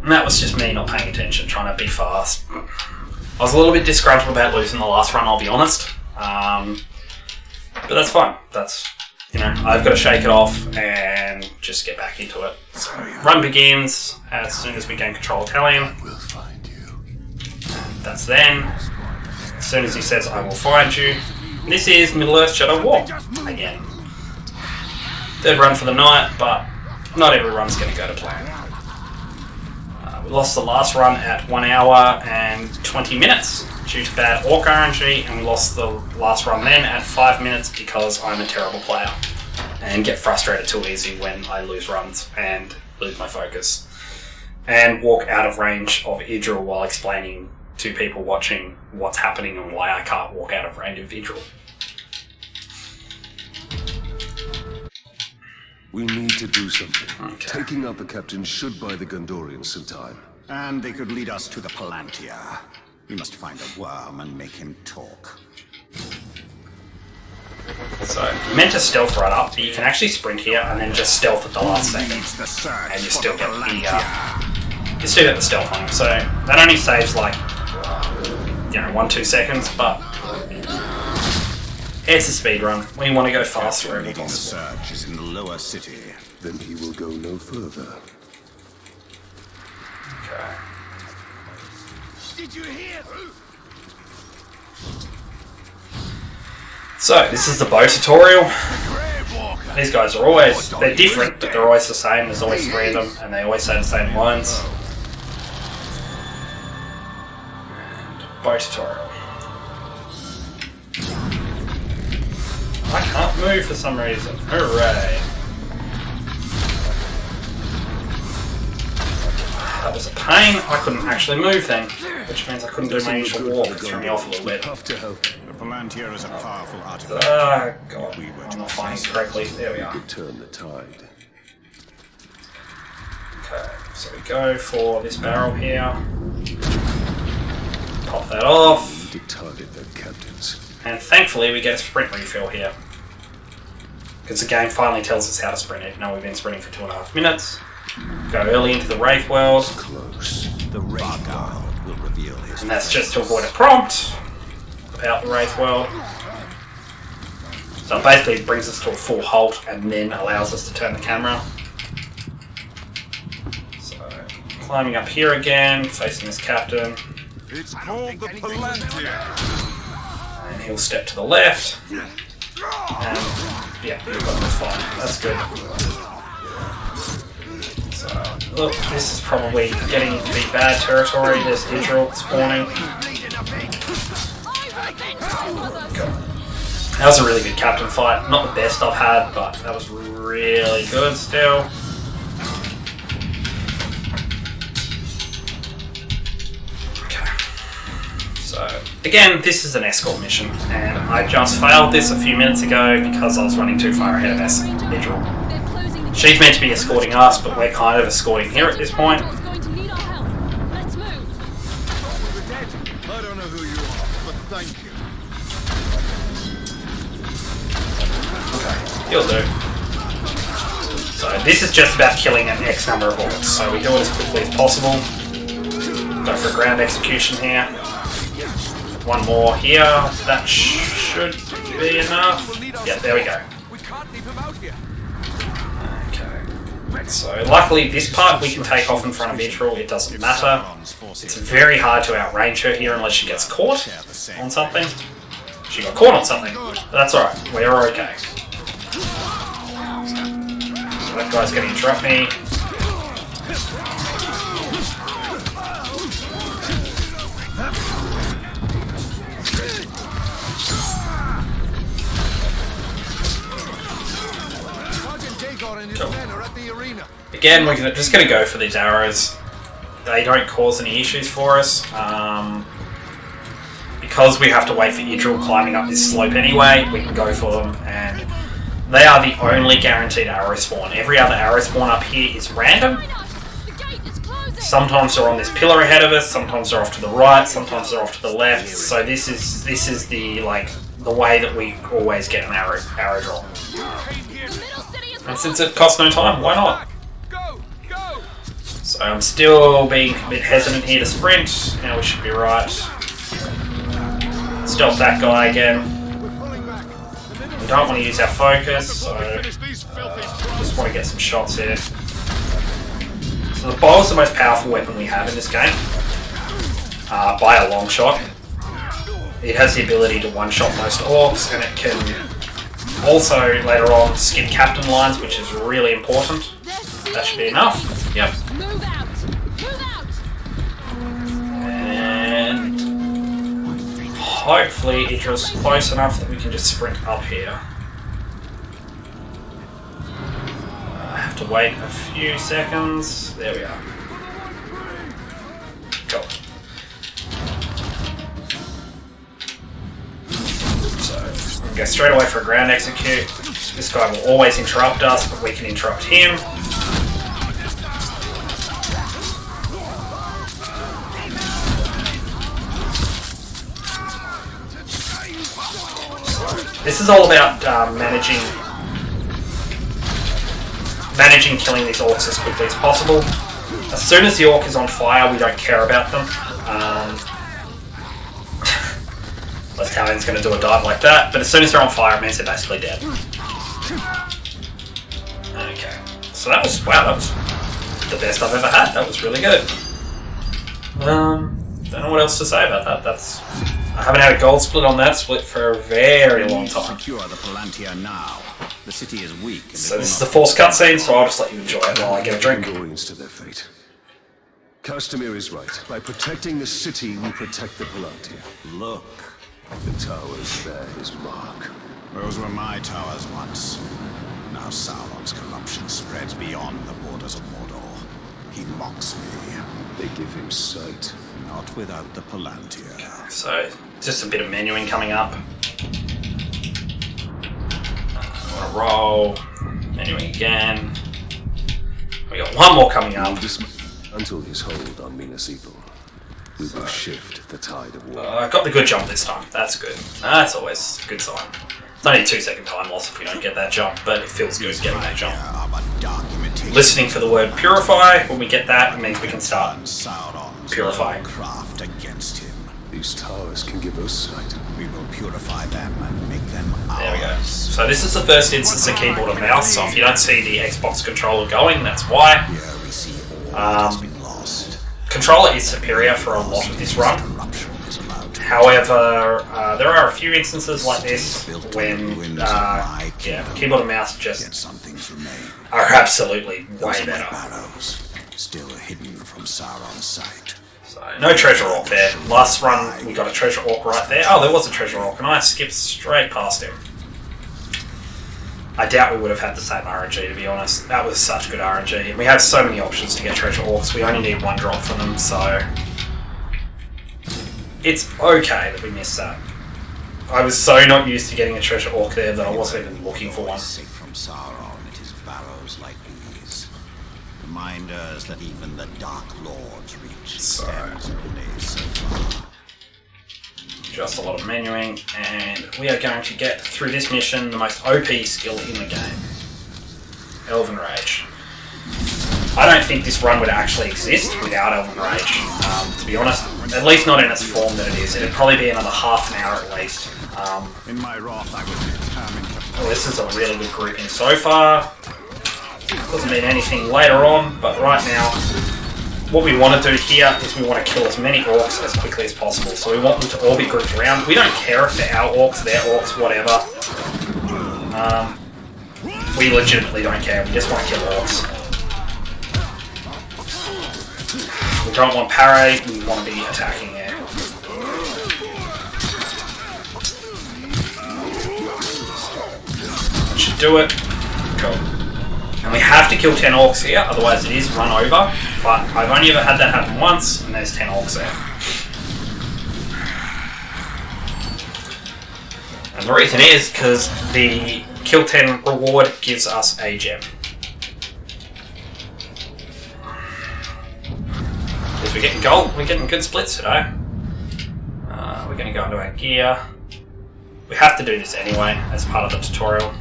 And that was just me not paying attention, trying to be fast. I was a little bit disgruntled about losing the last run, I'll be honest. But that's fine. That's, you know, I've got to shake it off and just get back into it. So, run begins as soon as we gain control of Hellion. That's then. As soon as he says, I will find you. This is Middle-earth Shadow War again. Third run for the night, but not every run's going to go to plan. We lost the last run at 1 hour and 20 minutes due to bad Orc RNG, and we lost the last run then at 5 minutes because I'm a terrible player and get frustrated too easy when I lose runs and lose my focus and walk out of range of Idril while explaining to people watching what's happening and why I can't walk out of range of Idril. We need to do something. Okay. Taking out the captain should buy the Gondorians some time. And they could lead us to the Palantir. We must find a worm and make him talk. So, you're meant to stealth right up, but you can actually sprint here and then just stealth at the last second. And you still get the stealth on him. So, that only saves like, 1-2 seconds, but it's a speed run. We want to go fast wherever possible. The search is in the lower city. Then he will go no further. Okay. Did you hear? So, this is the bow tutorial. These guys are always, they're different, but they're always the same. There's always 3 of them, and they always say the same lines. And bow tutorial. I can't move for some reason. Hooray. That was a pain. I couldn't actually move then, which means I couldn't do my usual walk. It threw me off a little bit. The Palantir is a powerful artifact. Ah, God. I'm not finding it correctly. There we are. Could turn the tide. Okay, so we go for this barrel here. Pop that off. To target their captains. And thankfully we get a sprint refill here. Because the game finally tells us how to sprint it. Now we've been sprinting for 2.5 minutes. Go early into the Wraith World. Close. The Wraith Guard will reveal his. And that's just to avoid a prompt about the Wraith World. So it basically brings us to a full halt and then allows us to turn the camera. So climbing up here again, facing this captain. It's called the Palantir. And he'll step to the left. And yeah, we've got this fine. That's good. So, look, this is probably getting to be bad territory. There's Idril spawning. That was a really good captain fight. Not the best I've had, but that was really good still. So, again, this is an escort mission, and I just failed this a few minutes ago because I was running too far ahead of Idril. She's meant to be escorting us, but we're kind of escorting here at this point. I don't know who you are, but thank you. Okay, you'll do. So this is just about killing an X number of orcs, so we do it as quickly as possible. Go for a ground execution here. One more here. That should be enough. Yeah, there we go. We can't leave him out here. Okay. So luckily this part we can take off in front of Idril, it doesn't matter. It's very hard to outrange her here unless she gets caught on something. She got caught on something, but that's alright, we're okay. So that guy's going to interrupt me. Again, we're just going to go for these arrows. They don't cause any issues for us. Because we have to wait for Idril climbing up this slope anyway, we can go for them, and they are the only guaranteed arrow spawn. Every other arrow spawn up here is random. Sometimes they're on this pillar ahead of us, sometimes they're off to the right, sometimes they're off to the left. So this is the way that we always get an arrow drop. And since it costs no time, why not? Go! So So I'm still being a bit hesitant here to sprint. Now we should be right. Stealth that guy again. We don't want to use our focus, so just want to get some shots here. So the bow is the most powerful weapon we have in this game, by a long shot. It has the ability to one-shot most orcs, and it can also later on skip captain lines, which is really important. That should be enough. Yep. And hopefully it was close enough that we can just sprint up here. I have to wait a few seconds. There we are. Cool. So we'll go straight away for a ground execute. This guy will always interrupt us, but we can interrupt him. This is all about managing killing these orcs as quickly as possible. As soon as the orc is on fire, we don't care about them. Unless Talion's going to do a dive like that, but as soon as they're on fire, it means they're basically dead. Okay, so that was, wow, that was the best I've ever had. That was really good. Don't know what else to say about that. I haven't had a gold split on that split for a very long time. Secure the Palantir now. The city is weak. So this is the forced cutscene, so I'll just let you enjoy it while I get a drink. Gondorians to their fate. Castamir is right. By protecting the city, we protect the Palantir. Look, The towers bear his mark. those were my towers once. Now Sauron's corruption spreads beyond the borders of Mordor. He mocks me. They give him sight. Not without the Palantir. So just a bit of menuing coming up. I want to roll. Menuing again. We got one more coming up. Until his hold on Minas Ithil, we will shift the tide of war. I got the good jump this time. That's good. That's always a good sign. It's only a 2-second time loss if we don't get that jump, but it feels good getting that jump. Listening for the word purify. When we get that, it means we can start purifying. Craft against him. These towers can give us sight. We will purify them and make them ours. There we go. So this is the first instance of keyboard and mouse, so if you don't see the Xbox controller going, that's why. Here we see all that has been lost. Controller is superior for a lot of this run. Corruption is allowed to However, there are a few instances like this when keyboard and mouse Yet just some things remain. are absolutely Those way are my better. barrows, still hidden from Sauron's sight. So, no treasure orc there. Last run we got a treasure orc right there. Oh, there was a treasure orc, and I skipped straight past him. I doubt we would have had the same RNG, to be honest. That was such good RNG. And we have so many options to get treasure orcs. We only need one drop from them, so it's okay that we missed that. I was so not used to getting a treasure orc there that I wasn't even looking for one. Safe from Sauron, it is barrows like these. Reminders that even the Dark Lord's reach extends only so far. Just a lot of menuing, and we are going to get through this mission the most OP skill in the game. Elven Rage. I don't think this run would actually exist without Elven Rage, to be honest. At least not in its form that it is. It'd probably be another half an hour at least. In my wrath, I was determined to... Well, this is a really good grouping so far. Doesn't mean anything later on, but right now, what we want to do here is we want to kill as many orcs as quickly as possible. So we want them to all be grouped around. We don't care if they're our orcs, their orcs, whatever. We legitimately don't care. We just want to kill orcs. We don't want parry. We want to be attacking it. That should do it. Cool. And we have to kill 10 orcs here, otherwise it is run over. But I've only ever had that happen once, and there's 10 orcs there. And the reason is because the kill 10 reward gives us a gem. Because we're getting gold, we're getting good splits today. We're going to go into our gear. We have to do this anyway, as part of the tutorial.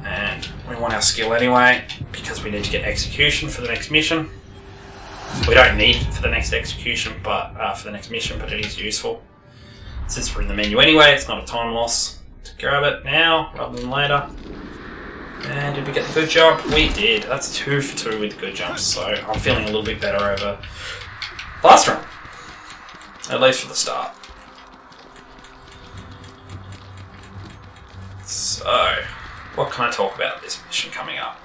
And we want our skill anyway. because we need to get execution for the next mission. We don't need it for the next execution, but for the next mission, but it is useful. Since we're in the menu anyway, it's not a time loss to grab it now rather than later. And did we get the good jump? We did. That's 2 for 2 with good jumps, so I'm feeling a little bit better over last run. At least for the start. So, what can I talk about this mission coming up?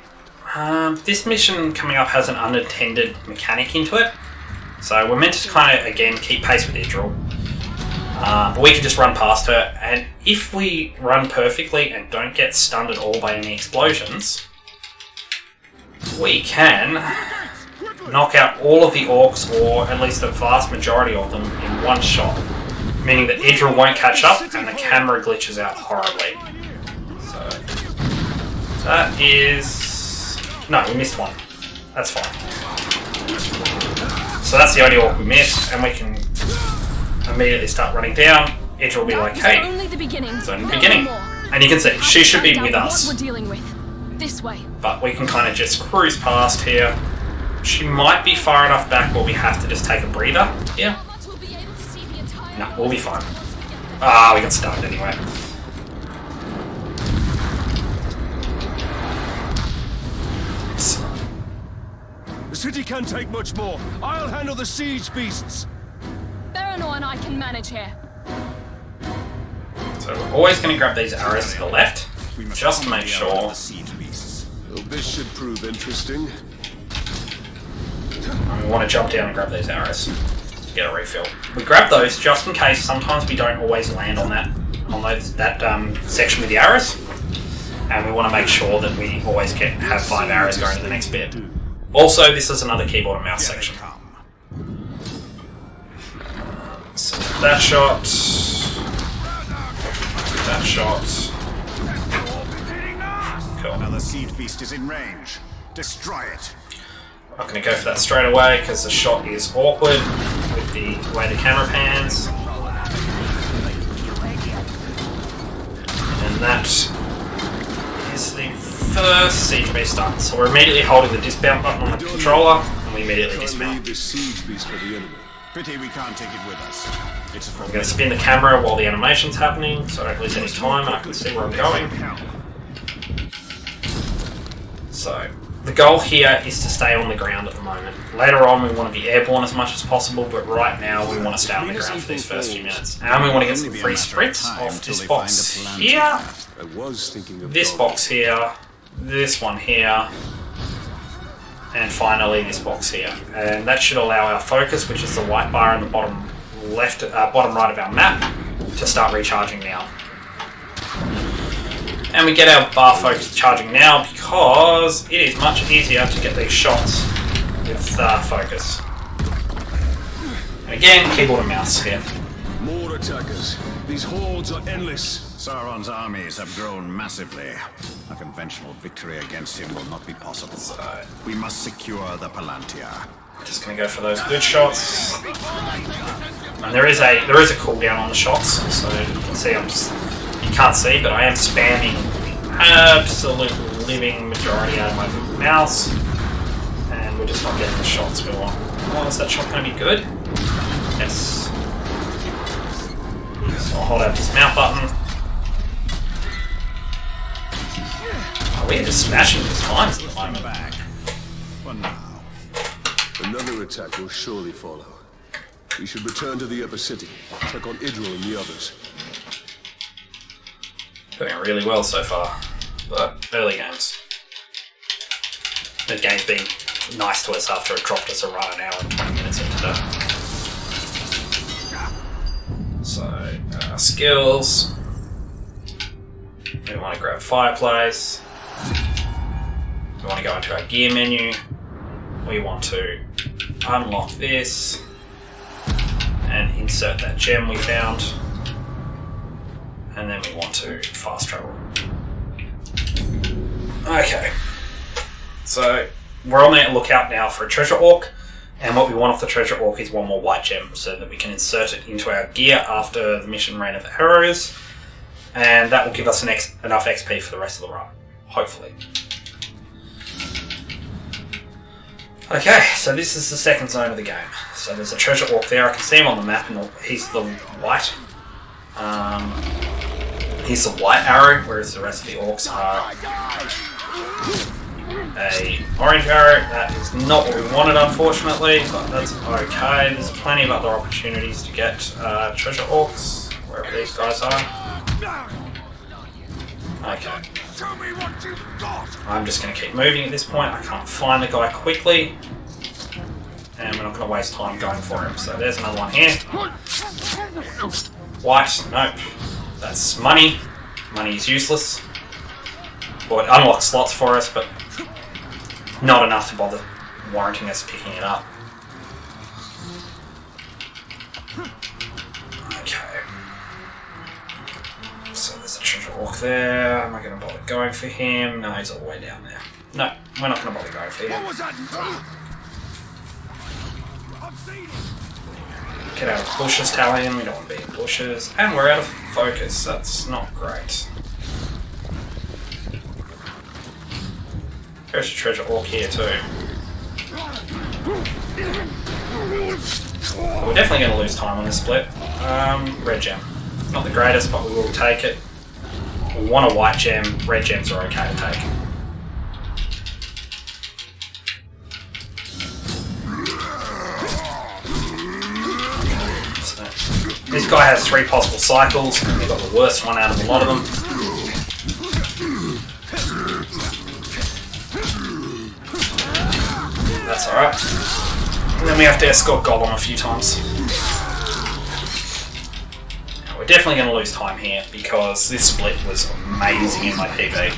This mission coming up has an unintended mechanic into it. So we're meant to kind of, again, keep pace with Idril. But we can just run past her, and if we run perfectly and don't get stunned at all by any explosions, we can knock out all of the orcs, or at least the vast majority of them, in one shot. Meaning that Idril won't catch up, and the camera glitches out horribly. So, that is... no, we missed one. That's fine. So that's the only orc we missed, and we can immediately start running down. Idril will be like, hey, it's only the beginning. And you can see, she should be with us. This way. But we can kind of just cruise past here. She might be far enough back where we have to just take a breather. Yeah. No, we'll be fine. Ah, we got stunned anyway. The city can't take much more. I'll handle the siege beasts. Baranor and I can manage here. So we're always going to grab these arrows to the left, just to make sure. Well, this should prove interesting. And we want to jump down and grab these arrows to get a refill. We grab those just in case. Sometimes we don't always land on that section with the arrows, and we want to make sure that we always have 5 arrows going to the next bit. Also, this is another keyboard and mouse section. So that shot. That shot. Cool. Another siege beast is in range. Destroy it. I'm not going to go for that straight away because the shot is awkward with the way the camera pans. And that is the first siege beast done. So we're immediately holding the dismount button on the controller, and we immediately dismount. The siege beast for the enemy. Pity we can't take it with us. It's I'm going to spin the camera while the animation's happening, so I don't lose any time and I can see where I'm going. So, the goal here is to stay on the ground at the moment. Later on we want to be airborne as much as possible, but right now we want to stay on the ground for these first few minutes. And we want to get some free sprints off this box here, I was thinking of this box here, this one here, and finally this box here. And that should allow our focus, which is the white bar in the bottom left, bottom right of our map, to start recharging now. And we get our bar focus charging now because it is much easier to get these shots with focus. And again, keyboard and mouse here. more attackers. These hordes are endless. Sauron's armies have grown massively. A conventional victory against him will not be possible. We must secure the Palantir. Just gonna go for those good shots. And there is a cooldown on the shots, so you can see you can't see, but I am spamming absolute living majority out of my mouse, and we're just not getting the shots we want. Oh, is that shot gonna be good? Yes. So I'll hold out this mount button. Oh, we're just smashing these lines at the moment. For now. Another attack will surely follow. We should return to the upper city, check on Idril and the others. Doing really well so far, but early games. The game's been nice to us after it dropped us around an hour and 20 minutes into that. So, skills. We want to grab fireplace. We want to go into our gear menu. We want to unlock this and insert that gem we found. And then we want to fast travel. Okay. So we're on the lookout now for a treasure orc, and what we want off the treasure orc is one more white gem so that we can insert it into our gear after the mission Rain of Arrows, and that will give us enough XP for the rest of the run, hopefully. Okay, so this is the second zone of the game. So there's a treasure orc there. I can see him on the map, and he's the white. He's the white arrow, whereas the rest of the orcs are a orange arrow. That is not what we wanted, unfortunately, but that's okay. There's plenty of other opportunities to get treasure orcs, wherever these guys are. Okay. I'm just going to keep moving at this point. I can't find the guy quickly. And we're not going to waste time going for him. So there's another one here. White, nope. That's money. Money is useless. Well, it unlocks slots for us, but not enough to bother warranting us picking it up. Okay. So there's a treasure orc there. Am I going to bother going for him? No, he's all the way down there. No, we're not going to bother going for him. Get out of bushes, Talion. We don't want to be in bushes. And we're out of focus. That's not great. There's a treasure orc here too. We're definitely going to lose time on this split. Red gem. Not the greatest, but we will take it. We want a white gem. Red gems are okay to take. So, this guy has 3 possible cycles. He got the worst one out of a lot of them. That's alright. And then we have to escort Golem a few times. Now, we're definitely going to lose time here because this split was amazing in my PB.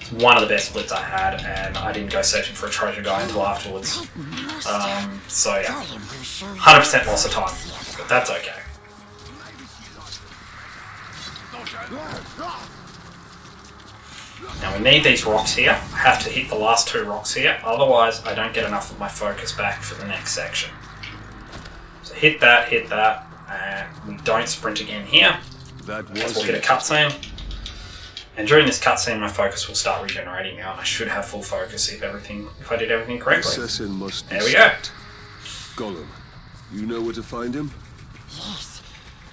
It's one of the best splits I had, and I didn't go searching for a treasure guy until afterwards. So yeah, 100% loss of time, but that's okay. Now we need these rocks here. I have to hit the last 2 rocks here, otherwise I don't get enough of my focus back for the next section. So hit that, and we don't sprint again here. Because we'll hit a cutscene. And during this cutscene my focus will start regenerating now, and I should have full focus if I did everything correctly. There we go. Golem, you know where to find him? Yes,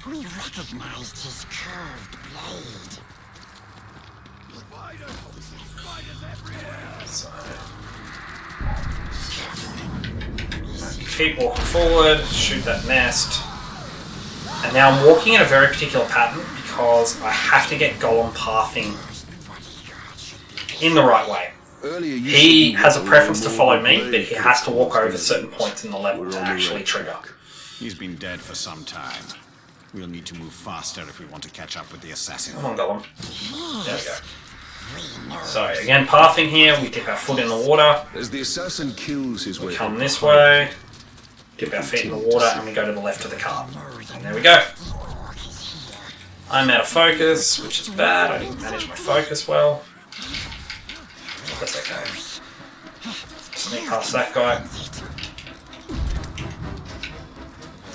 we recognized his curved blade. So, keep walking forward, shoot that nest. And now I'm walking in a very particular pattern because I have to get Golem pathing in the right way. He has a preference to follow me, but he has to walk over certain points in the level to actually trigger. He's been dead for some time. We'll need to move faster if we want to catch up with the assassin. Come on, Golem. There we go. So again, pathing here, we dip our foot in the water. As the assassin kills his way, We come this way, dip our feet in the water, and we go to the left of the cart. And there we go. I'm out of focus, which is bad. I didn't manage my focus well. That's okay. Sneak past that guy.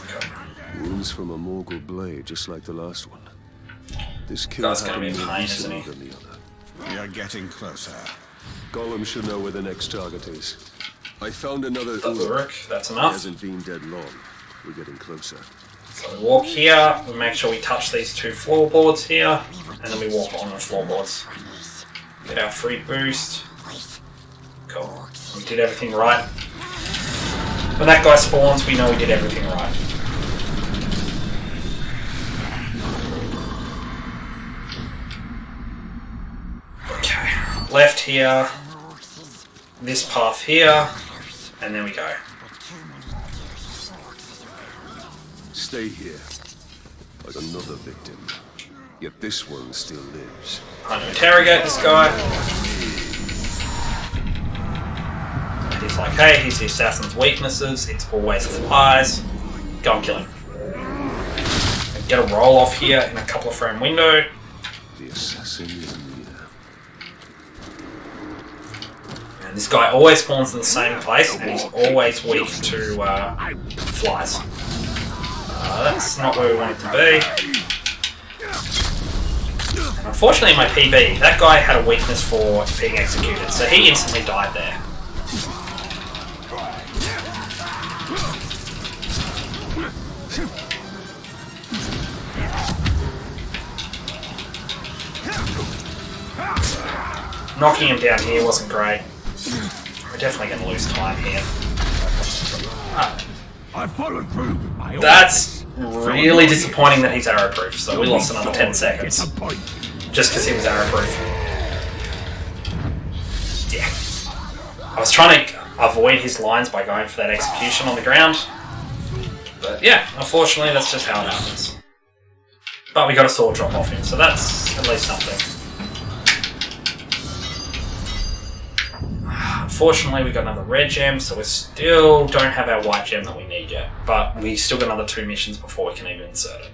Okay. wounds from a Morgul blade, just like the last one. This kill Guy's gonna be happened in more pain, isn't recently he? than the other. You're getting closer. Golem should know where the next target is. I found another The Uruk, that's He enough. hasn't been dead long. We're getting closer. So we walk here, we make sure we touch these 2 floorboards here, and then we walk on the floorboards. Get our free boost. Cool. We did everything right. When that guy spawns, we know we did everything right. Okay, left here, this path here, and then we go. Stay here. Like another victim. Yet this one still lives. Time to interrogate this guy. And he's like, hey, here's the assassin's weaknesses. It's always flies. Go and kill him. And get a roll off here in a couple of frame window. The assassin is near. And this guy always spawns in the same place, and he's always weak to flies. That's not where we want it to be. And unfortunately, in my PB, that guy had a weakness for being executed, so he instantly died there. Knocking him down here wasn't great. We're definitely going to lose time here. I followed through with my That's really disappointing that he's arrow proof, so we lost another 10 seconds. point. Just because he was arrow proof. Yeah. I was trying to avoid his lines by going for that execution on the ground. But yeah, unfortunately that's just how it happens. But we got a sword drop off him, so that's at least something. Unfortunately, we got another red gem, so we still don't have our white gem that we need yet. But we still got another 2 missions before we can even insert it.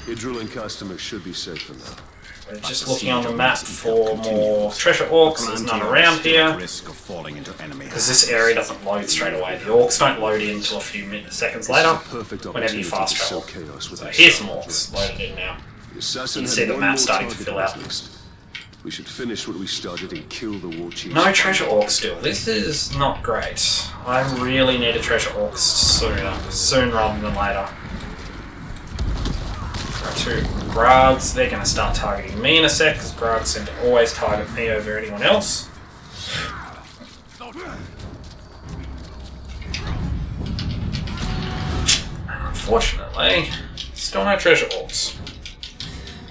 Idril and customers should be safe for now. We're just looking on the map for more treasure orcs. There's none around here. Because this area doesn't load straight away. The orcs don't load in until a few seconds later, whenever you fast travel. So here's some orcs loaded in now. You can see the map starting to fill out. We should finish what we started and kill the war chief. No treasure orcs still. This is not great. I really need a treasure orcs soon rather than later. Our 2 Grugs, they're going to start targeting me in a sec, because Grugs seem to always target me over anyone else. Unfortunately, still no treasure orcs.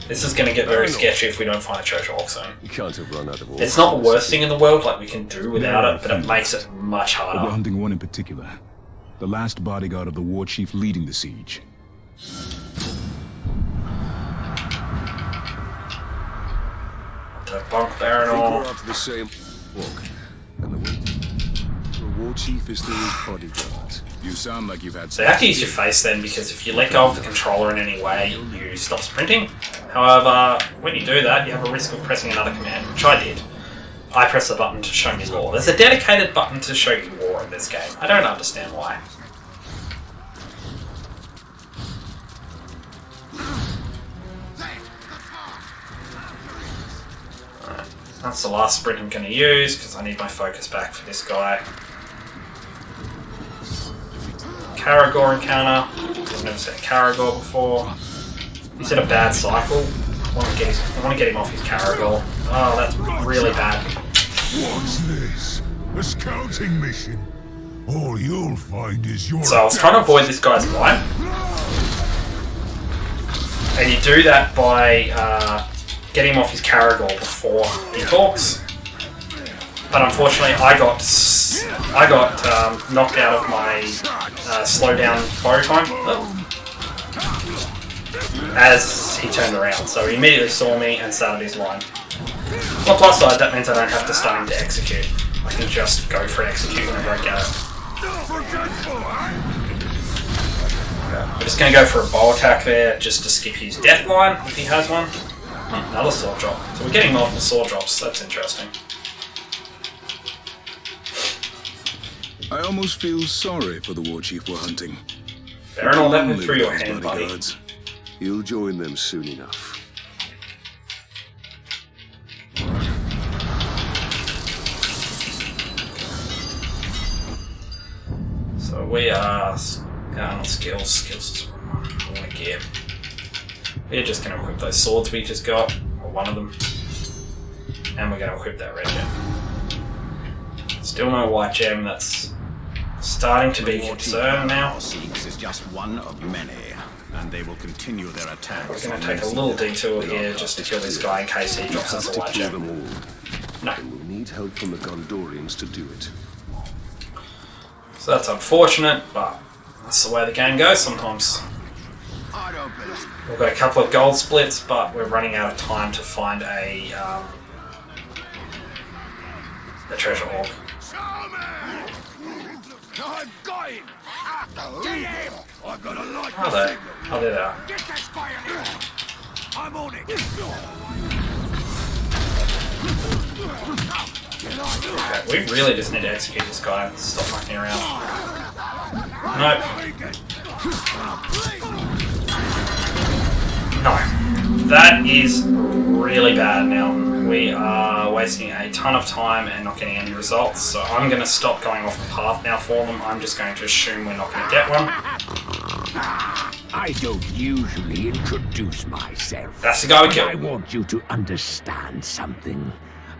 This is going to get very sketchy if we don't find a treasure orc zone. You can't have run out of orcs. It's not the worst thing in the world, like we can do without it, but it makes it much But we're harder. hunting one in particular. The last bodyguard of the war chief leading the siege. To bunk I think Baronor. we're after the same walk. And the war chief is still his bodyguard. You sound like you've had So you have to use your face then, because if you let go of the controller in any way, you stop sprinting. However, when you do that, you have a risk of pressing another command, which I did. I press the button to show me lore. There's a dedicated button to show you lore in this game. I don't understand why. Alright, that's the last sprint I'm going to use, because I need my focus back for this guy. Caragor encounter. I've never seen a Caragor before. He's in a bad cycle. I want to get him off his Caragor. Oh, that's really bad. What's this? A scouting mission? All you'll find is your... So I was trying to avoid this guy's line. And you do that by getting him off his Caragor before he talks. But unfortunately, I got knocked out of my slow down bow time as he turned around. So he immediately saw me and started his line. On the plus side, that means I don't have to stun him to execute. I can just go for an execute whenever I get it. We're just going to go for a bow attack there, just to skip his death line if he has one. Another sword drop. So we're getting multiple sword drops. That's interesting. I almost feel sorry for the war chief we're hunting. Baronor, let me through your hand, buddy. bodyguards. You'll join them soon enough. So we are on skills is what I want to get. We're just going to equip those swords we just got, or one of them, and we're going to equip that red gem. Still no white gem. That's starting to be a concern now. Siege is just one of many, and they will continue their attacks. We're going to take a little detour here just to kill this guy in case he drops us a white Kill them gem. all. No. And we'll need help from the Gondorians to do it. So that's unfortunate, but that's the way the game goes sometimes. We've got a couple of gold splits, but we're running out of time to find a treasure orc. I've got him! Get him! I've got a light. Oh, there. Oh, there they are. Get that fire! I'm on it! Okay, we really just need to execute this guy and stop mucking around. Nope. No. That is really bad now. we are wasting a ton of time and not getting any results, so I'm going to stop going off the path now for them. I'm just going to assume we're not going to get one. I don't usually introduce myself. That's the guy we killed. I want you to understand something.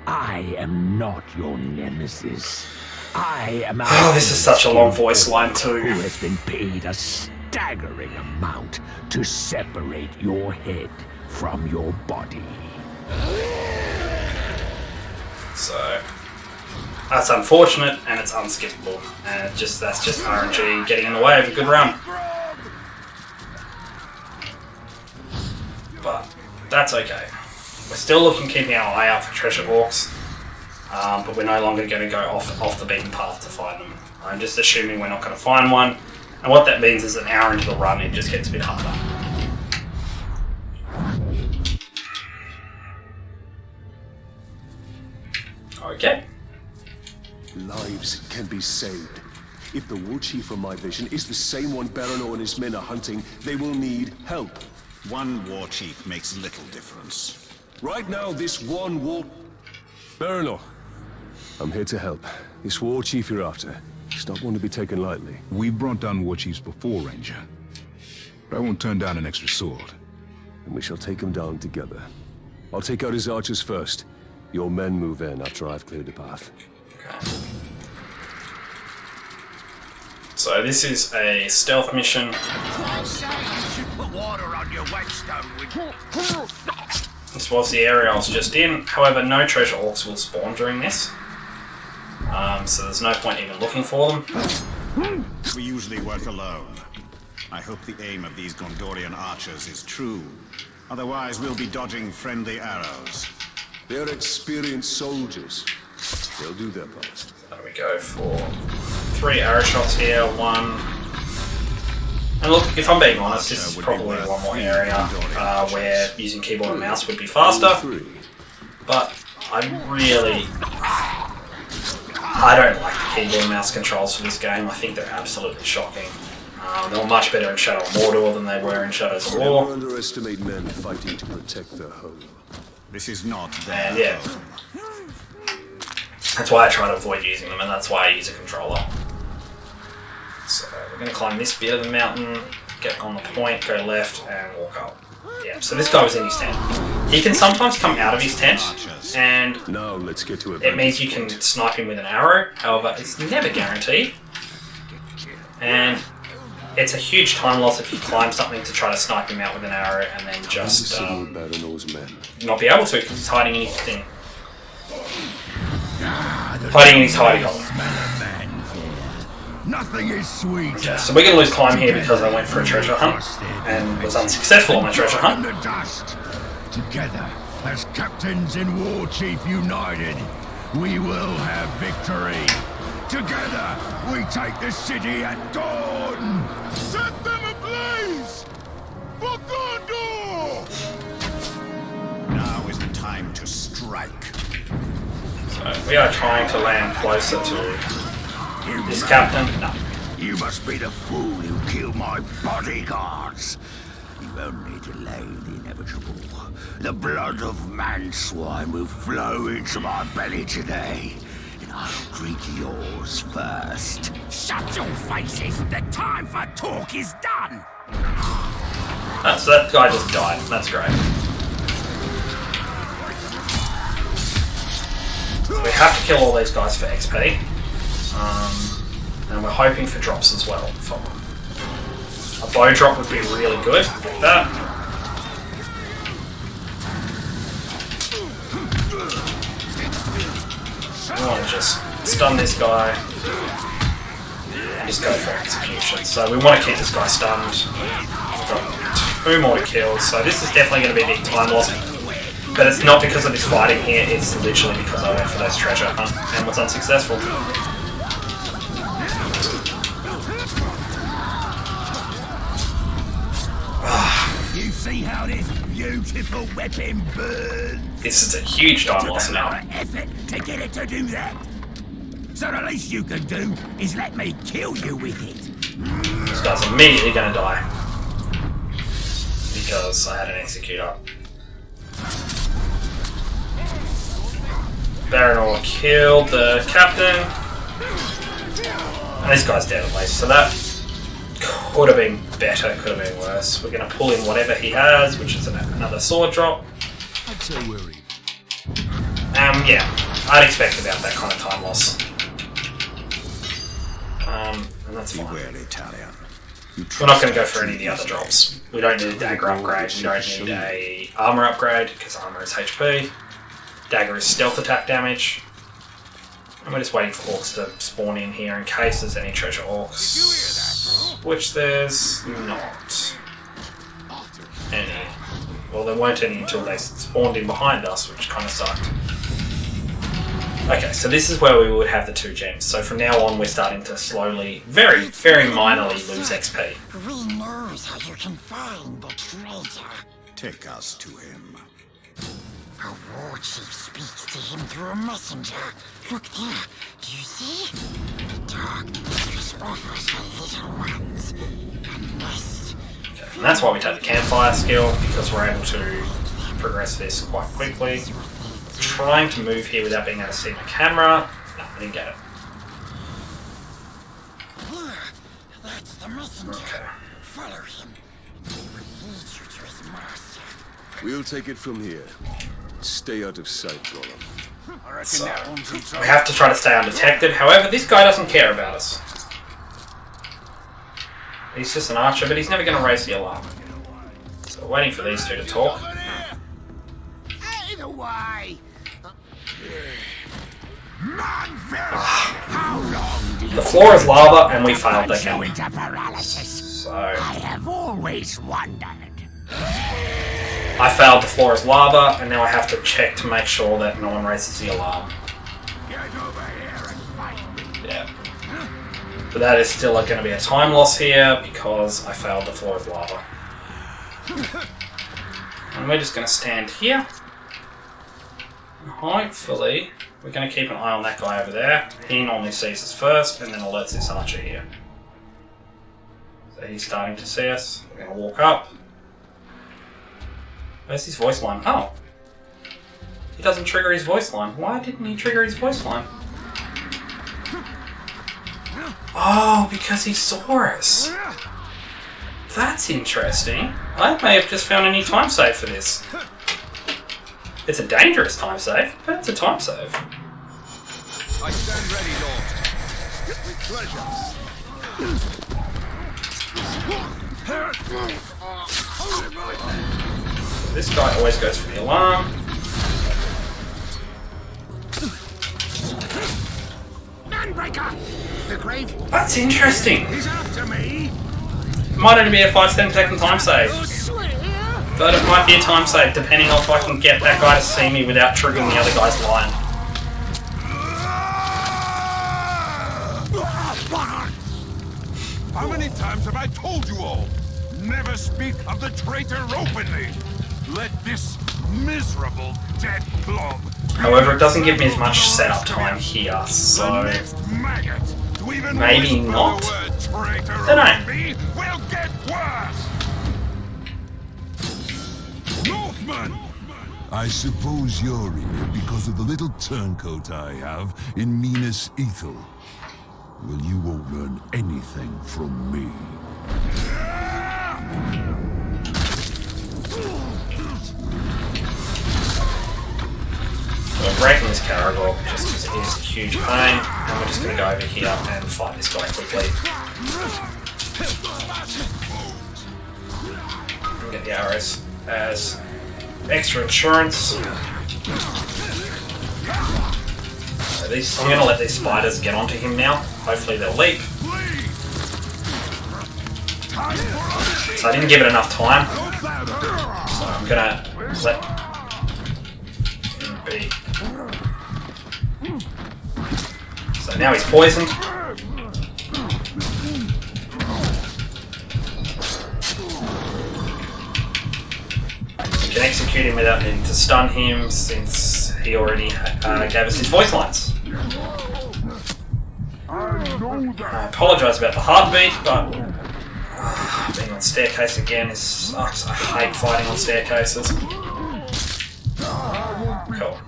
I am not your nemesis. I am Oh, this is such a long voice line too. Who has been paid a staggering amount to separate your head from your body. So that's unfortunate and it's unskippable, and that's just RNG getting in the way of a good run. But that's okay. We're still keeping our eye out for treasure orcs, but we're no longer going to go off the beaten path to find them. I'm just assuming we're not going to find one, and what that means is an hour into the run it just gets a bit harder. Okay. Lives can be saved. If the war chief from my vision is the same one Baranor and his men are hunting, they will need help. One war chief makes little difference. Right now, this one war... Baranor, I'm here to help. This war chief you're after, he's not one to be taken lightly. We've brought down war chiefs before, Ranger. But I won't turn down an extra sword. And we shall take him down together. I'll take out his archers first. Your men move in after I've cleared the path. Okay. So this is a stealth mission. I say you should put water on your whetstone with... This was the area I was just in. However, no treasure orcs will spawn during this. So there's no point even looking for them. We usually work alone. I hope the aim of these Gondorian archers is true. Otherwise, we'll be dodging friendly arrows. They're experienced soldiers. They'll do their part. So we go for 3 arrow shots here, 1. And look, if I'm being honest, this is probably one more area where using keyboard and mouse would be faster. But I don't like the keyboard and mouse controls for this game. I think they're absolutely shocking. They were much better in Shadow of Mordor than they were in Shadows of War. Never underestimate men fighting to protect their home. This is not their And yeah, that's why I try to avoid using them, and that's why I use a controller. So we're going to climb this bit of the mountain, get on the point, go left, and walk up. Yeah, so this guy was in his tent. He can sometimes come out of his tent, and now let's get to it. It means you can snipe him with an arrow. However, it's never guaranteed. And it's a huge time loss if you climb something to try to snipe him out with an arrow and then just not be able to because he's hiding in his thing. Hiding in his hidey hole. Nothing is sweet. Okay, so we're going to lose time here because I went for a treasure hunt and was unsuccessful on my treasure hunt. The dust. Together, as captains in War Chief United, we will have victory. Together, we take the city at dawn. Set them ablaze for Gondor. Now is the time to strike. So we are trying to land closer to this captain. No. You must be the fool who killed my bodyguards. You only delayed the inevitable. The blood of man-swine will flow into my belly today. And I'll drink yours first. Shut your faces! The time for talk is done! So that guy just died. That's great. We have to kill all these guys for XP. And we're hoping for drops as well. A bow drop would be really good with that. We want to just stun this guy and just go for execution. So we want to keep this guy stunned. We've got 2 more to kill, so this is definitely going to be a big time loss. But it's not because of this fighting here, it's literally because I went for those treasure hunt and was unsuccessful. You see how this beautiful weapon burns? This is a huge time loss now. Effort to get it to do that. So the least you can do is let me kill you with it. This guy's immediately going to die. Because I had an executor. Baranor killed the captain. And this guy's dead at least, so that could have been better, could have been worse. We're going to pull in whatever he has, which is another sword drop. I'd say we're even. Yeah, I'd expect about that kind of time loss. And that's fine. Beware, Italian. We're not going to go for any of the other drops. We don't need a dagger upgrade, we don't need a armor upgrade, because armor is HP. Dagger is stealth attack damage. And we're just waiting for orcs to spawn in here in case there's any treasure orcs. Which there's not any. Well, there weren't any until they spawned in behind us, which kind of sucked. Okay, so this is where we would have the 2 gems. So from now on, we're starting to slowly, very, very minorly lose XP. We knows how you can find the traitor. Take us to him. A war chief speaks to him through a messenger. Look there. Do you see? The dark mistress offers her little ones a nest. Okay, and that's why we take the campfire skill, because we're able to progress this quite quickly. Trying to move here without being able to see my camera. No, I didn't get it. Here, that's the messenger. Okay. Follow him. He will lead you to his master. We'll take it from here. Stay out of sight, Gollum. So, we have to try to stay undetected. However, this guy doesn't care about us. He's just an archer, but he's never going to raise the alarm. So we're waiting for these two to talk. Either way. The floor is lava, and we failed the game. Into paralysis. So I have always wondered. I failed the floor is lava, and now I have to check to make sure that no one raises the alarm. Get over here and fight. Yeah. But that is still going to be a time loss here because I failed the floor is lava. And we're just going to stand here. And hopefully, we're going to keep an eye on that guy over there. He normally sees us first, and then alerts this archer here. So he's starting to see us. We're going to walk up. Where's his voice line? Oh. He doesn't trigger his voice line. Why didn't he trigger his voice line? Oh, because he saw us. That's interesting. I may have just found a new time save for this. It's a dangerous time save, but it's a time save. I stand ready, Lord. With pleasure. This guy always goes for the alarm. Manbreaker! The grave. That's interesting. He's after me. It might only be a 5-10 second time save. But it might be a time save depending on if I can get that guy to see me without triggering the other guy's line. How many times have I told you all? Never speak of the traitor openly. Let this miserable dead blob. However, it doesn't give me as much setup time here, so maybe not. Don't know. Will get worse. Northman. I suppose you're here because of the little turncoat I have in Minas Ethel. Well, you won't learn anything from me. So we're breaking this Caragor just because it is a huge pain, and we're just going to go over here and fight this guy quickly. And get the arrows as extra insurance. So these, I'm going to let these spiders get onto him now. Hopefully they'll leap. So I didn't give it enough time. So I'm going to let him be. So now he's poisoned. We can execute him without needing to stun him since he already gave us his voice lines. I apologise about the heartbeat, but being on staircase again sucks. I hate fighting on staircases. Cool.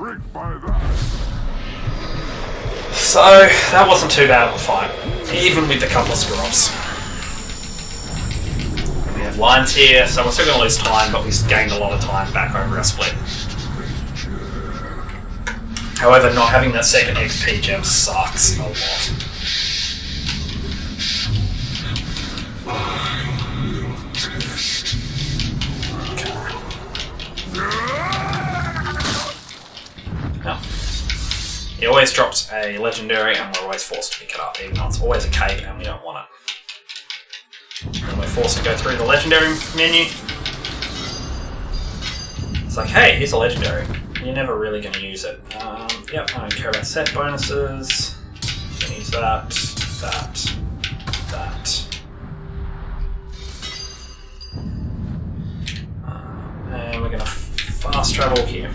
So that wasn't too bad of a fight, even with a couple of screw-ups. We have lines here, so we're still going to lose time, but we gained a lot of time back over our split. However, not having that second XP gem sucks a lot. Now, he always drops a legendary and we're always forced to pick it up, even though it's always a cape and we don't want it. And we're forced to go through the legendary menu. It's like, hey, here's a legendary. You're never really going to use it. Yep, I don't care about set bonuses. You can use that, that, that. And we're going to fast travel here.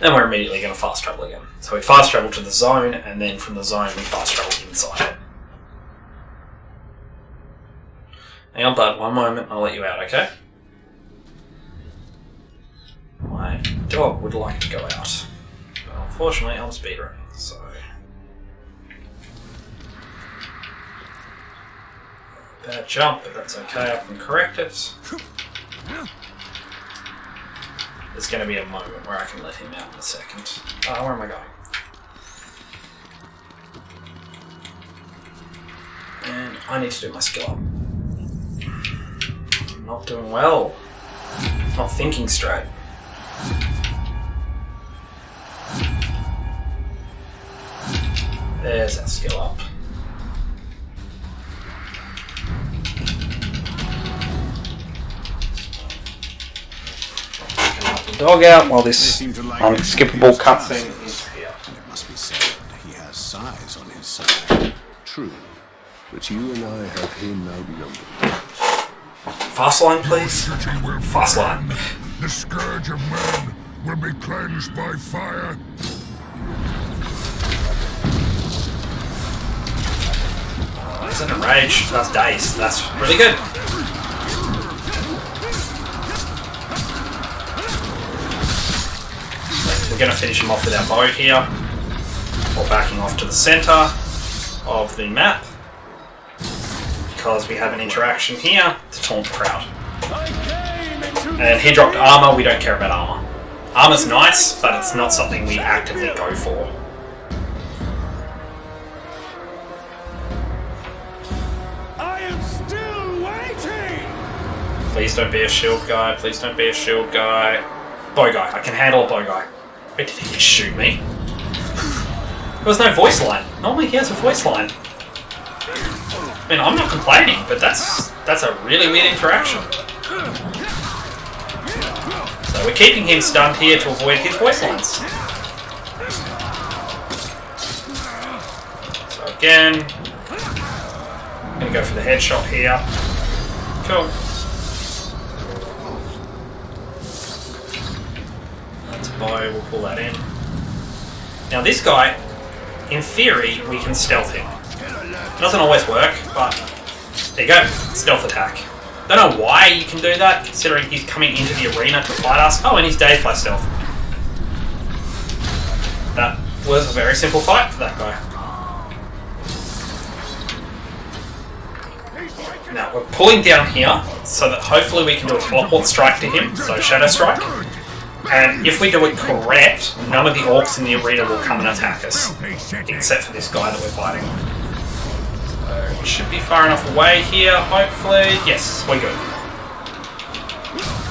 Then we're immediately going to fast travel again. So we fast travel to the zone, and then from the zone we fast travel inside it. Hang on, bud, one moment, I'll let you out, okay? My dog would like to go out. But unfortunately, I'm speedrunning, so... Bad jump, but that's okay, I can correct it. There's going to be a moment where I can let him out in a second. Where am I going? And I need to do my skill up. I'm not doing well. Not thinking straight. There's our skill up. The dog out while this unskippable cutscene is here. It must be said, he has size on his side. True, but you and I have him outnumbered. Fast line, please. Fast line. The scourge of men will be cleansed by fire. He's in a rage. That's dazed. That's really good. We're going to finish him off with our bow here. Or backing off to the centre of the map. Because we have an interaction here to taunt the crowd. And he dropped armour. We don't care about armour. Armour's nice, but it's not something we actively go for. I am still waiting. Please don't be a shield guy. Please don't be a shield guy. Bow guy. I can handle a bow guy. Wait, did he just shoot me? There was no voice line. Normally he has a voice line. I mean, I'm not complaining, but that's a really weird interaction. So we're keeping him stunned here to avoid his voice lines. So again, I'm going to go for the headshot here. Cool. That's a bow, we'll pull that in. Now this guy, in theory, we can stealth him. It doesn't always work, but there you go, stealth attack. Don't know why you can do that, considering he's coming into the arena to fight us. Oh, and he's dazed by stealth. That was a very simple fight for that guy. Now, we're pulling down here, so that hopefully we can do a teleport strike to him, so Shadow Strike. And if we do it correct, none of the orcs in the arena will come and attack us, except for this guy that we're fighting. So we should be far enough away here, hopefully. Yes, we're good.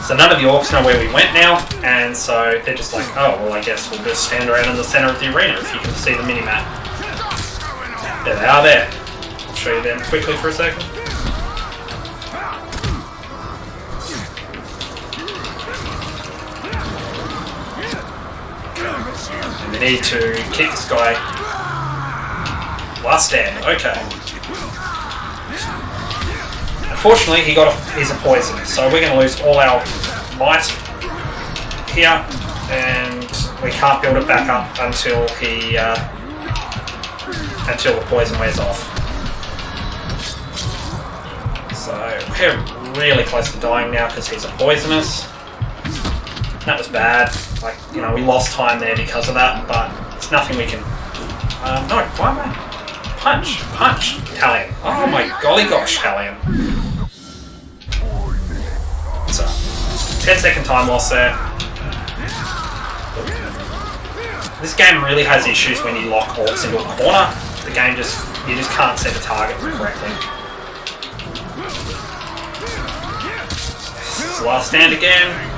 So none of the orcs know where we went now, and so they're just like, oh, well, I guess we'll just stand around in the center of the arena if you can see the mini-map. There they are there. I'll show you them quickly for a second. We need to kick this guy. Last stand, okay. Unfortunately, he's a poison, so we're going to lose all our might here, and we can't build it back up until until the poison wears off. So we're really close to dying now because he's a poisonous. That was bad. Like, you know, we lost time there because of that, but it's nothing we can... no, why am I... Punch! Italian. Oh my golly gosh, Italian. So, 10-second time loss there. This game really has issues when you lock orcs into a corner. The game you just can't set a target correctly. This is the last stand again.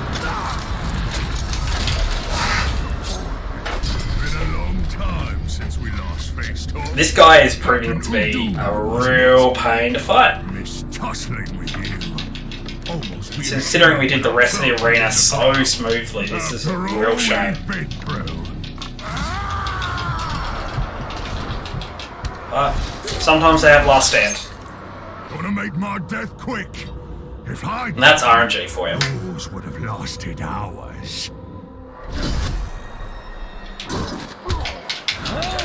This guy is proving to be a real pain to fight. Considering we did the rest of the arena so smoothly, this is a real shame. But sometimes they have last stand. Gonna make my death quick. If I And that's RNG for you. those would have lasted hours.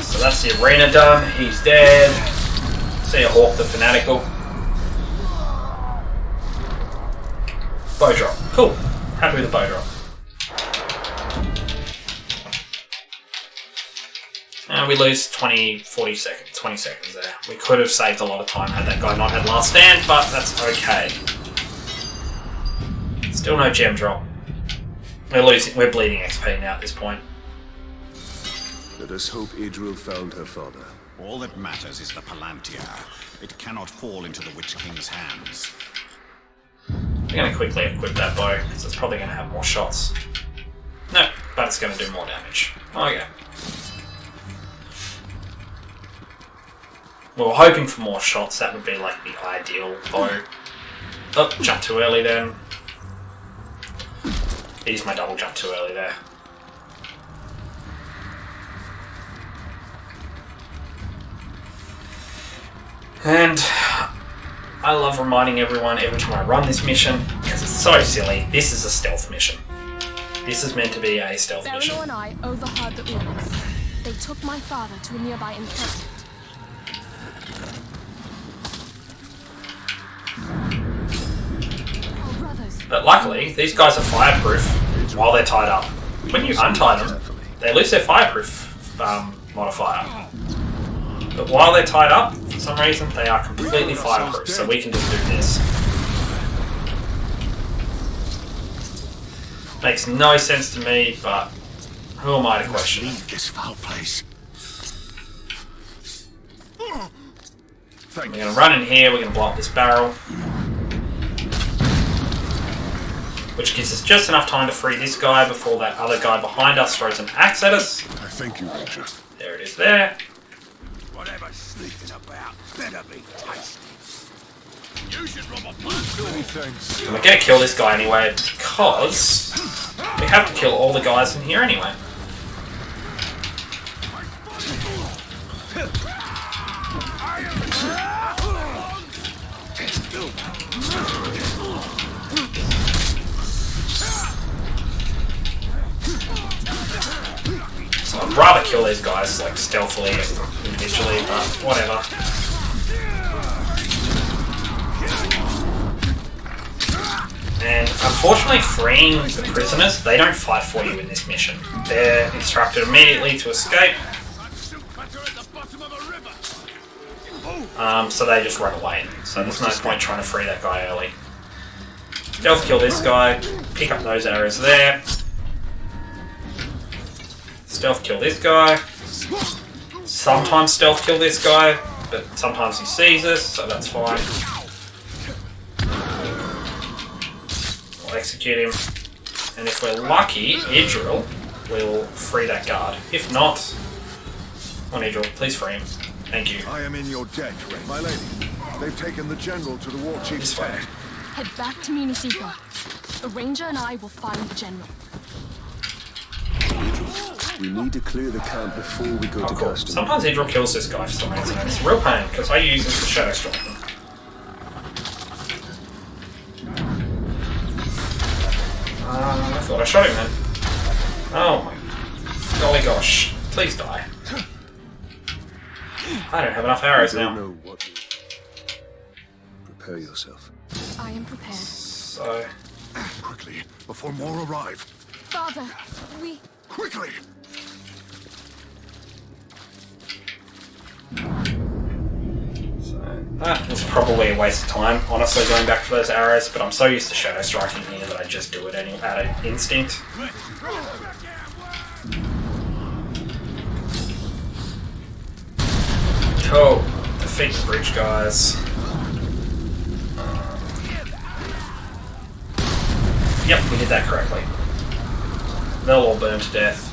So that's the arena done. He's dead. See a Hawk the Fanatical. Bow drop. Cool. Happy with the bow drop. And we lose 20 seconds there. We could have saved a lot of time had that guy not had last stand, but that's okay. Still no gem drop. We're bleeding XP now at this point. Let us hope Idril found her father. All that matters is the Palantir. It cannot fall into the Witch King's hands. We're going to quickly equip that bow, because it's probably going to have more shots. No, but it's going to do more damage. Okay. We were hoping for more shots, that would be like the ideal bow. Oh, jump too early then. Used my double jump too early there. And I love reminding everyone every time I run this mission, because it's so silly, this is a stealth mission. This is meant to be a stealth mission. Berenor and I overheard the orders. They took my father to a nearby encampment. Our brothers. But luckily, these guys are fireproof while they're tied up. When you untie them, they lose their fireproof modifier. But while they're tied up, for some reason, they are completely fireproof, so we can just do this. Makes no sense to me, but who am I to question it? This foul place. We're going to run in here, we're going to blow up this barrel. Which gives us just enough time to free this guy before that other guy behind us throws an axe at us. I thank you, Ranger. There it is there. Whatever's sneaking about better be tasty. You should rob a Many thanks. And we're going to kill this guy anyway, because we have to kill all the guys in here anyway. So I'd rather kill these guys like stealthily and individually, but whatever. And unfortunately, freeing the prisoners, they don't fight for you in this mission. They're instructed immediately to escape. So they just run away. So there's no point trying to free that guy early. Stealth kill this guy, pick up those arrows there. Stealth kill this guy. Sometimes stealth kill this guy, but sometimes he sees us, so that's fine. We'll execute him. And if we're lucky, Idril will free that guard. If not, come on Idril, please free him. Thank you. I am in your debt, Ranger. My lady, they've taken the general to the war chief's This way. tent. Head back to Munisika. The ranger and I will find the general. We need to clear the camp before we go to Cool. Gaston. Sometimes Idril kills this guy for some reason, and it's a real pain, because I use him for Shadow Storm. I thought I shot him then. Oh my golly gosh. Please die. I don't have enough arrows I don't now. know what. Prepare yourself. I am prepared. So, Quickly, before more arrive. Father, we... Quickly! That was probably a waste of time, honestly, going back for those arrows, but I'm so used to shadow striking here that I just do it out of instinct. Cool. Defeat the bridge guys. Yep, we did that correctly. They'll all burn to death.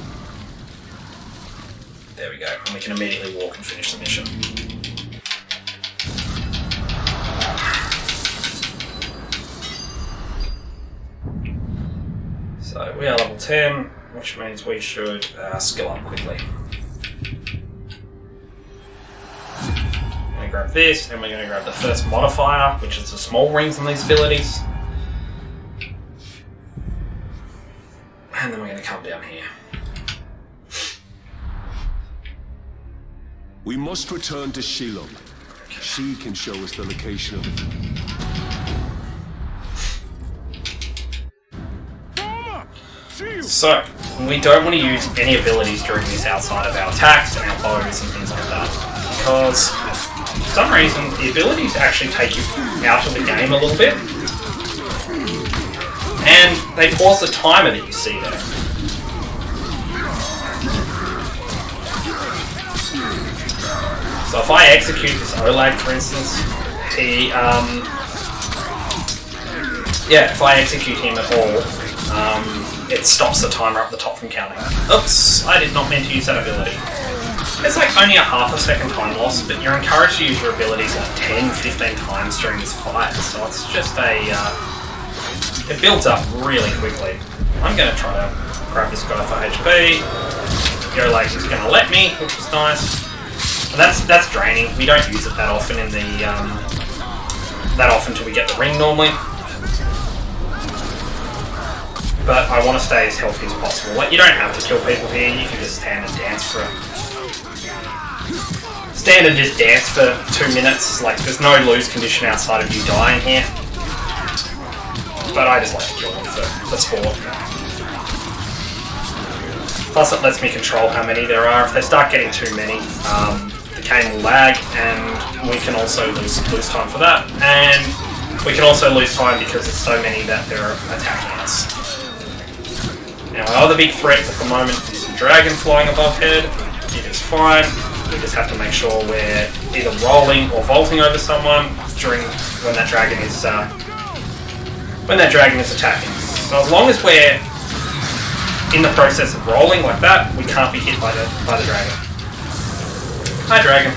There we go, and we can immediately walk and finish the mission. So we are level 10, which means we should skill up quickly. I'm going to grab this, and we're going to grab the first modifier, which is the small rings on these abilities. And then we're going to come down here. We must return to Shelob. She can show us the location of it. So, we don't want to use any abilities during this outside of our attacks and our bows and things like that. Because, for some reason, the abilities actually take you out of the game a little bit. And they pause the timer that you see there. So if I execute this Olag, for instance, if I execute him at all, it stops the timer up the top from counting. Oops, I did not mean to use that ability. It's like only a half a second time loss, but you're encouraged to use your abilities like 10, 15 times during this fight, so it's just it builds up really quickly. I'm going to try to grab this guy for HP. Olag is going to let me, which is nice. And that's draining. We don't use it that often in the till we get the ring normally. But I want to stay as healthy as possible. Like, you don't have to kill people here. You can just stand and dance for 2 minutes. Like, there's no lose condition outside of you dying here. But I just like to kill them for sport. Plus, it lets me control how many there are. If they start getting too many, the game will lag, and we can also lose time for that. And we can also lose time because there's so many that they're attacking us. Now, our other big threat at the moment is the dragon flying above head. It is fine. We just have to make sure we're either rolling or vaulting over someone when that dragon is attacking. So as long as we're in the process of rolling like that, we can't be hit by the dragon. Hi, dragon.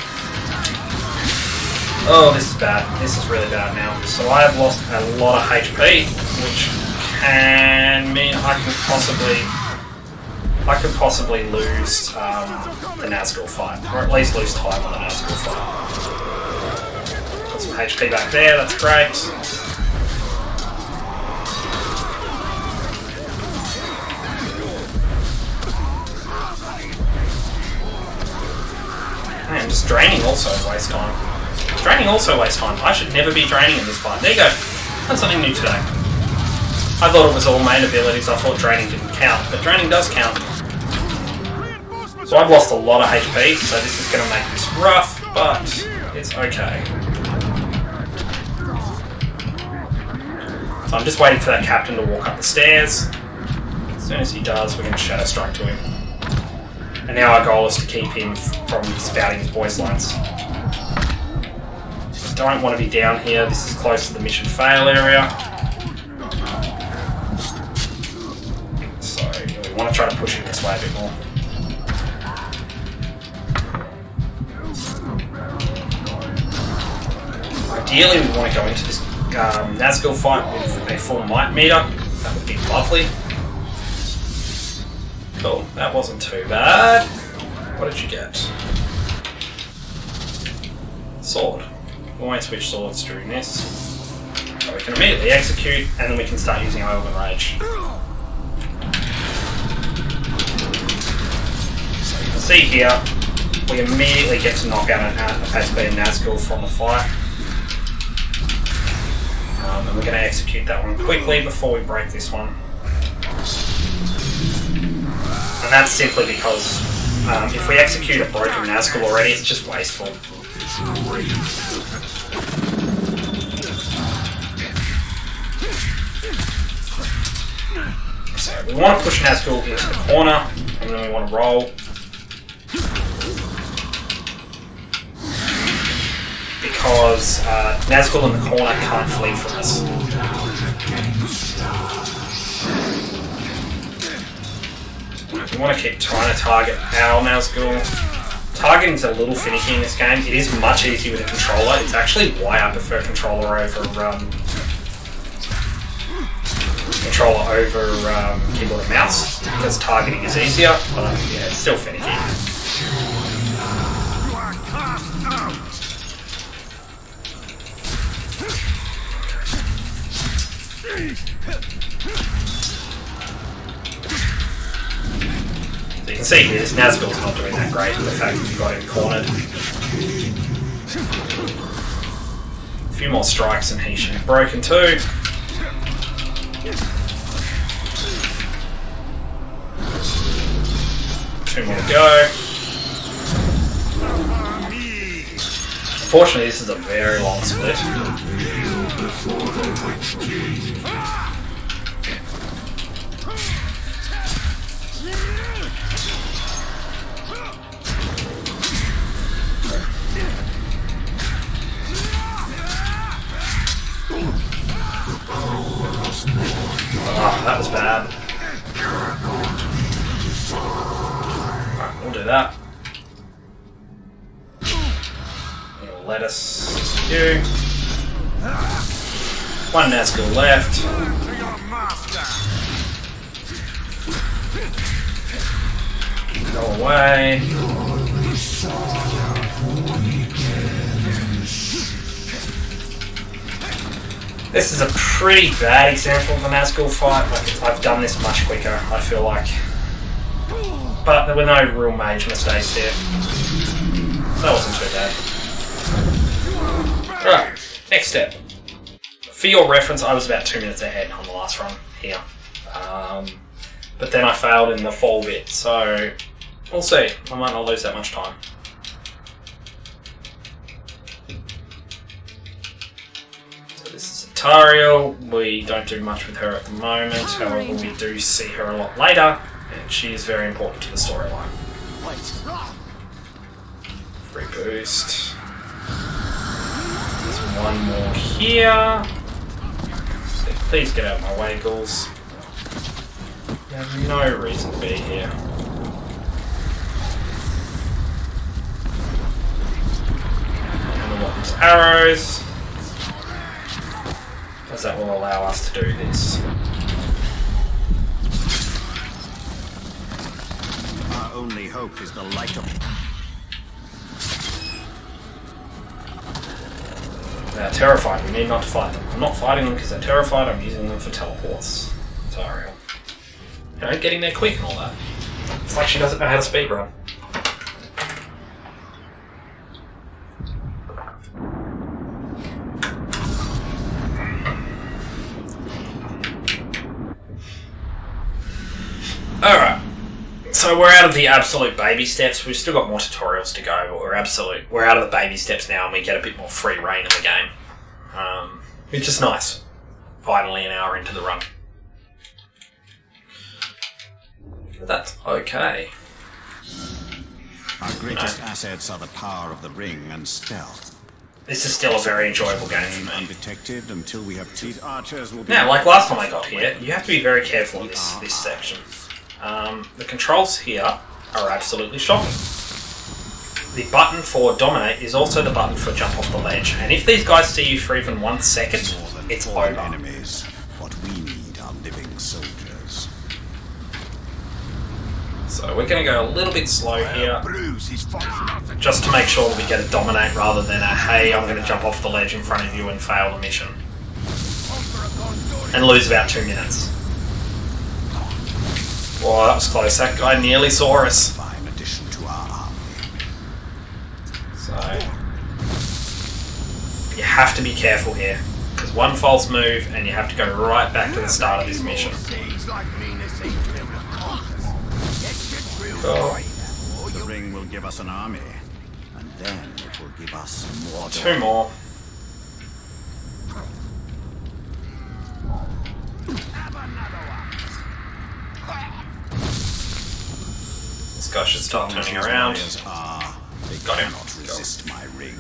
Oh, this is bad. This is really bad now. So I have lost a lot of HP, which can mean I could possibly lose the Nazgul fight, or at least lose time on the Nazgul fight. Got some HP back there. That's great. Man, just draining also wastes time. Draining also wastes time. I should never be draining in this fight. There you go. That's something new today. I thought it was all main abilities. I thought draining didn't count, but draining does count. So I've lost a lot of HP, so this is going to make this rough, but it's okay. So I'm just waiting for that captain to walk up the stairs. As soon as he does, we're going to Shadow Strike to him. And now our goal is to keep him from spouting his voice lines. Don't want to be down here. This is close to the mission fail area. So we want to try to push him this way a bit more. Ideally, we want to go into this Nazgul fight with a full might meter. That would be lovely. Cool, that wasn't too bad. What did you get? Sword. We won't switch swords during this. So we can immediately execute, and then we can start using Elven Rage. So you can see here, we immediately get to knock out a PSP and Nazgul from the fight. And we're going to execute that one quickly before we break this one. and that's simply because if we execute a broken Nazgul already, it's just wasteful. So we want to push Nazgul into the corner, and then we want to roll. Because Nazgul in the corner can't flee from us. We want to keep trying to target our Nazgul. Targeting is a little finicky in this game. It is much easier with a controller. It's actually why I prefer controller over keyboard and mouse, because targeting is easier, but yeah, it's still finicky. So you can see here, this Nazgul's not doing that great with the fact that we've got him cornered. A few more strikes and he should be broken too. Two more to go. Unfortunately, this is a very long split. Oh, that was bad. Alright, we'll do that. It'll let us do. One Nazgul left. Go away. This is a pretty bad example of a Nazgul fight. Like, I've done this much quicker, I feel like. But there were no real major mistakes here. That wasn't too bad. Alright, next step. For your reference, I was about 2 minutes ahead on the last run here. But then I failed in the fall bit, so we'll see. I might not lose that much time. Tariel, we don't do much with her at the moment, however we do see her a lot later, and she is very important to the storyline. Free boost. There's one more here. Please get out of my way, ghouls. You have no reason to be here. And the weapons arrows. As that will allow us to do this. Our only hope is the light of... They're terrified. We need not to fight them. I'm not fighting them because they're terrified. I'm using them for teleports. Sorry. You know, getting there quick and all that. It's like she doesn't know how to speedrun. Alright, so we're out of the absolute baby steps. We've still got more tutorials to go, but we're out of the baby steps now and we get a bit more free reign in the game. Which is nice. Finally an hour into the run. But that's okay. Our greatest assets are the power of the ring and stealth. This is still a very enjoyable game for me. Undetected until we have these archers will be... Now, like last time I got here, you have to be very careful in this section. The controls here are absolutely shocking. The button for dominate is also the button for jump off the ledge, and if these guys see you for even 1 second, it's over. Enemies. What we need are living soldiers. So we're going to go a little bit slow here, just to make sure that we get a dominate rather than a hey, I'm going to jump off the ledge in front of you and fail the mission. And lose about 2 minutes. Whoa, that was close. That guy nearly saw us. Fine addition to our army. So you have to be careful here, because one false move and you have to go right back to the start of this mission. Go. The ring will give us an army, and then it will give us more. 2 more. This guy should start turning around. They Got him. cannot resist my ring.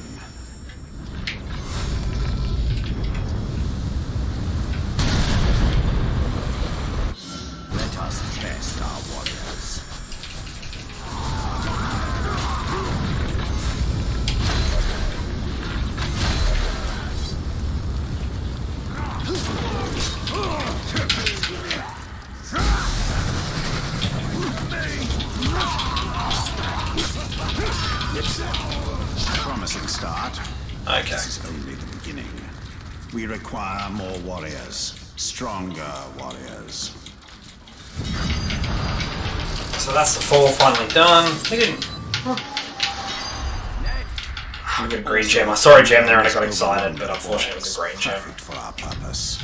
Let us test our warriors. Promising start. Okay. This is only the beginning. We require more warriors. Stronger warriors. So that's the 4 finally done. We didn't. I'm gonna green gem. I saw a gem there and I got excited, but unfortunately it was a green gem. Perfect for our purpose.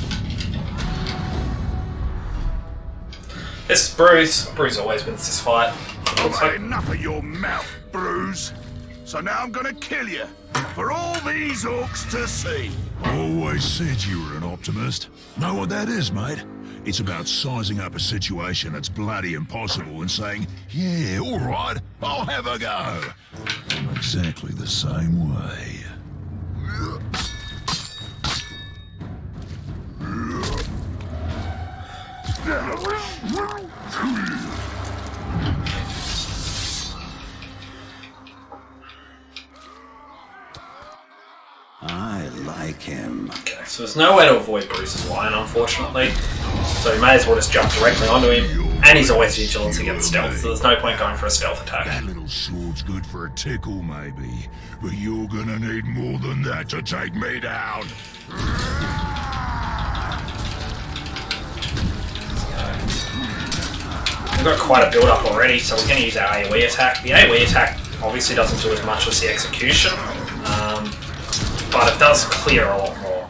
This is Bruce. Bruce always wins this fight. Looks I've like had enough of your mouth, Bruce. So now I'm gonna kill you. For all these orcs to see. Always said you were an optimist. Know what that is, mate? It's about sizing up a situation that's bloody impossible and saying, yeah, all right, I'll have a go. I'm exactly the same way. I like him. okay, so there's no way to avoid Bruce's line, unfortunately. So you may as well just jump directly onto him. And he's always vigilant against stealth, so there's no point going for a stealth attack. That little sword's good for a tickle, maybe. But you're gonna need more than that to take me down. We've got quite a build-up already, so we're going to use our AoE attack. The AoE attack obviously doesn't do as much as the execution, but it does clear a lot more.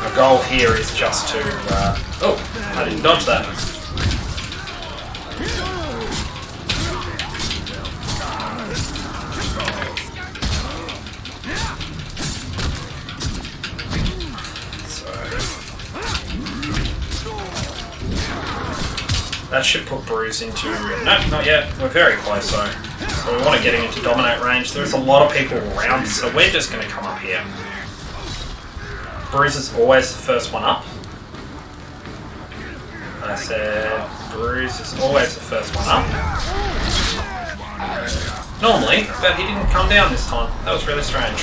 Our goal here is just to... oh, I didn't dodge that. That should put Bruce into... No, not yet. We're very close though. So we want to get him into dominate range. There's a lot of people around, so we're just going to come up here. Bruce is always the first one up. I said Bruce is always the first one up. Normally, but he didn't come down this time. That was really strange.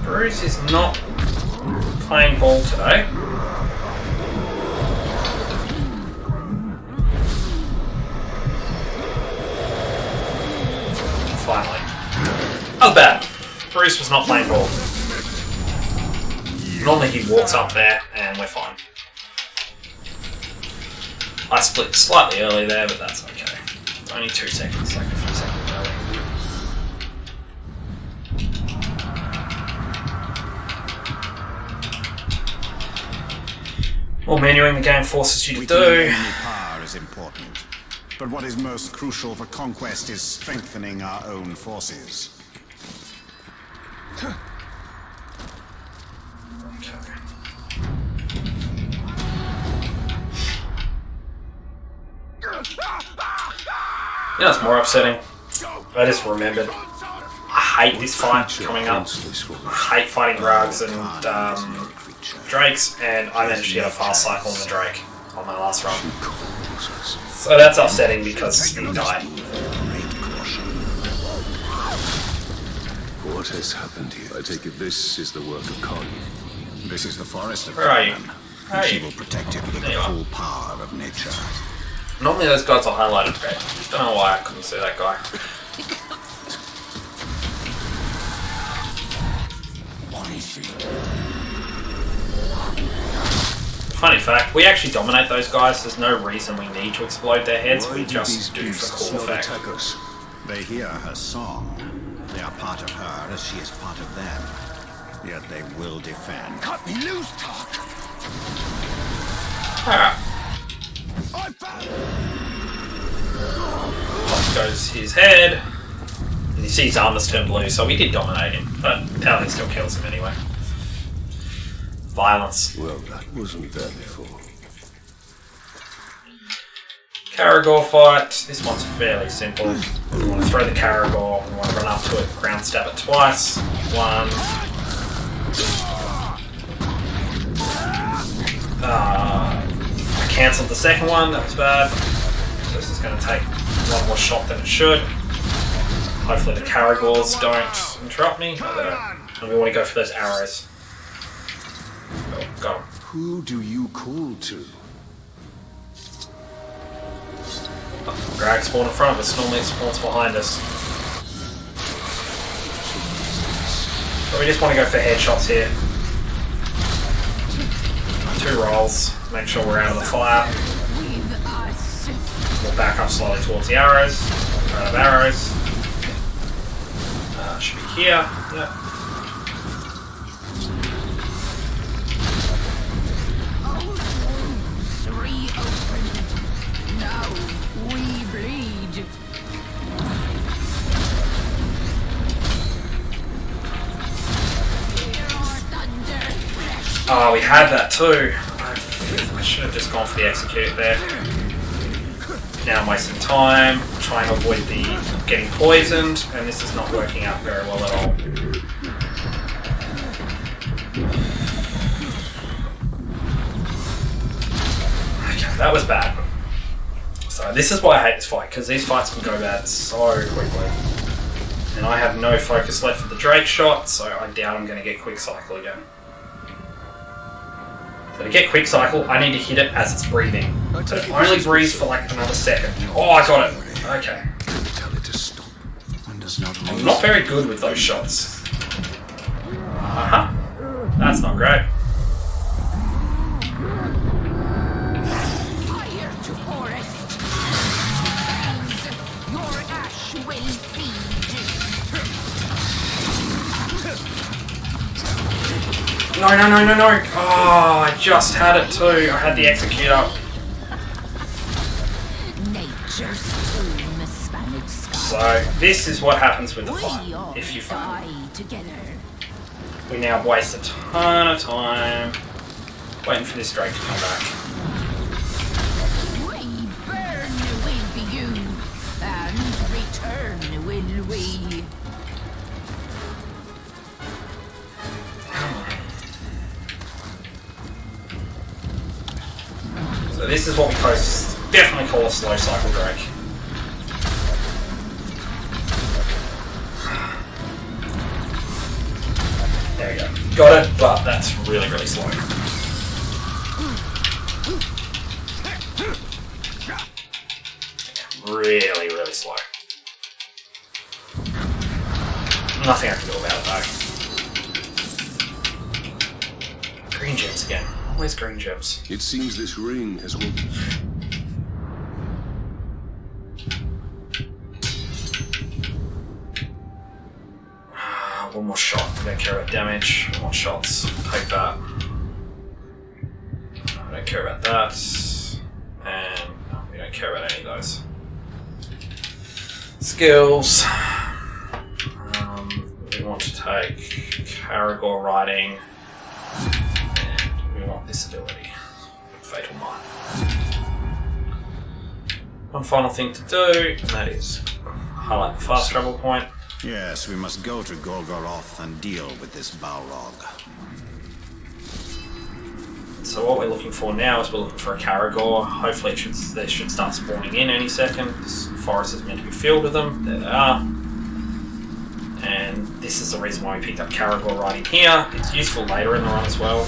Bruce is not playing ball today. Finally. That was bad. Bruce was not playing ball. Normally he walks up there and we're fine. I split slightly early there, but that's okay. It's only 2 seconds, like a few seconds early. More menuing the game forces you to do. Weakening power is important, but what is most crucial for conquest is strengthening our own forces. You know what's more upsetting? I just remembered. I hate this fight coming up. I hate fighting Rugs and Drakes, and I managed to get a fast cycle on the Drake on my last run. So that's upsetting because he died. What has happened here? I take it this is the work of Khan. This is the forest of Where are you? Canaan, Where are and she you? will protect it with There the you are. full power of nature. Normally those guys are highlighted red. Don't know why I couldn't see that guy. Funny fact, we actually dominate those guys. There's no reason we need to explode their heads. Why We do just these do for beasts cool not effect. attack us? They hear her song. They are part of her as she is part of them. Yet they will defend. Cut me loose, Talk. Alright. I found. Off goes his head. And you see his armor's turned blue, so we did dominate him, but Paladin still kills him anyway. Violence. Well, that wasn't there before. Caragor fight. This one's fairly simple. We want to throw the Caragor, we want to run up to it, ground stab it twice. One. I cancelled the second one, that was bad. So this is going to take one more shot than it should. Hopefully the Caragors don't interrupt me. And we want to go for those arrows. Oh, got him. Who do you call to? Drag spawn in front of us, normally it spawns behind us. But we just want to go for headshots here. 2 rolls, make sure we're out of the fire. We'll back up slowly towards the arrows. Out of arrows. Should be here. Yep. Oh, we had that too. I should have just gone for the execute there. Now I'm wasting time, trying to avoid the getting poisoned, and this is not working out very well at all. Okay, that was bad. So this is why I hate this fight, because these fights can go bad so quickly. And I have no focus left for the Drake shot, so I doubt I'm going to get quick cycle again. So to get quick cycle, I need to hit it as it's breathing. So it only breathes for like another second. Oh, I got it. Okay. Tell it to stop. I'm not very good with those shots. Uh-huh. That's not great. Fire to forest. Your ash will feed. No. Oh, I just had it too. I had the execute up. Nature's tomb, Spanish sky. So this is what happens with the fight. If you fight. Together. We now waste a ton of time waiting for this Drake to come back. We burn will be you, and return will we. So this is what we definitely call a slow cycle Drake. There we go. Got it, but that's really, really slow. Really, really slow. Nothing I can do about it though. Green gems again. Where's green gems? It seems this ring has all... One more shot. I don't care about damage. One more shots. Take that. I don't care about that. And no, we don't care about any of those. Skills. We want to take Caragor riding. And we want this ability. Fatal Might. One final thing to do, and that is highlight the fast travel point. Yes, we must go to Golgoroth and deal with this Balrog. So what we're looking for now is we're looking for a Caragor. Hopefully they should start spawning in any second. This forest is meant to be filled with them. There they are. And this is the reason why we picked up Caragor right in here. It's useful later in the run as well.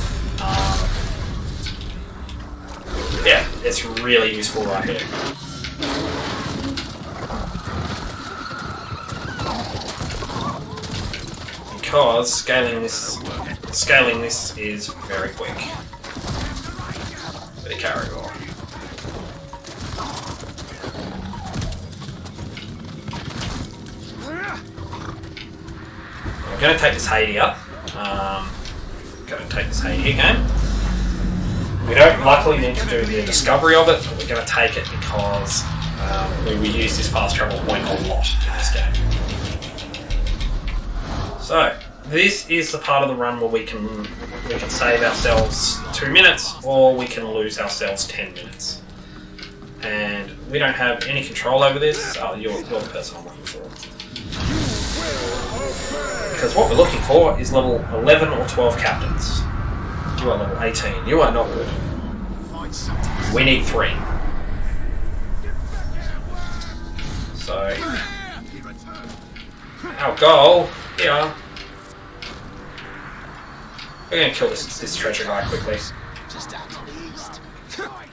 Yeah, it's really useful right here. Because scaling this is very quick. With a Caragor. I'm going to take this Hadia. Going to take this hay here game. We don't luckily need to do the discovery of it, but we're going to take it because we use this fast travel point a lot in this game. So this is the part of the run where we can save ourselves 2 minutes, or we can lose ourselves 10 minutes. And we don't have any control over this. Oh, you're the person I'm looking for. Because what we're looking for is level 11 or 12 captains. You are level 18. You are not good. We need 3. So, our goal here. We're going to kill this treasure guy quickly.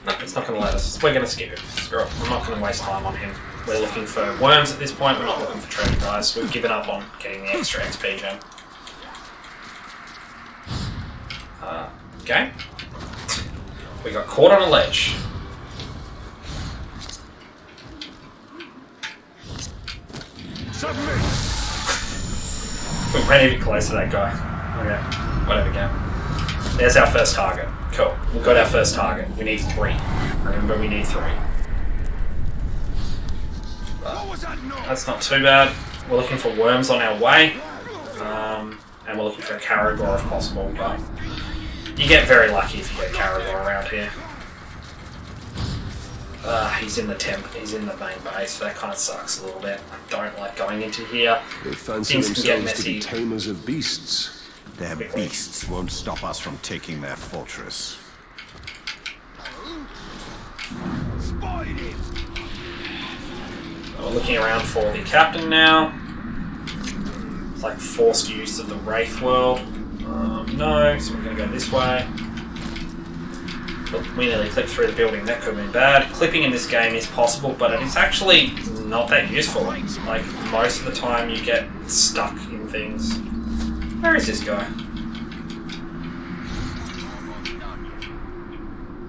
No, it's not going to let us. We're going to skip it. Screw it. I'm not going to waste time on him. We're looking for worms at this point. We're not looking for treasure guys. We've given up on getting the extra XP gem. Okay. We got caught on a ledge. We ran even close to that guy. Okay. Whatever, game. There's our first target. Cool. We've got our first target. We need 3. Remember, we need 3. That's not too bad. We're looking for worms on our way. And we're looking for a Caragor if possible, but you get very lucky if you get Caragor around here. He's in the temp. He's in the main base. That kind of sucks a little bit. I don't like going into here. They fancy Things can get themselves to be messy. tamers of beasts. Their beasts won't stop us from taking their fortress. We're looking around for the captain now. It's like forced use of the Wraith World. No, so we're going to go this way. Look, we nearly clipped through the building. That could have been bad. Clipping in this game is possible, but it is actually not that useful. Like, most of the time you get stuck in things. Where is this guy?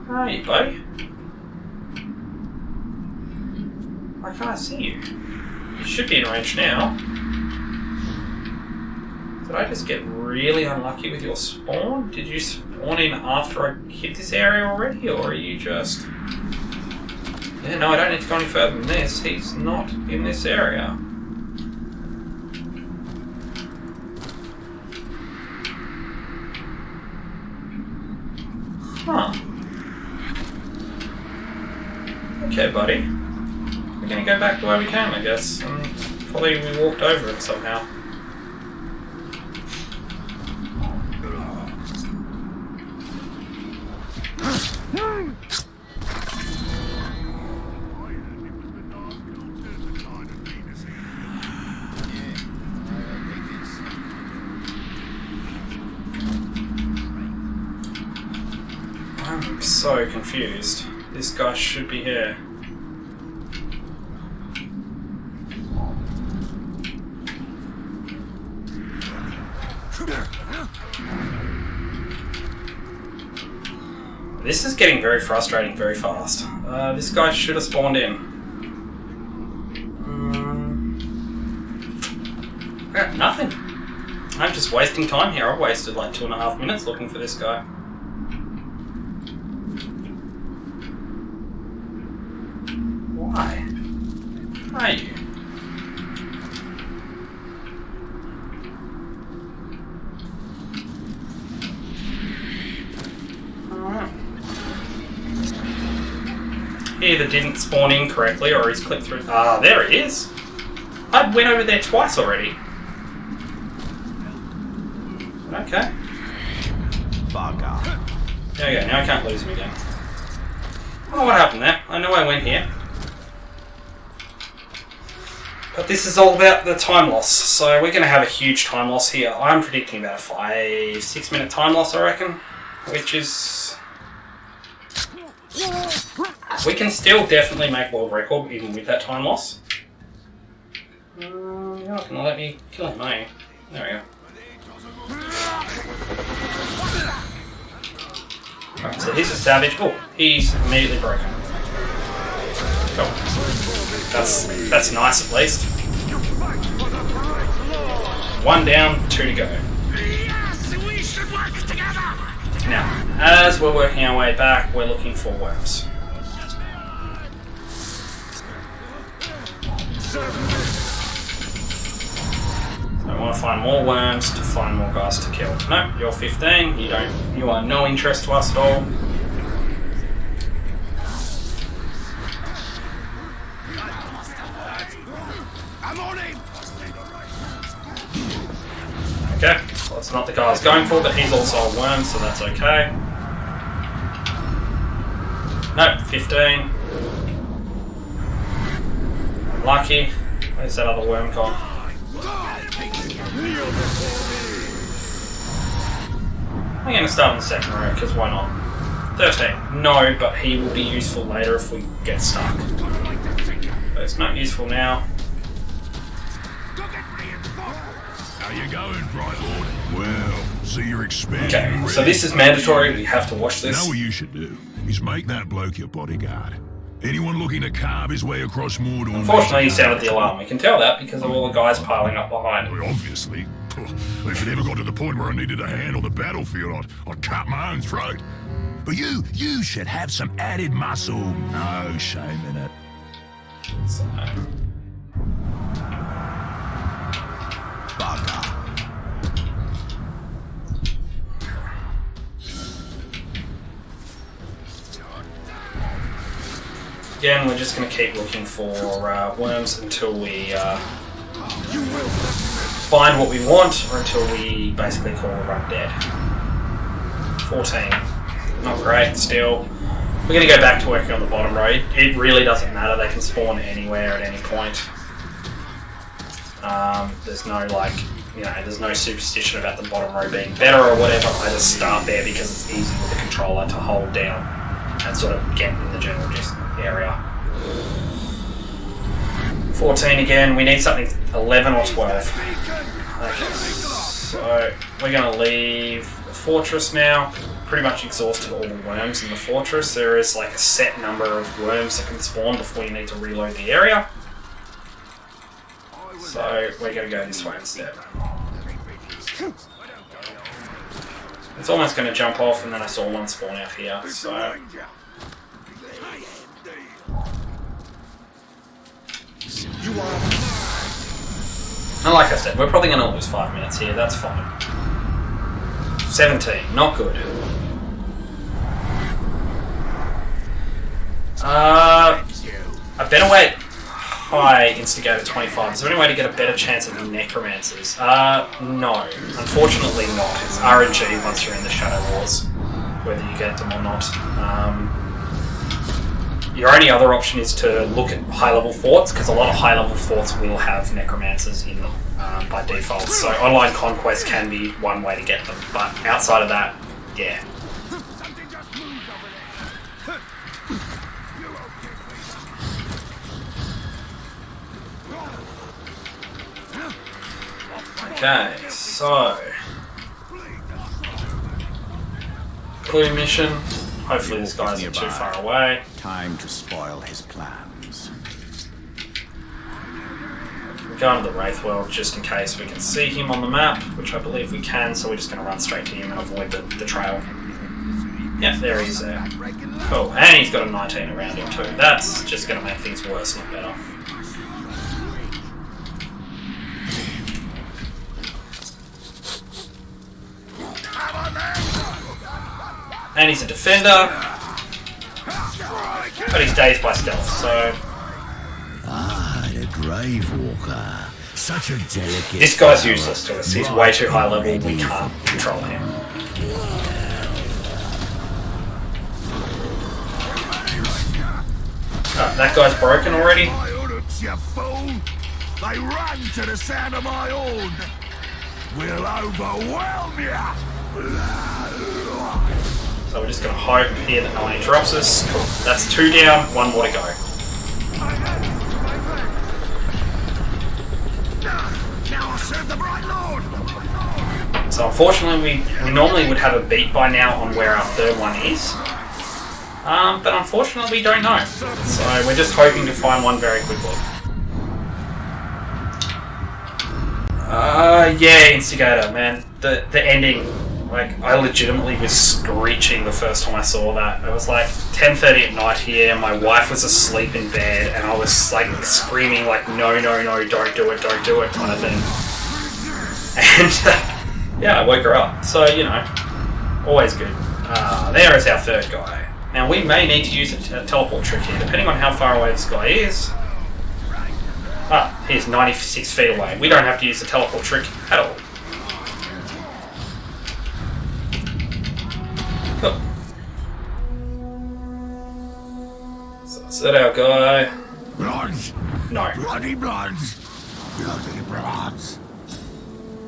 Where are you, buddy? Why can't I see you? You should be in range now. Did I just get really unlucky with your spawn? Did you spawn in after I hit this area already, or are you just... Yeah, no, I don't need to go any further than this. He's not in this area. Huh. Okay, buddy. We're gonna go back the way we came, I guess. And probably we walked over it somehow. I'm so confused. This guy should be here. This is getting very frustrating very fast. This guy should have spawned in. I got nothing. I'm just wasting time here. I've wasted like 2.5 minutes looking for this guy. Why? Where are you? He either didn't spawn in correctly or he's clicked through. Ah, there he is. I went over there twice already. Okay. Bugger. There we go, now I can't lose him again. Oh, what happened there? I know I went here. But this is all about the time loss, so we're going to have a huge time loss here. I'm predicting about a 5-6 minute time loss, I reckon. Which is... We can still definitely make world record even with that time loss. You're not going to let me kill him, are you? There we go. Alright, so he's a savage. Oh, he's immediately broken. Cool. That's nice at least. 1 down, 2 to go. Now, as we're working our way back, we're looking for worms. So I want to find more worms to find more guys to kill. Nope, you're 15. You are no interest to us at all. Okay, well, that's not the guy I was going for, but he's also a worm, so that's okay. Nope, 15. Lucky. Where's that other worm gone? I'm going to start on the second row, because why not? 13. No, but he will be useful later if we get stuck. But it's not useful now. How you going, Bright Lord? Well, see you're expanding. Okay, so this is mandatory. We have to watch Now this. what you should do is make that bloke your bodyguard. Anyone looking to carve his way across Mordor... Unfortunately, he sounded the alarm. We can tell that because of all the guys piling up behind him. Well, obviously. If it ever got to the point where I needed a hand on the battlefield, I'd cut my own throat. But you should have some added muscle. No shame in it. So, Bugger. again, we're just going to keep looking for worms until we find what we want, or until we basically call the run dead. 14. Not great, still. We're going to go back to working on the bottom row. It really doesn't matter, they can spawn anywhere at any point. There's no, like, you know, there's no superstition about the bottom row being better or whatever. I just start there because it's easy with the controller to hold down and sort of get in the general area. 14 again, we need something 11 or 12. Okay, so we're going to leave the fortress now. Pretty much exhausted all the worms in the fortress. There is like a set number of worms that can spawn before you need to reload the area. So we're going to go this way instead. It's almost going to jump off, and then I saw one spawn out here, so... And like I said, we're probably going to lose 5 minutes here, that's fine. 17, not good. I better wait. High instigator 25. Is there any way to get a better chance of the necromancers? No. Unfortunately not. It's RNG once you're in the Shadow Wars, whether you get them or not. Your only other option is to look at high-level forts, because a lot of high-level forts will have necromancers in them by default. So online conquest can be one way to get them, but outside of that, yeah. Okay, so clue mission. Hopefully this guy isn't too far away. Time to spoil his plans. We're going to the Wraith World just in case we can see him on the map, which I believe we can, so we're just going to run straight to him and avoid the trail. Yeah, there he is there. Cool, and he's got a 19 around him too. That's just going to make things worse, not better. And he's a defender, but he's dazed by stealth, so... Ah, the Grave Walker. Such a delicate... This guy's useless to us, he's way too high level, we can't control him. Oh, that guy's broken already? You fool! They run to the sound of my horn! We'll overwhelm ya! So we're just going to hope here that no one interrupts us. Cool. That's 2 down, 1 more to go. Now I'll serve the Bright Lord! So unfortunately we normally would have a beat by now on where our third one is. But unfortunately we don't know. So we're just hoping to find one very quickly. Yeah, Instigator, man. The ending Like, I legitimately was screeching the first time I saw that. It was like 10:30 at night here, my wife was asleep in bed, and I was like screaming like, no, no, no, don't do it kind of thing. And yeah, I woke her up. So, you know, always good. There is our third guy. Now, we may need to use a teleport trick here, depending on how far away this guy is. He's 96 feet away. We don't have to use the teleport trick at all. Cool. So is that our guy? Bloods! No. Bloody bloods! Bloody bloods!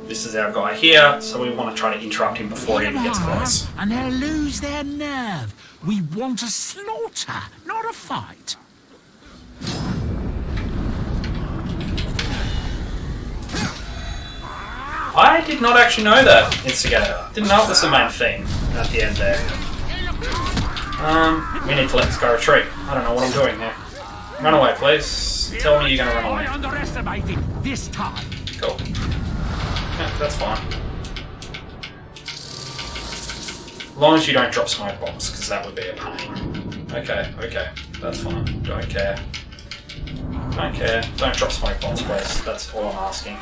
This is our guy here, so we want to try to interrupt him before he even gets close. And they'll lose their nerve. We want a slaughter, not a fight. I did not actually know that, Instigator. Didn't know it was the main thing at the end there. We need to let this guy retreat. I don't know what I'm doing here. Run away, please. Tell me you're going to run away. I underestimated this time. Cool. Yeah, that's fine. As long as you don't drop smoke bombs, because that would be a pain. Okay, that's fine. Don't care. Don't care. Don't drop smoke bombs, please. That's all I'm asking.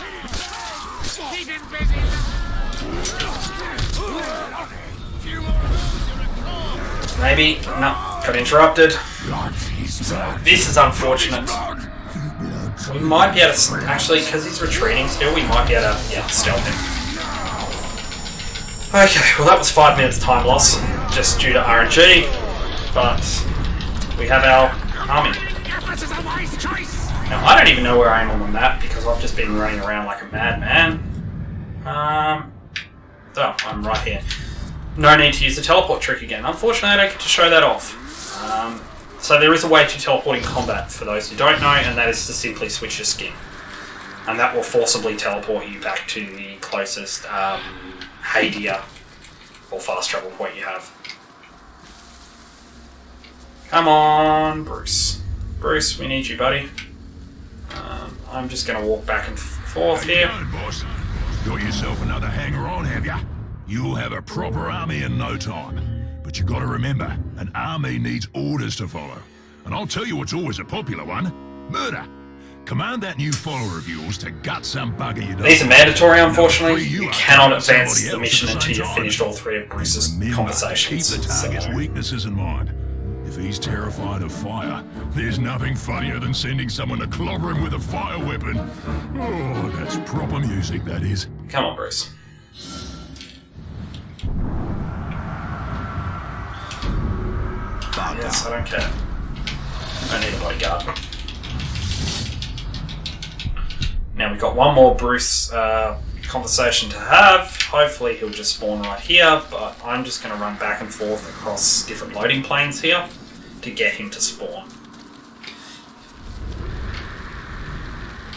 Maybe. No, got interrupted. This is unfortunate. We might be able to, actually, because he's retreating still, we might be able to, stealth him. Okay, well that was 5 minutes time loss, just due to RNG, but we have our army. Now, I don't even know where I am on the map, because I've just been running around like a madman. So, I'm right here. No need to use the teleport trick again. Unfortunately, I don't get to show that off. So there is a way to teleport in combat, for those who don't know, and that is to simply switch your skin. And that will forcibly teleport you back to the closest Hadia or fast travel point you have. Come on, Bruce. Bruce, we need you, buddy. I'm just going to walk back and forth here. How you going, boss? Got yourself another hanger-on, have ya? You'll have a proper army in no time. But you gotta remember, an army needs orders to follow. And I'll tell you what's always a popular one. Murder. Command that new follower of yours to gut some bugger you don't. These are mandatory, unfortunately. You cannot advance the mission until you've finished all 3 of Bruce's conversations. Keep the target's weaknesses in mind. If he's terrified of fire, there's nothing funnier than sending someone to clobber him with a fire weapon. Oh, that's proper music, that is. Come on, Bruce. Yes, I don't care. I need a bodyguard. Now we've got one more Bruce conversation to have. Hopefully he'll just spawn right here, but I'm just going to run back and forth across different loading planes here to get him to spawn.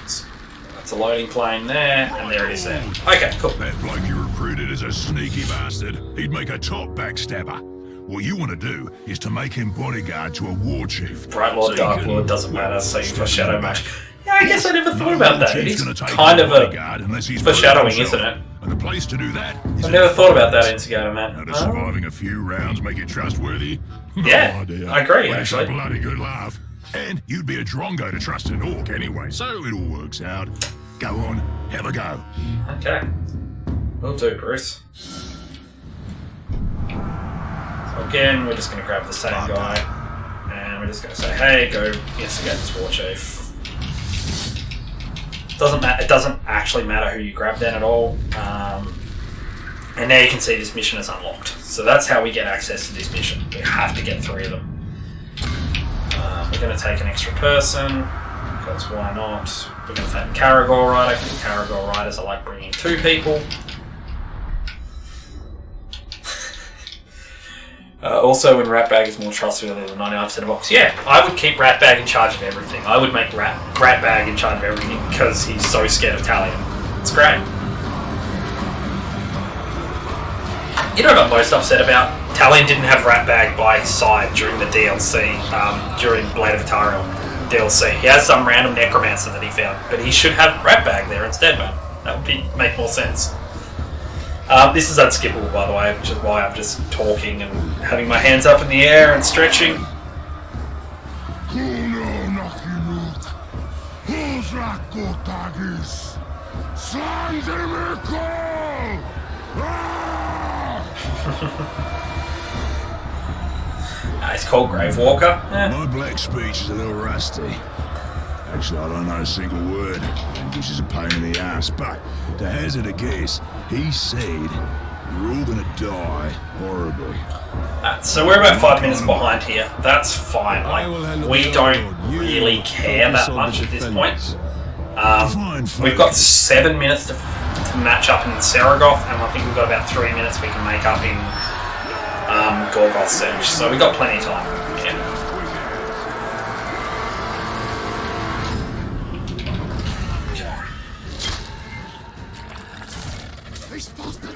So that's a loading plane there, and there it is there. Okay, cool. That bloke you recruited is a sneaky bastard. He'd make a top backstabber. What you want to do is to make him bodyguard to a war chief. Bright Lord, So Dark you can Lord, doesn't matter, so you for Shadow back. Match. Yeah, I guess I never thought about that. Chief's It's gonna take kind your of a bodyguard unless he's foreshadowing, burned isn't himself. it? And the place to do that is I never thought about that, Instigator, man. Now, does surviving a few rounds make you trustworthy? Yeah, Oh, dear. I agree, Well, it's actually. a bloody good laugh. And you'd be a drongo to trust an orc anyway, so it all works out. Go on, have a go. Okay. Will do, Bruce. So again, we're just going to grab the same guy, and we're just going to say, hey, go investigate this war chief. It doesn't actually matter who you grab then at all. And now you can see this mission is unlocked. So that's how we get access to this mission. We have to get 3 of them. We're going to take an extra person, because why not? We're going to take a Caragor Rider, because Caragor Riders are like bringing 2 people. Also, when Ratbag is more trustworthy than 99% of Ox. Yeah, I would keep Ratbag in charge of everything. I would make Ratbag in charge of everything because he's so scared of Talion. It's great. You know what I'm most upset about? Talion didn't have Ratbag by his side during the DLC, during Blade of Atariel DLC. He has some random necromancer that he found, but he should have Ratbag there instead, man. That would make more sense. This is unskippable, by the way, which is why I'm just talking and having my hands up in the air and stretching. It's called Grave Walker. My black speech is a little rusty. Actually, I don't know a single word. English is a pain in the ass, but to hazard a guess, he said you're all gonna die horribly. So we're about 5 minutes behind here. That's fine. Like, we don't really care that much at this point. We've got 7 minutes to match up in Saragoth, and I think we've got about 3 minutes we can make up in Gorgoth Siege. So we've got plenty of time. Yeah.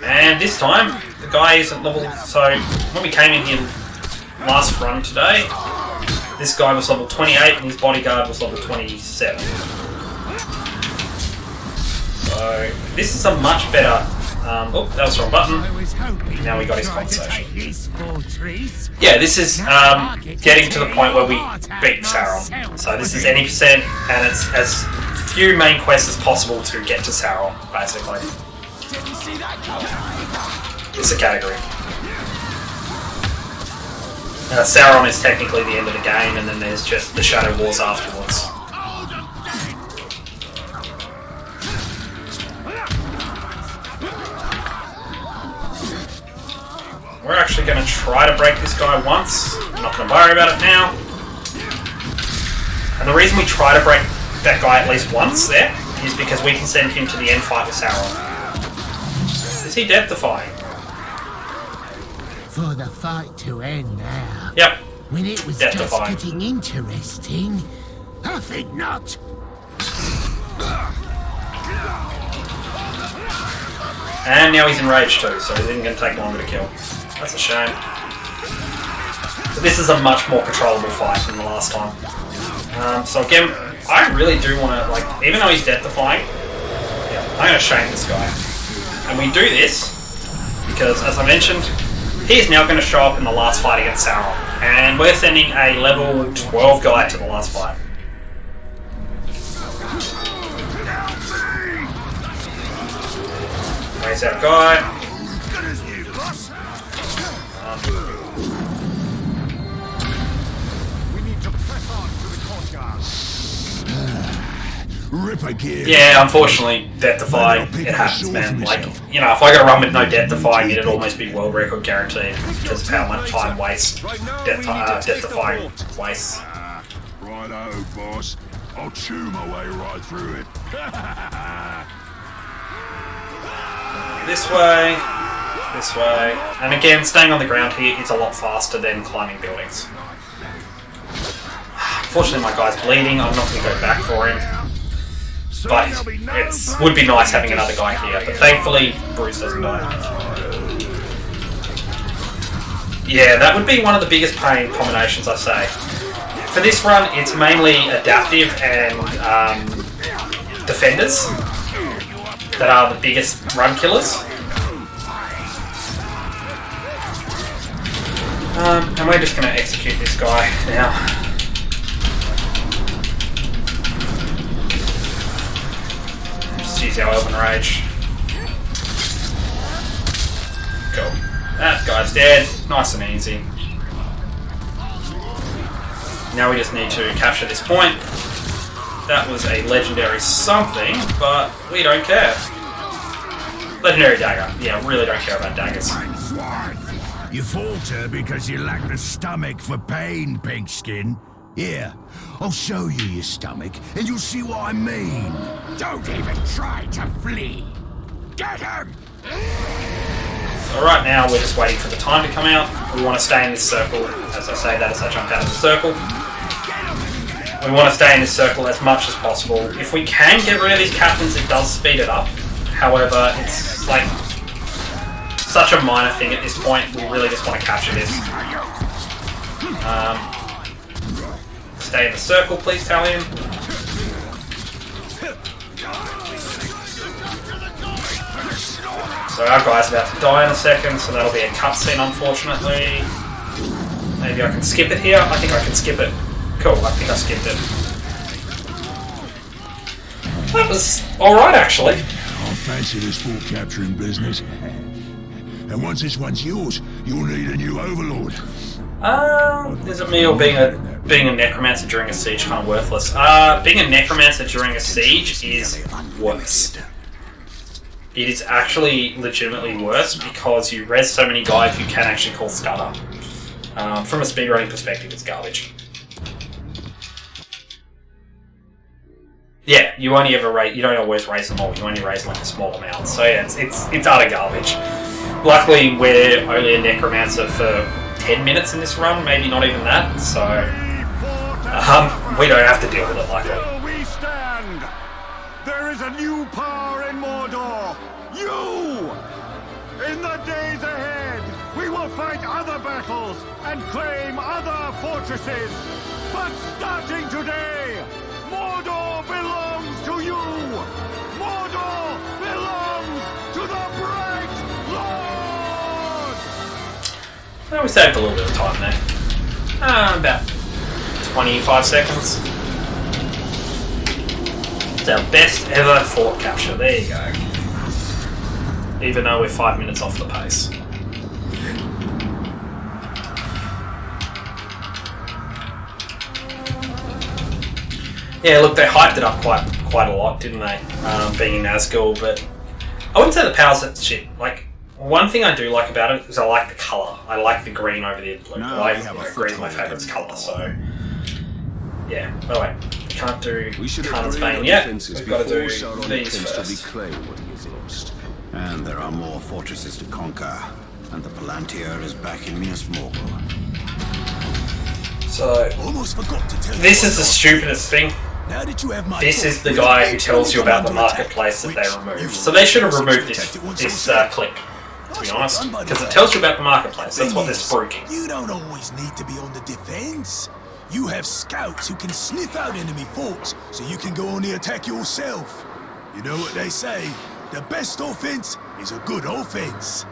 And this time, the guy isn't level. So when we came in here last run today, this guy was level 28 and his bodyguard was level 27. So this is a much better. Oh, that was the wrong button. Now we got his compensation. Yeah, this is getting to the point where we beat Sauron. So this is any percent, and it's as few main quests as possible to get to Sauron, basically. It's a category. Sauron is technically the end of the game, and then there's just the Shadow Wars afterwards. We're actually going to try to break this guy once. I'm not going to worry about it now. And the reason we try to break that guy at least once there is because we can send him to the end fight with Sauron. Is he death-defying? For the fight to end now. Yep. When it was just getting interesting, I think not. And now he's enraged too, so he's even going to take longer to kill. That's a shame. But this is a much more controllable fight than the last time. So again, I really do want to, like, even though he's death-defying, yeah, I'm going to shame this guy. And we do this because, as I mentioned, he is now going to show up in the last fight against Sauron. And we're sending a level 12 guy to the last fight. Raise that guy. Yeah, unfortunately, death-defying, it happens, man. Like, you know, if I got to run with no death-defying, it'd almost be world record guaranteed because of how much time waste death-defying wastes. Righto, boss. I'll chew my way right through it. This way, this way. And again, staying on the ground here is a lot faster than climbing buildings. Unfortunately, my guy's bleeding. I'm not going to go back for him. But it would be nice having another guy here. But thankfully, Bruce doesn't die. Yeah, that would be one of the biggest pain combinations, I say. For this run, it's mainly adaptive and defenders that are the biggest run killers. And we're just going to execute this guy now. Just use our Elven Rage. Cool. That guy's dead. Nice and easy. Now we just need to capture this point. That was a legendary something, but we don't care. Legendary dagger. Yeah, really don't care about daggers. You falter because you lack the stomach for pain, Pinkskin. Here, I'll show you your stomach, and you'll see what I mean. Don't even try to flee. Get him! So right now, we're just waiting for the time to come out. We want to stay in this circle. As I say that as I jump out of the circle. We want to stay in this circle as much as possible. If we can get rid of these captains, it does speed it up. However, it's like such a minor thing at this point. We really just want to capture this. Stay in the circle, please, Talion. So our guy's about to die in a second, so that'll be a cutscene, unfortunately. Maybe I can skip it here. I think I can skip it. Cool, I think I skipped it. That was alright, actually. I fancy this fort capturing business. And once this one's yours, you'll need a new overlord. Is it me or being a necromancer during a siege kind of worthless? Being a necromancer during a siege is worse. It is actually legitimately worse because you res so many guys you can actually call stutter. From a speedrunning perspective, it's garbage. Yeah, you don't always raise them all. You only raise like a small amount. So yeah, it's utter garbage. Luckily, we're only a necromancer for 10 minutes in this run, maybe not even that. So we don't have to deal with it luckily. Still we stand. There is a new power in Mordor. You! In the days ahead, we will fight other battles and claim other fortresses. But starting today, Mordor belongs to you! Mordor belongs to the Bright Lord! Well, we saved a little bit of time there. About 25 seconds. It's our best ever fort capture. There you go. Even though we're 5 minutes off the pace. Yeah, look, they hyped it up quite a lot, didn't they? Being in Nazgul, but I wouldn't say the powers that shit. Like, one thing I do like about it is I like the colour. I like the green over the blue. Green's my favourite colour, so yeah. Oh wait, can't do Khan's Bane yet. We've got to do these first. And there are more fortresses to conquer, and the Palantir is back in Minas Morgul. So, Almost forgot to tell this is the stupidest thing. Now that you have my This is the guy who tells you about the marketplace that they removed. So they should have removed this clip, to be honest, because it tells you about the marketplace. That's what they're spruiking. You don't always need to be on the defense. You have scouts who can sniff out enemy forts, so you can go on the attack yourself. You know what they say? The best offense is a good offense.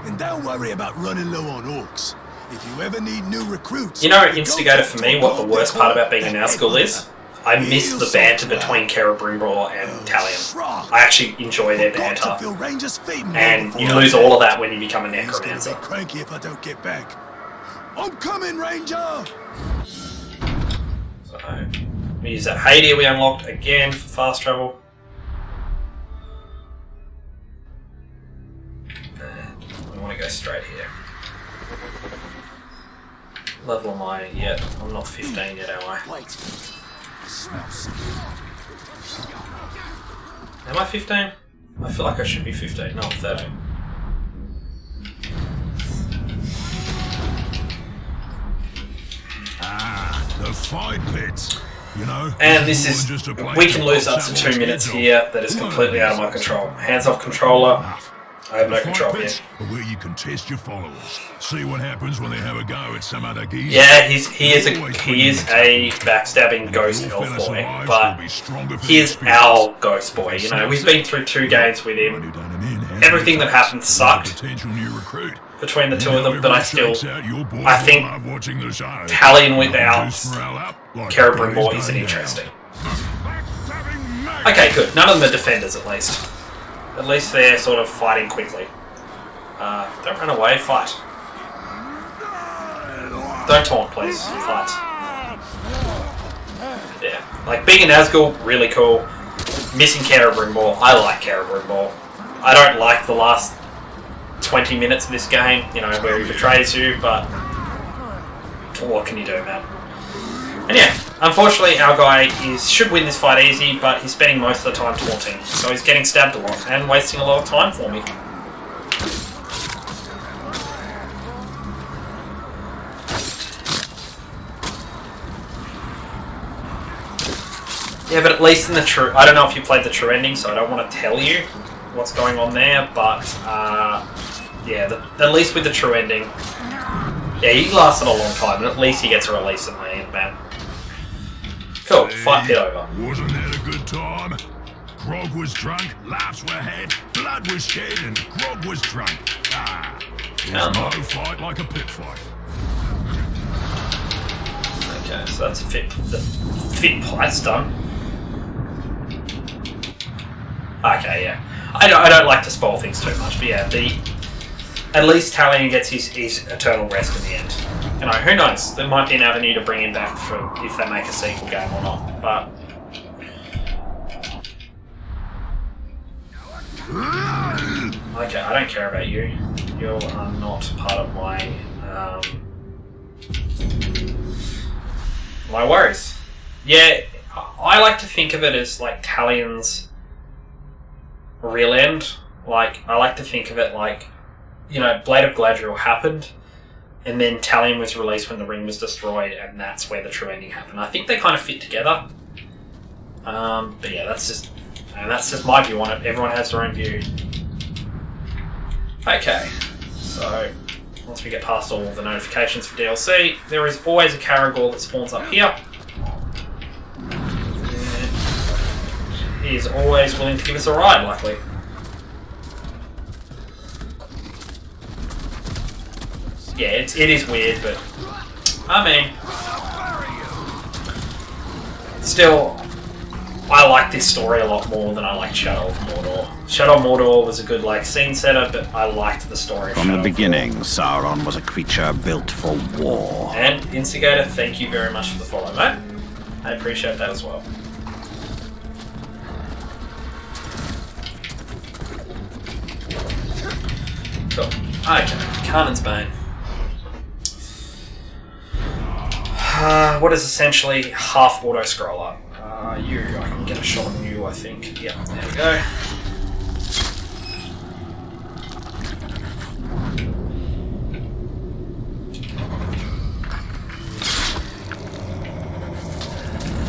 And don't worry about running low on orcs. If you ever need new recruits... You know, Instigator, for me, what the worst part about being in Nazgul is? I miss the banter between Celebrimbor and Talion. I actually enjoy their banter. And you lose all of that when you become a necromancer. Cranky if I don't get back. I'm coming, Ranger! So, we use that Hadia we unlocked again for fast travel. And we want to go straight here. Level am I yet? I'm not 15 yet, am I? Wait. Am I 15? I feel like I should be 15. No, I'm 13. The fight pits. You know, And this is... We can lose up to 2 minutes here. That is completely out of my control. Hands off controller. I have no control here. Where you can test your followers. See what happens when they have a go at some other geezer. Yeah, he is a backstabbing ghost elf boy, but he is our ghost boy. You know, we've been through 2 games with him. Everything that happened sucked between the 2 of them, but I think Talion without Celebrimbor isn't interesting. Okay, good. None of them are defenders, at least. At least they're sort of fighting quickly. Don't run away, fight. Don't taunt, please. Fight. Yeah. Like, being in Nazgul, really cool. Missing Celebrimbor. I like Celebrimbor. I don't like the last 20 minutes of this game, you know, where he betrays you, but what can you do, man? And yeah, unfortunately our guy should win this fight easy, but he's spending most of the time taunting, so he's getting stabbed a lot and wasting a lot of time for me. Yeah, but at least in the true... I don't know if you played the true ending, so I don't want to tell you what's going on there, but yeah, at least with the true ending, yeah, he lasted a long time, and at least he gets a release in the end, man. Cool, fight pit over. Wasn't that a good time? Grog was drunk, laughs were had, blood was shed, and Grog was drunk. Ah, there's no fight like a pit fight. Okay, so that's the fit pipes done. Okay, yeah. I don't like to spoil things too much, but yeah, at least Talion gets his eternal rest in the end. You know, who knows? There might be an avenue to bring him back for if they make a sequel game or not. But okay, I don't care about you. You are not part of my my worries. Yeah, I like to think of it as like Talion's real end. Like, I like to think of it like, you know, Blade of Galadriel happened, and then Talion was released when the ring was destroyed, and that's where the true ending happened. I think they kind of fit together. But yeah, that's just my view on it. Everyone has their own view. Okay, so once we get past all of the notifications for DLC, there is always a Caragor that spawns up here. And he is always willing to give us a ride, luckily. Yeah, it is weird, but I mean, still, I like this story a lot more than I like Shadow of Mordor. Shadow of Mordor was a good scene setter, but I liked the story. From the beginning, Sauron was a creature built for war. And Instigator, thank you very much for the follow, mate. I appreciate that as well. Cool. Okay, Carnan's Bane. What is essentially half auto-scroller. I can get a shot on you, I think. Yep, there we go.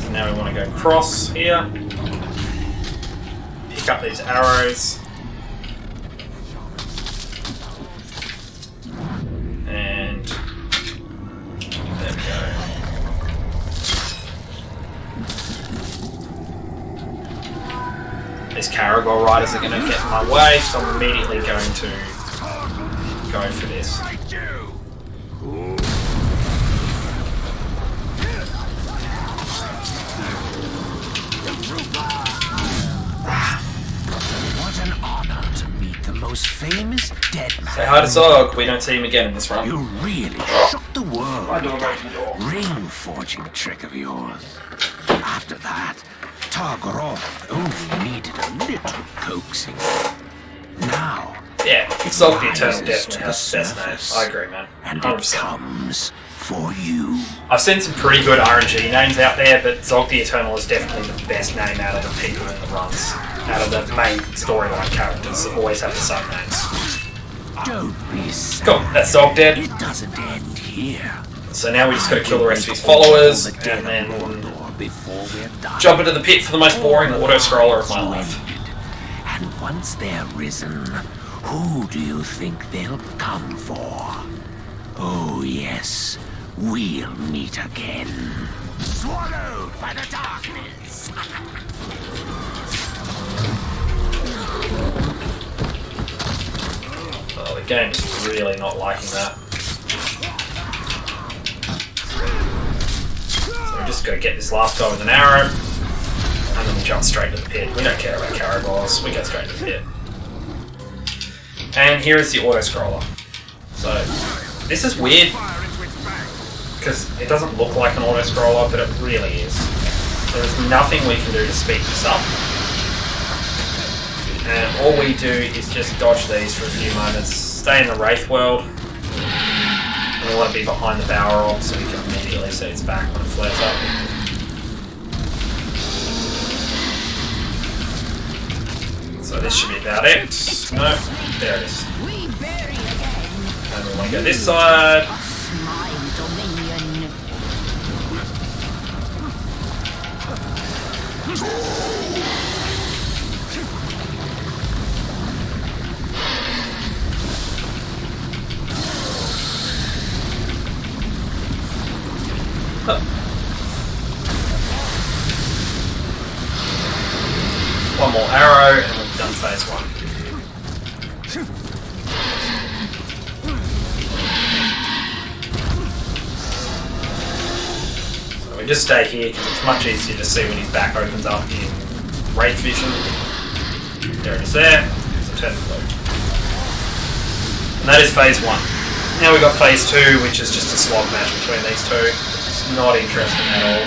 So now we want to go cross here. Pick up these arrows. And there we go. These Caragor riders are going to get in my way, so I'm immediately going to go for this. What an honor to meet the most famous dead man. Say hi to Zog. We don't see him again in this run. You really shook the world with that ring forging trick of yours. After that, Targaroth only needed a little coaxing. Now, Yeah, Zog the Eternal definitely has the best name. I agree, man. and 100%. it comes for you. I've seen some pretty good RNG names out there, but Zog the Eternal is definitely the best name out of the people in the runs. Out of the main storyline characters that always have the same names. Don't be sad. Cool, that's Zog dead. It doesn't end here. So now we just gotta kill the rest of his followers, and then Before we're done. jump into the pit for the most boring auto-scroller of my life. And once they're risen, who do you think they'll come for? Oh yes, we'll meet again. Swallowed by the darkness. Oh, the game is really not liking that. So we just gotta get this last guy with an arrow, and then we jump straight to the pit. We don't care about Caragors, we go straight to the pit. And here is the auto-scroller. So, this is weird, because it doesn't look like an auto-scroller, but it really is. There's nothing we can do to speed this up. And all we do is just dodge these for a few moments, stay in the Wraith world, and we want to be behind the Balrog so we can immediately see its back when it flares up. So this should be about it. No, there it is. And we want to go this side. One more arrow, and we've done phase 1. So we just stay here because it's much easier to see when his back opens up in Wraith Vision. There it is there. So turn blue. And that is phase 1. Now we've got phase 2, which is just a slog match between these two. It's not interesting at all.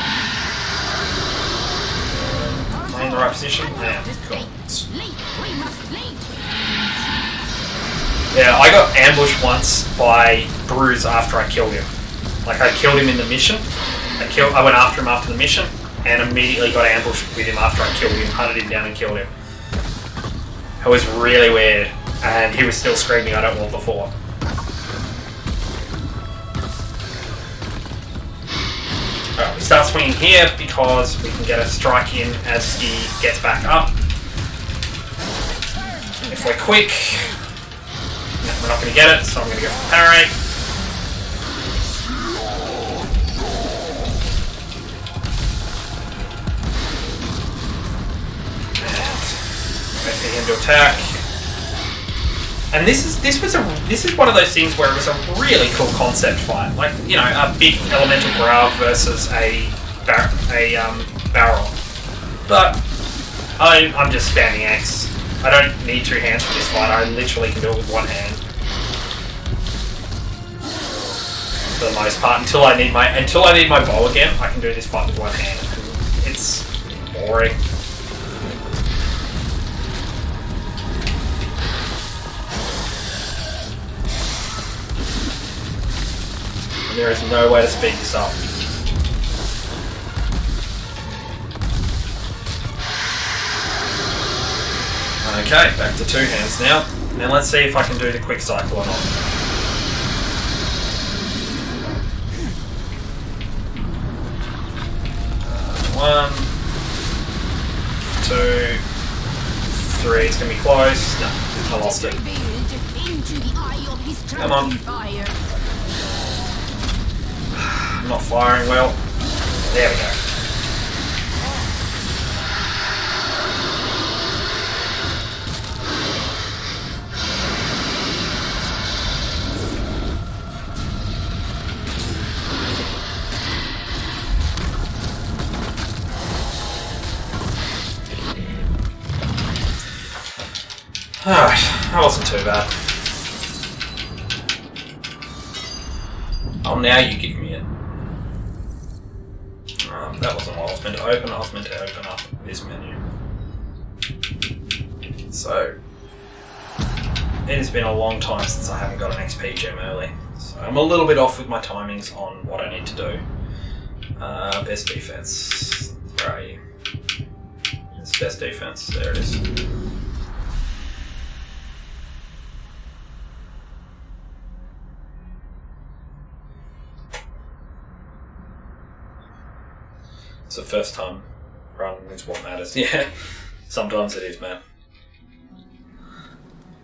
Am I in the right position? Yeah, cool. Yeah, I got ambushed once by Bruise after I killed him. Like, I killed him in the mission. I went after him after the mission, and immediately got ambushed with him after I killed him, hunted him down and killed him. It was really weird, and he was still screaming, I don't want before. Alright, we start swinging here because we can get a strike in as he gets back up. If we're quick, no, we're not going to get it, so I'm going to go for parry. Wait for him to attack. And this is one of those things where it was a really cool concept fight. Like, you know, a big elemental grab versus a barrel. But I'm just spamming X. I don't need 2 hands for this fight. I literally can do it with 1 hand. For the most part, until I need my bow again, I can do this fight with 1 hand. It's boring. There is no way to speed this up. Okay, back to 2 hands now. Now let's see if I can do the quick cycle or not. 1, 2, 3. It's gonna be close. No, I lost it. Come on. I'm not firing well. There we go. Alright, that wasn't too bad. Oh, now you give me it. That wasn't what I was meant to open. I was meant to open up this menu. So, it has been a long time since I haven't got an XP gem early. So I'm a little bit off with my timings on what I need to do. Best defense. Where are you? It's best defense. There it is. It's the first time run is what matters. Yeah, sometimes it is, man.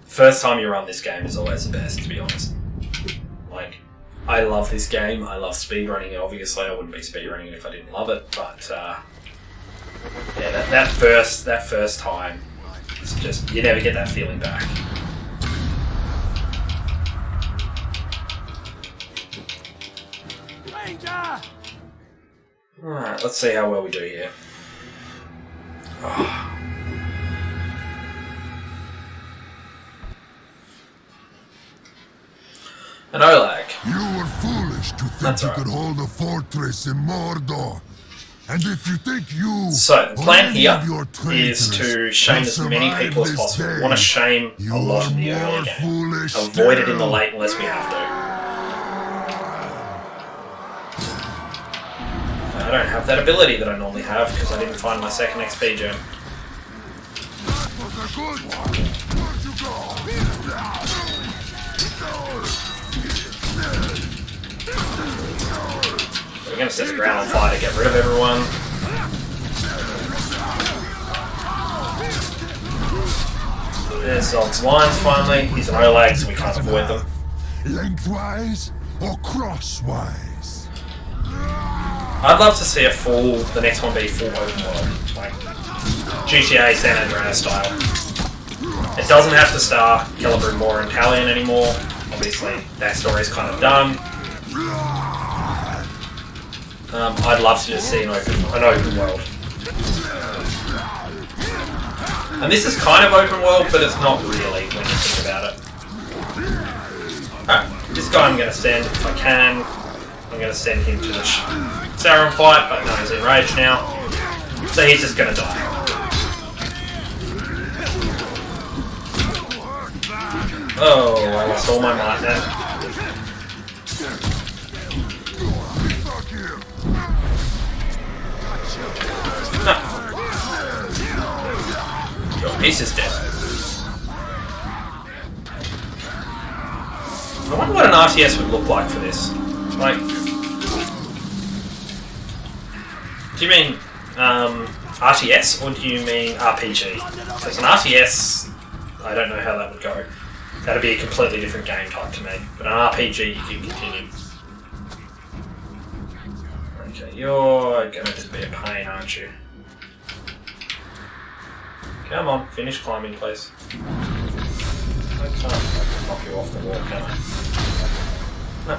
First time you run this game is always the best, to be honest. Like, I love this game. I love speedrunning it. Obviously, I wouldn't be speedrunning it if I didn't love it. But yeah, that first time, it's just, you never get that feeling back. Alright, let's see how well we do here. Oh. An Olag. You were foolish to think you could hold a fortress in Mordor. And if you think you... So, the plan here is to shame as many people as possible. We want to shame a lot in the early game. Avoid it in the late unless we have to. I don't have that ability that I normally have because I didn't find my second XP gem. We're going to set the ground on fire to get rid of everyone. There's Zog's lines finally. He's an Olag, so we can't avoid them. Lengthwise or crosswise? I'd love to see the next one be full open world. Like, GTA San Andreas style. It doesn't have to star Calibre Moore and Talion anymore. Obviously, that story's kind of done. I'd love to just see an open world. And this is kind of open world, but it's not really when you think about it. Alright, this guy I'm going to send, if I can. I'm going to send him to the Sauron fight, but no, he's enraged now. So he's just going to die. Oh, I lost all my might then. No. Your piece is dead. I wonder what an RTS would look like for this. Like, do you mean RTS or do you mean RPG? Because an RTS, I don't know how that would go. That'd be a completely different game type to me. But an RPG, you can continue. Okay, you're going to just be a pain, aren't you? Come on, finish climbing, please. I can't knock you off the wall, can I? No.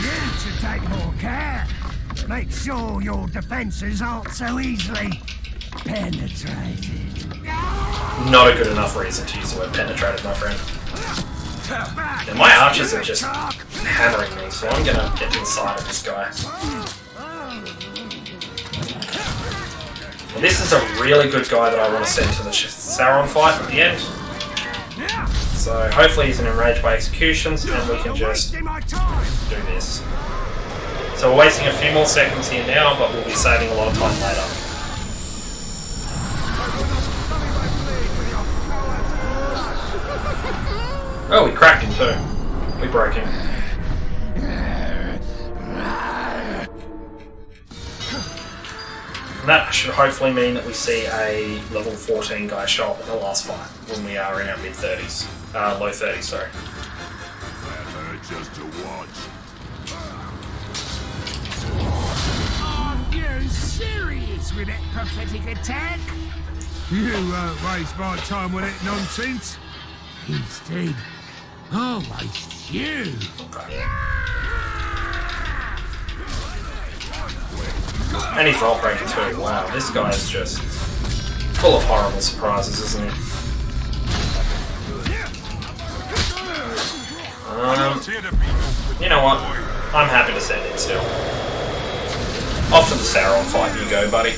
You should take more care. Make sure your defenses aren't so easily penetrated. Not a good enough reason to use the word penetrated, my friend. Now, my archers are just hammering me, so I'm gonna get inside of this guy. Well, this is a really good guy that I want to send to the Sauron fight at the end. So hopefully he's enraged by executions, and we can just do this. So we're wasting a few more seconds here now, but we'll be saving a lot of time later. Oh, we cracked him too. We broke him. And that should hopefully mean that we see a level 14 guy show up in the last fight when we are in our mid-30s. Low 30s, sorry. Just to watch. Are you serious with that prophetic attack? You won't waste my time with that nonsense. Instead, I'll waste you. And he's vault breaking too. Wow, this guy is just full of horrible surprises, isn't he? You know what? I'm happy to send it still. Off to the Sauron fight you go, buddy.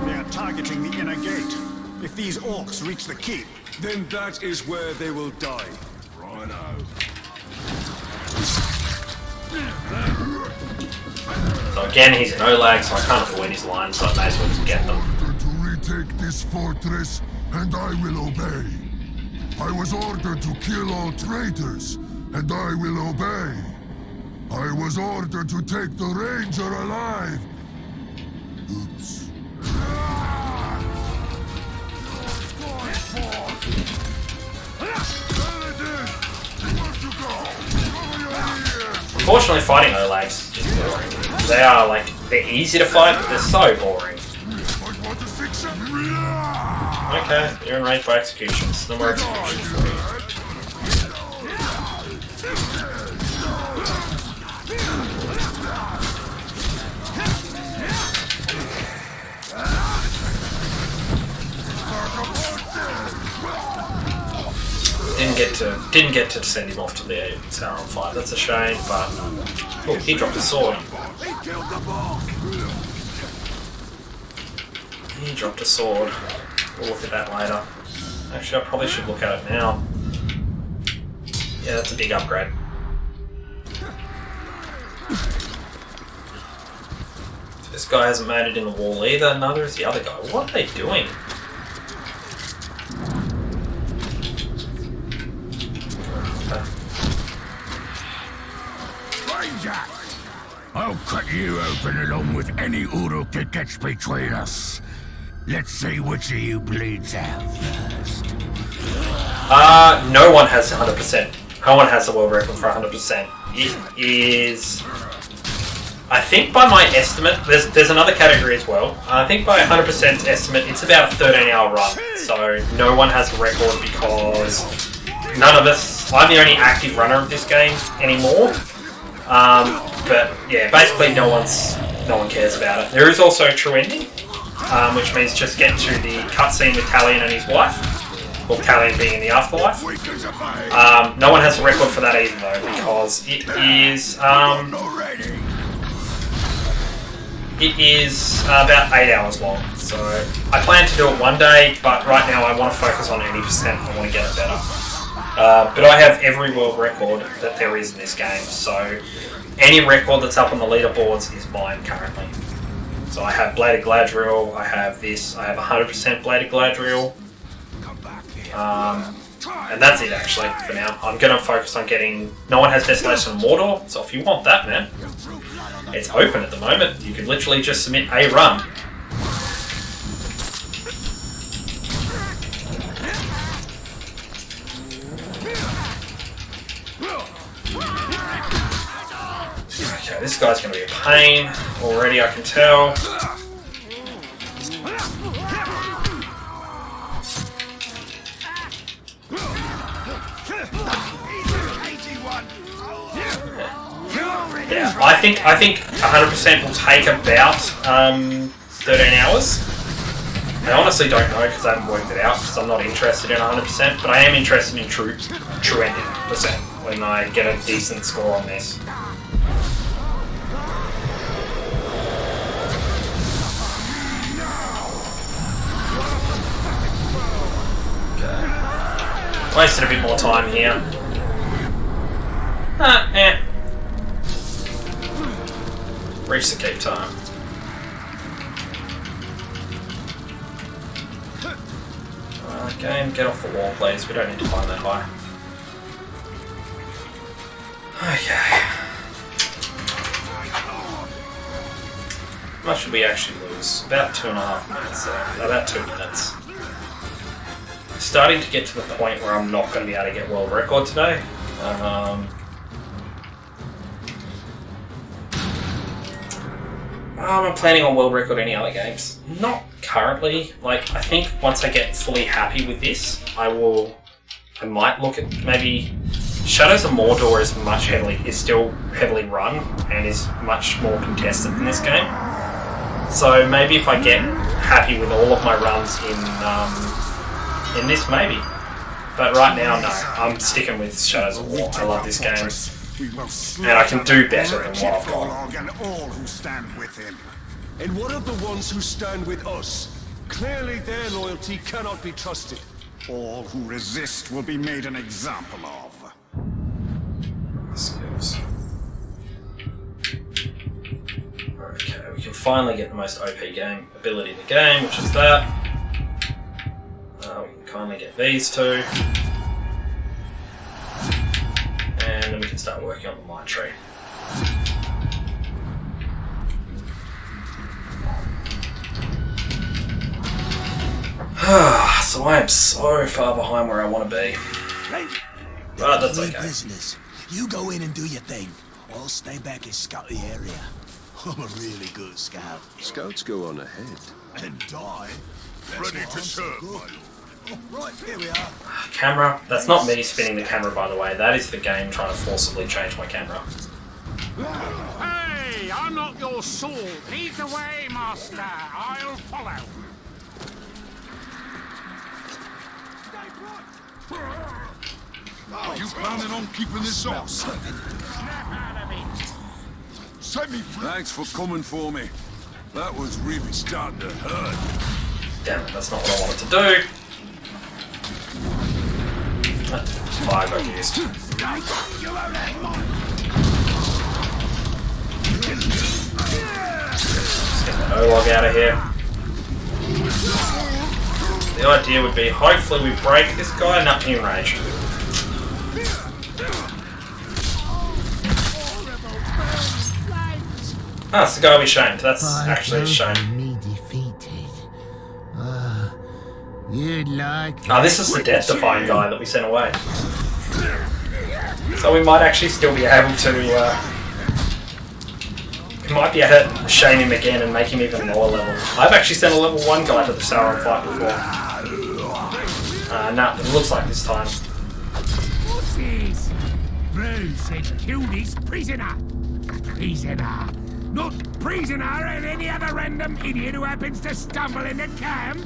They are targeting the inner gate. If these orcs reach the keep, Then that is where they will die. So again, he's in Olag, so I can't avoid his lines, so I may as well just get them. To retake this fortress, and I will obey. I was ordered to kill all traitors, and I will obey. I was ordered to take the Ranger alive. Oops. Unfortunately, fighting Olag's just boring. They are like, they're easy to fight, but they're so boring. Okay, you're enraged by executions. No more executions for you. Didn't get to send him off to the Sauron fight. That's a shame, but oh, he dropped a sword. He dropped a sword. We'll look at that later. Actually, I probably should look at it now. Yeah, that's a big upgrade. So this guy hasn't made it in the wall either. Neither is the other guy. What are they doing? I'll crack you open along with any Uruk that gets between us. Let's see which of you bleeds out first. No one has 100%. No one has the world record for 100%. It is... I think by my estimate, there's another category as well. I think by 100% estimate, it's about a 13-hour run. So no one has the record because none of us... I'm the only active runner of this game anymore. But yeah, basically no one cares about it. There is also a true ending, which means just get to the cutscene with Talion and his wife. Well, Talion being in the afterlife. No one has a record for that either though, because it is about 8 hours long. So I plan to do it one day, but right now I want to focus on 80%. I want to get it better. But I have every world record that there is in this game, so any record that's up on the leaderboards is mine currently. So I have Bladed Galadriel, I have this, I have 100% Bladed Galadriel. And that's it actually for now. I'm going to focus on getting... No one has Desolation of Mordor, so if you want that, man, it's open at the moment. You can literally just submit a run. Okay, this guy's going to be a pain already, I can tell. Yeah, I think 100% will take about 13 hours. I honestly don't know because I haven't worked it out because I'm not interested in 100%, but I am interested in true ending percent when I get a decent score on this. Okay. Wasted a bit more time here. Reach the keep time. Game, get off the wall, please. We don't need to climb that high. Okay. How much did we actually lose? About 2.5 minutes there. About 2 minutes. Starting to get to the point where I'm not going to be able to get world record today. I'm planning on world record any other games. Not currently. Like, I think once I get fully happy with this, I might look at maybe Shadows of Mordor is still heavily run and is much more contested in this game. So maybe if I get happy with all of my runs in this, maybe. But right now, no. I'm sticking with Shadows of War. I love this game. And I can do better than what I've got. And all who stand with him. And what of the ones who stand with us? Clearly their loyalty cannot be trusted. All who resist will be made an example of. Skills. Okay, we can finally get the most OP game ability in the game, which is that. We can kindly get these two. And then we can start working on the mind tree. So I am so far behind where I want to be. But that's okay. Business. You go in and do your thing. I'll stay back and scout the area. I'm a really good scout. Scouts go on ahead. And die. Ready to serve, my lord. Right, here we are. Camera. That's not me spinning the camera, by the way. That is the game trying to forcibly change my camera. Hey, I'm not your sword. Lead the way, master. I'll follow. Are you planning on keeping this up? Send me. Thanks for coming for me. That was really starting to hurt. Damn it, that's not what I wanted to do. Fire got used. Let's get the O-log out of here. The idea would be, hopefully we break this guy not in range. Ah, it's the guy we shamed. That's actually a shame. Me defeated. You'd like. Ah, this is the death-defying guy that we sent away. So we might actually still be able to. We might be able to shame him again and make him even lower level. I've actually sent a level 1 guy to the Sauron fight before. Nah, it looks like this time. What's this? Bruce said kill this prisoner. Prisoner. Not prisoner and any other random idiot who happens to stumble in the camp.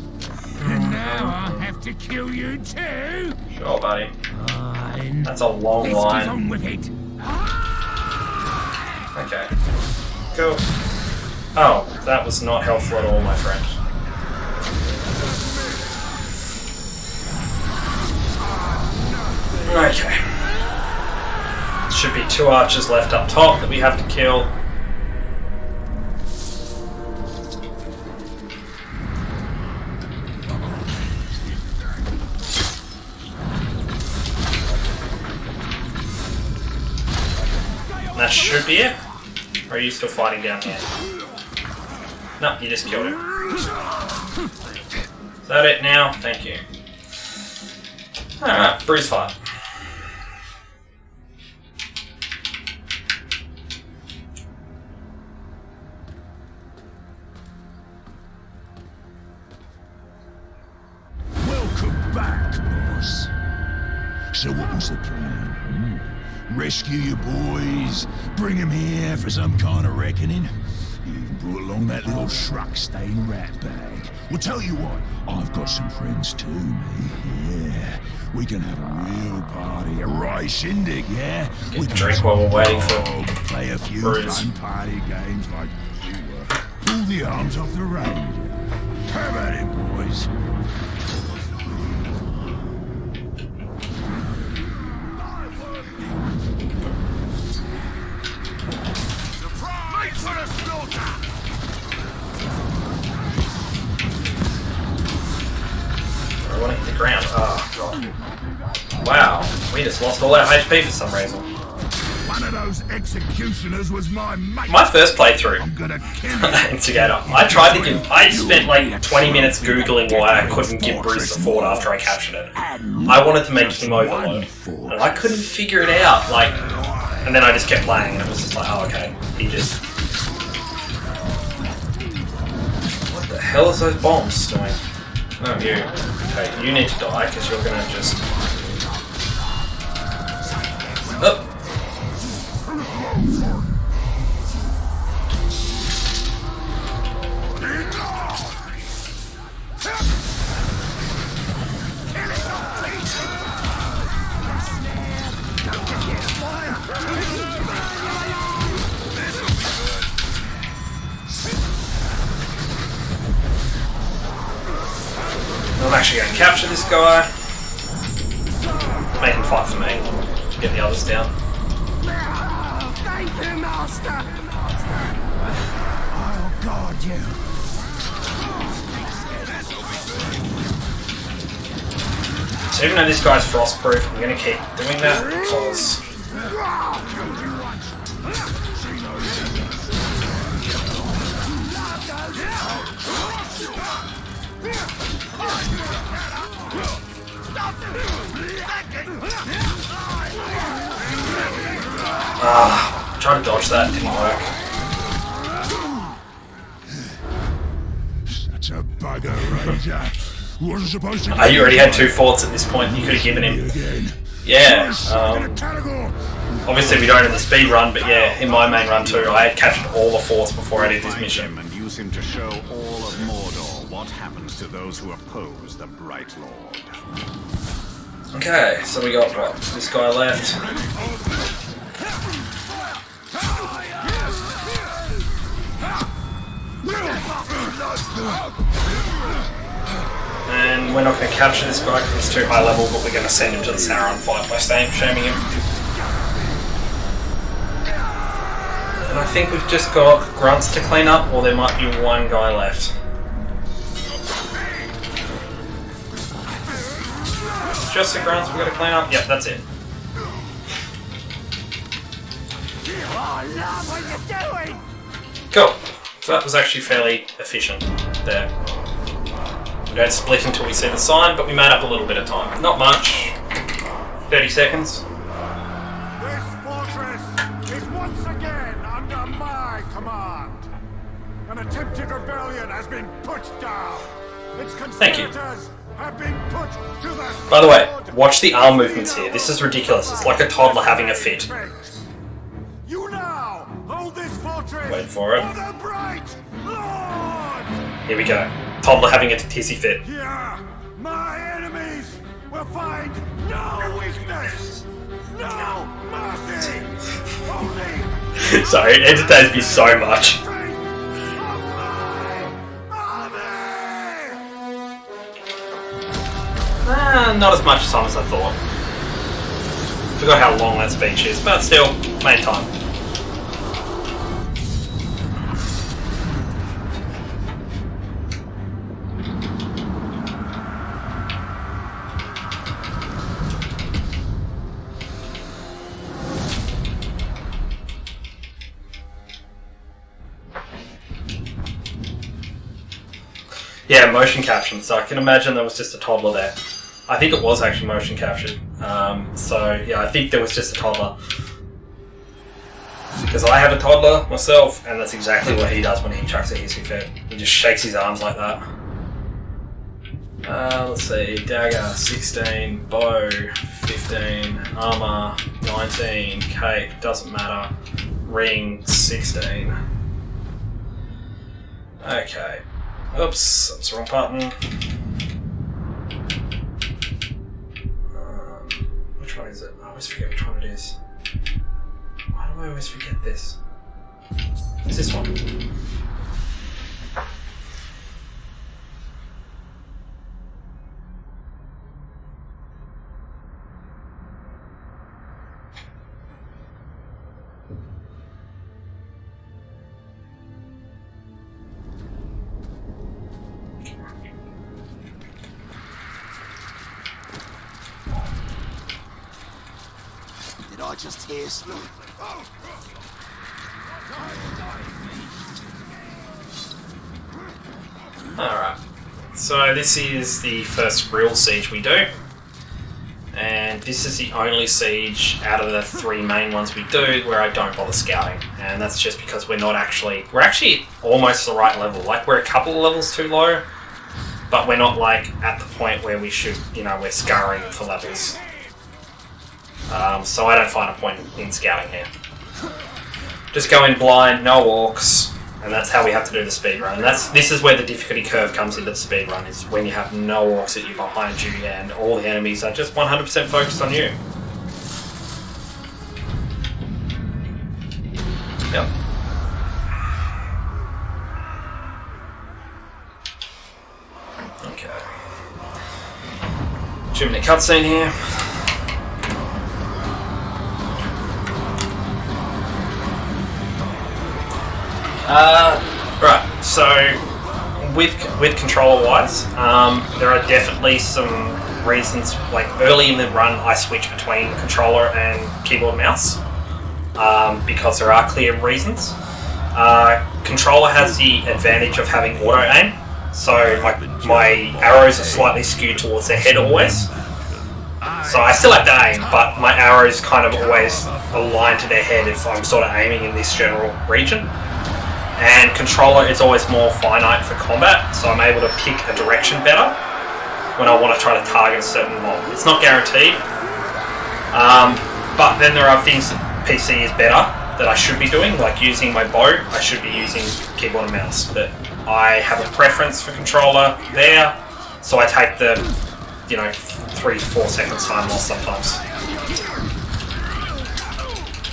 And now I'll have to kill you too. Sure, buddy. Fine. That's a long Let's line. get on with it. Okay. Cool. Oh, that was not helpful at all, my friend. Okay. Should be 2 archers left up top that we have to kill. That should be it. Or are you still fighting down here? No, you just killed him. Is that it now? Thank you. Alright, bruise fight. Welcome back, boss. So what was the plan? Rescue your boys, bring them here for some kind of reckoning. You even brought along that little shrug-stained rat bag. Well, tell you what, I've got some friends too, mate. Yeah, we can have a real party, a right shindig, yeah? We can drink while we're waiting for play a few Bruce. fun party games like pull the arms off the ranger. Have at it, boys. I want to hit the ground. Oh, God. Wow, we just lost all our HP for some reason. One of those executioners was my mate. My first playthrough, I'm gonna kill Instigator, I spent like 20 minutes googling why I couldn't give Bruce the fort after I captured it. I wanted to make him overload, and I couldn't figure it out, like, and then I just kept playing, and it was just like, oh, okay, he just... What the hell is those bombs doing? Oh, you. Okay, you need to die, because you're gonna just... Oh. I'm actually going to capture this guy. Make him fight for me. Get the others down. Thank you, Master! I'll guard you. So even though this guy's frostproof, I'm going to keep doing that because... Trying to dodge that didn't work. Such a bugger, Ranger. Wasn't supposed to. You already had 2 forts at this point. You could have given him. Yeah. Obviously we don't in the speed run, but yeah, in my main run too, I had captured all the forts before I did this mission. And use him to show all of Mordor what happens to those who oppose the Bright Lord. Okay, so we got what? This guy left. And we're not going to capture this guy because he's too high level, but we're going to send him to the Sauron fight by shaming him. And I think we've just got grunts to clean up, or there might be 1 guy left. Just the grunts we've got to clean up? Yep, that's it. I love what you're doing! Cool. So that was actually fairly efficient there. We don't split until we see the sign, but we made up a little bit of time. Not much. 30 seconds. This fortress is once again under my command. An attempted rebellion has been put down. Its conspirators have been put to the sword. By the way, watch the arm movements here. This is ridiculous. It's like a toddler having a fit. You now hold this fortress. Wait for it. For the bright Lord. Here we go. Toddler having a hissy fit. Here, my enemies will find no weakness, no mercy, only. Sorry, it entertains me so much. Not as much time as I thought. Forgot how long that speech is, but still, made time. Yeah, motion caption, so I can imagine there was just a toddler there. I think it was actually motion captured. So yeah, I think there was just a toddler. Because I have a toddler myself, and that's exactly what he does when he chucks a hissy fit. He just shakes his arms like that. Let's see, dagger, 16, bow, 15, armor, 19, cape, doesn't matter, ring, 16. Okay. Oops, that's the wrong button. Which one is it? I always forget which one it is. Why do I always forget this? It's this one. Did I just hear something? Alright, so this is the first real siege we do, and this is the only siege out of the 3 main ones we do where I don't bother scouting, and that's just because we're actually almost the right level. Like, we're a couple of levels too low, but we're not like at the point where we should, we're scurrying for levels. So I don't find a point in scouting here. Just go in blind, no orcs, and that's how we have to do the speedrun. And this is where the difficulty curve comes into the speedrun, is when you have no orcs at you behind you and all the enemies are just 100% focused on you. Yep. Okay. 2-minute cutscene here. Right, so with controller-wise, there are definitely some reasons, like early in the run I switch between controller and keyboard and mouse, because there are clear reasons. Controller has the advantage of having auto-aim, so my arrows are slightly skewed towards the head always. So I still have to aim, but my arrows kind of always align to their head if I'm sort of aiming in this general region. And controller is always more finite for combat, so I'm able to pick a direction better when I want to try to target a certain mob. It's not guaranteed, but then there are things that PC is better that I should be doing, like using my bow. I should be using keyboard and mouse, but I have a preference for controller there, so I take the 3 to 4 seconds time loss sometimes.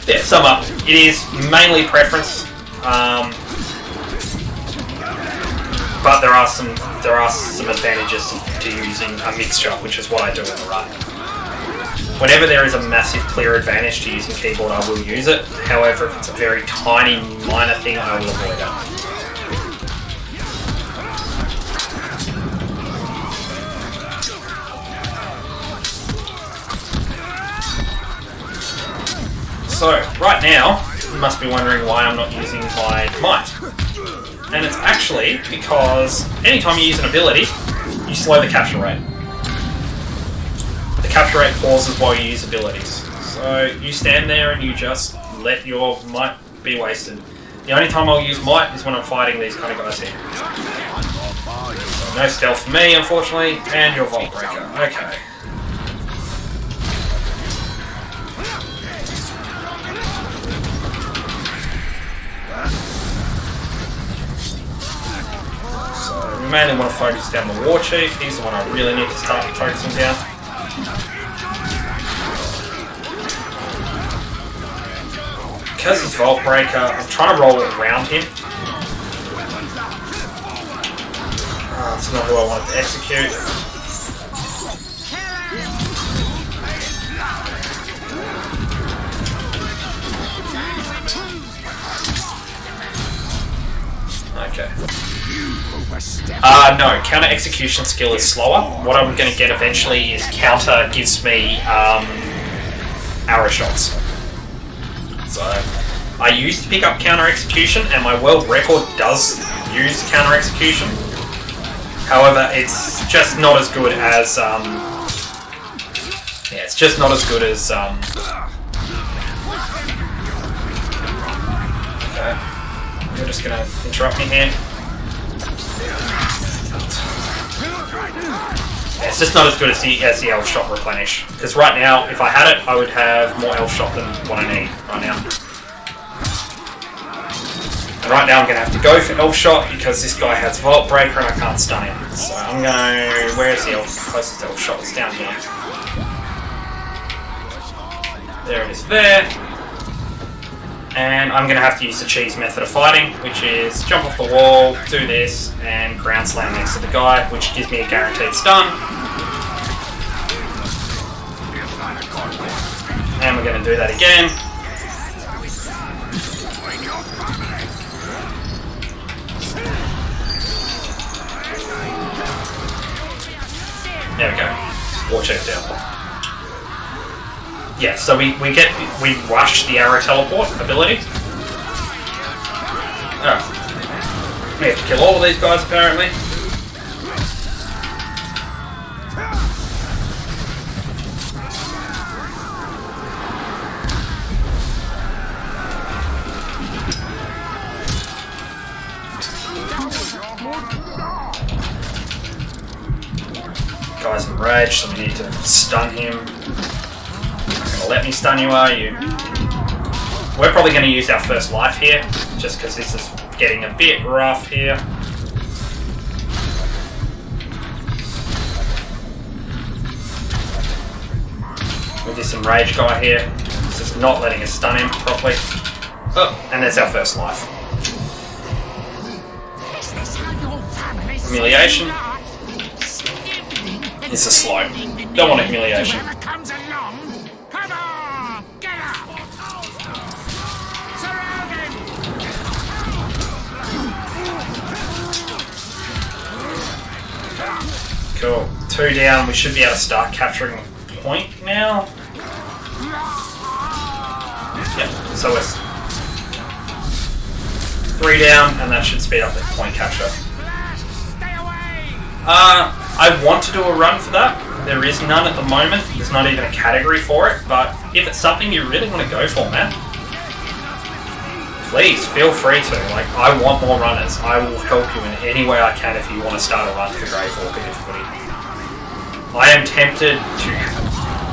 Yeah, sum up, it is mainly preference. But there are some advantages to using a mixture, which is what I do in the run. Whenever there is a massive clear advantage to using keyboard, I will use it. However, if it's a very tiny, minor thing, I will avoid it. So, right now, you must be wondering why I'm not using my might. and it's actually because anytime you use an ability, you slow the capture rate. The capture rate pauses while you use abilities. So you stand there and you just let your might be wasted. The only time I'll use might is when I'm fighting these kind of guys here. So no stealth for me, unfortunately, and your Vault Breaker. Okay. So we mainly want to focus down the War Chief. He's the one I really need to start focusing down. Because he's Vault Breaker, I'm trying to roll around him. That's not who I wanted to execute. Okay. No, counter execution skill is slower. What I'm going to get eventually is counter gives me arrow shots. So I used to pick up counter execution, and my world record does use counter execution. However, it's just not as good as it's just not as good as okay. You're just gonna interrupt me here. Yeah, it's just not as good as the elf shot replenish. Because right now, if I had it, I would have more elf shot than what I need right now. And right now I'm going to have to go for elf shot because this guy has Vault Breaker and I can't stun him. So I'm going to... Where's the closest elf shot? It's down here. There it is there. And I'm going to have to use the cheese method of fighting, which is jump off the wall, do this, and ground slam next to the guy, which gives me a guaranteed stun. And we're going to do that again. There we go. War Chief down. Yeah, so we rush the arrow teleport ability. Oh. We have to kill all of these guys apparently. Guy's enraged, so we need to stun him. Let me stun you, are you? We're probably going to use our first life here, just because this is getting a bit rough here. With this enraged guy here, it's just not letting us stun him properly. Oh, and there's our first life. Humiliation. This is slow. Don't want a humiliation. Cool. 2 down, we should be able to start capturing a point now. Yep, so we're 3 down, and that should speed up the point capture. I want to do a run for that. There is none at the moment. There's not even a category for it, but if it's something you really want to go for, man, please feel free to. Like, I want more runners. I will help you in any way I can if you want to start a run for Gravewalker difficulty. I am tempted to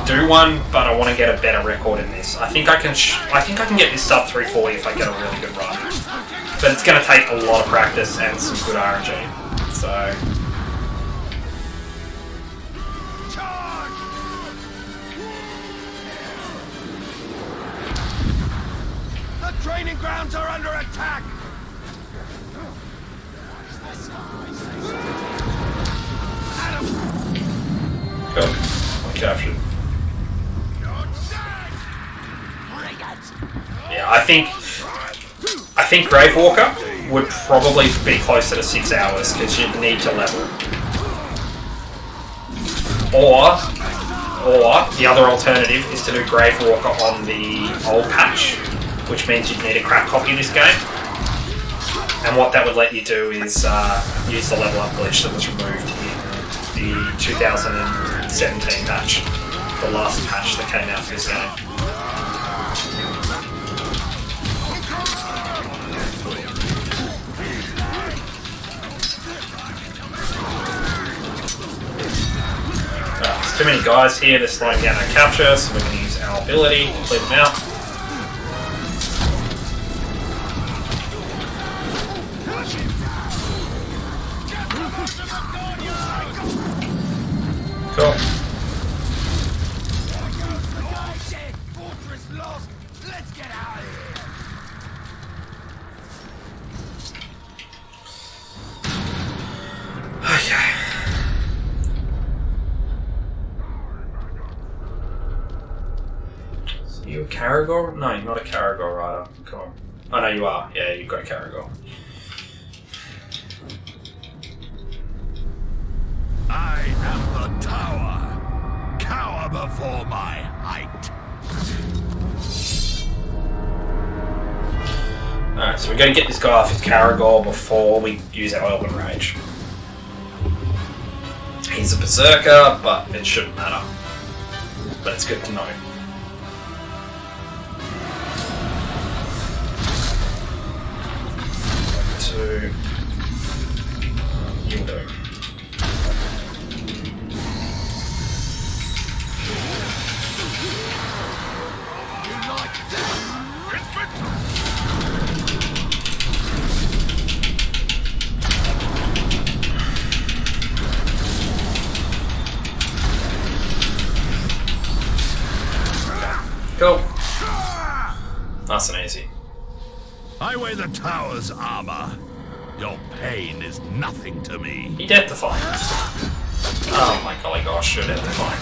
do one, but I want to get a better record in this. I think I can get this sub 340 if I get a really good run, but it's going to take a lot of practice and some good RNG. So. Training grounds are under attack! Go. I'm captured. Yeah, I think Gravewalker would probably be closer to 6 hours because you'd need to level. Or the other alternative is to do Gravewalker on the old patch, which means you'd need a crack copy of this game. And what that would let you do is use the level up glitch that was removed in the 2017 patch, the last patch that came out for this game. There's too many guys here, they're slowing down our capture, so we're going to use our ability to clear them out. Cool. Okay. So you a Caragor? No, you're not a Caragor rider. Cool. Oh no, you are. Yeah, you've got a Caragor. I am the tower. Cower before my height. Alright, so we're going to get this guy off his Caragor before we use our Elven Rage. He's a Berserker, but it shouldn't matter. But it's good to know. So, you'll do. Cool. Nice and easy. I wear the tower's armor. Your pain is nothing to me. He death defying. Oh my golly gosh, you're death defying.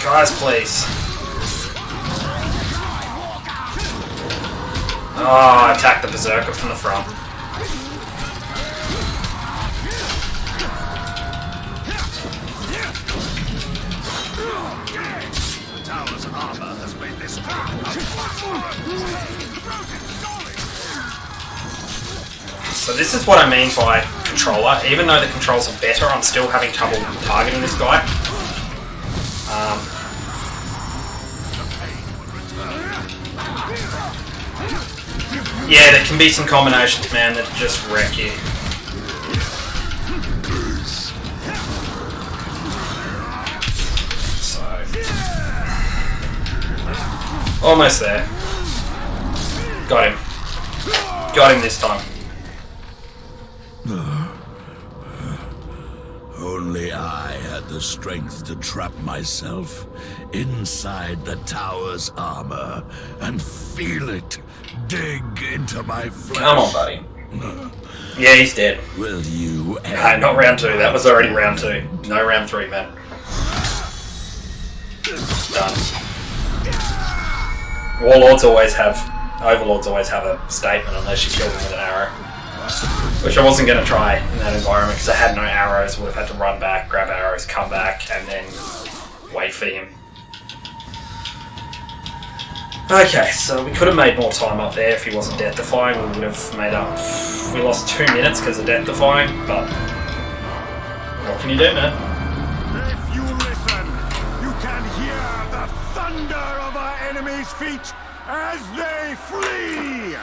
Guys, please. Oh, attack the Berserker from the front. The tower's armor has made this So this is what I mean by controller. Even though the controls are better, I'm still having trouble targeting this guy. Yeah, there can be some combinations, man, that just wreck you. So... almost there. Got him. Got him this time. Only I had the strength to trap myself inside the tower's armor and feel it dig into my flesh. Come on, buddy. Yeah, he's dead. Will you? No, not round 2. That was already round 2. No round 3, man. Done. Overlords always have a statement unless you kill them with an arrow. Which I wasn't going to try in that environment because I had no arrows. Would have had to run back, grab arrows, come back, and then wait for him. Okay, so we could have made more time up there if he wasn't death defying. We would have made up. We lost 2 minutes because of death defying, but what can you do, man? If you listen, you can hear the thunder of our enemies' feet as they flee.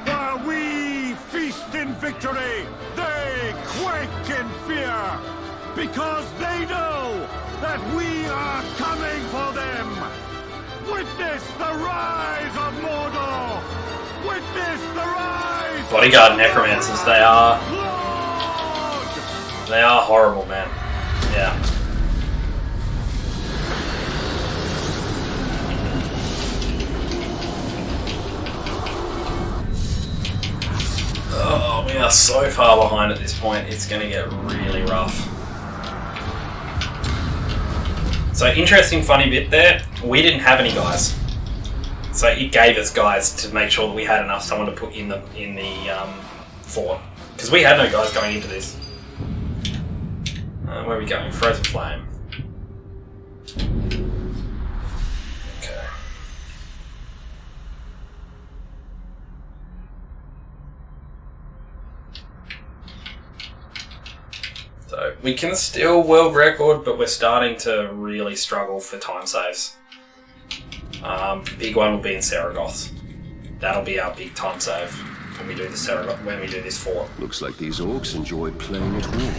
While we feast in victory, they quake in fear, because they know that we are coming for them. Witness the rise of Mordor! Witness the rise! Bodyguard necromancers, they are horrible, man. Yeah. Oh, we are so far behind at this point, it's going to get really rough. So, interesting funny bit there, we didn't have any guys. So it gave us guys to make sure that we had enough someone to put in the fort. Because we had no guys going into this. Where are we going? Frozen Flame. Okay. So we can still world record, but we're starting to really struggle for time saves. Big one will be in Saragoth. That'll be our big time save when we do the Saragoth, when we do this fort. Looks like these orcs enjoy playing at war.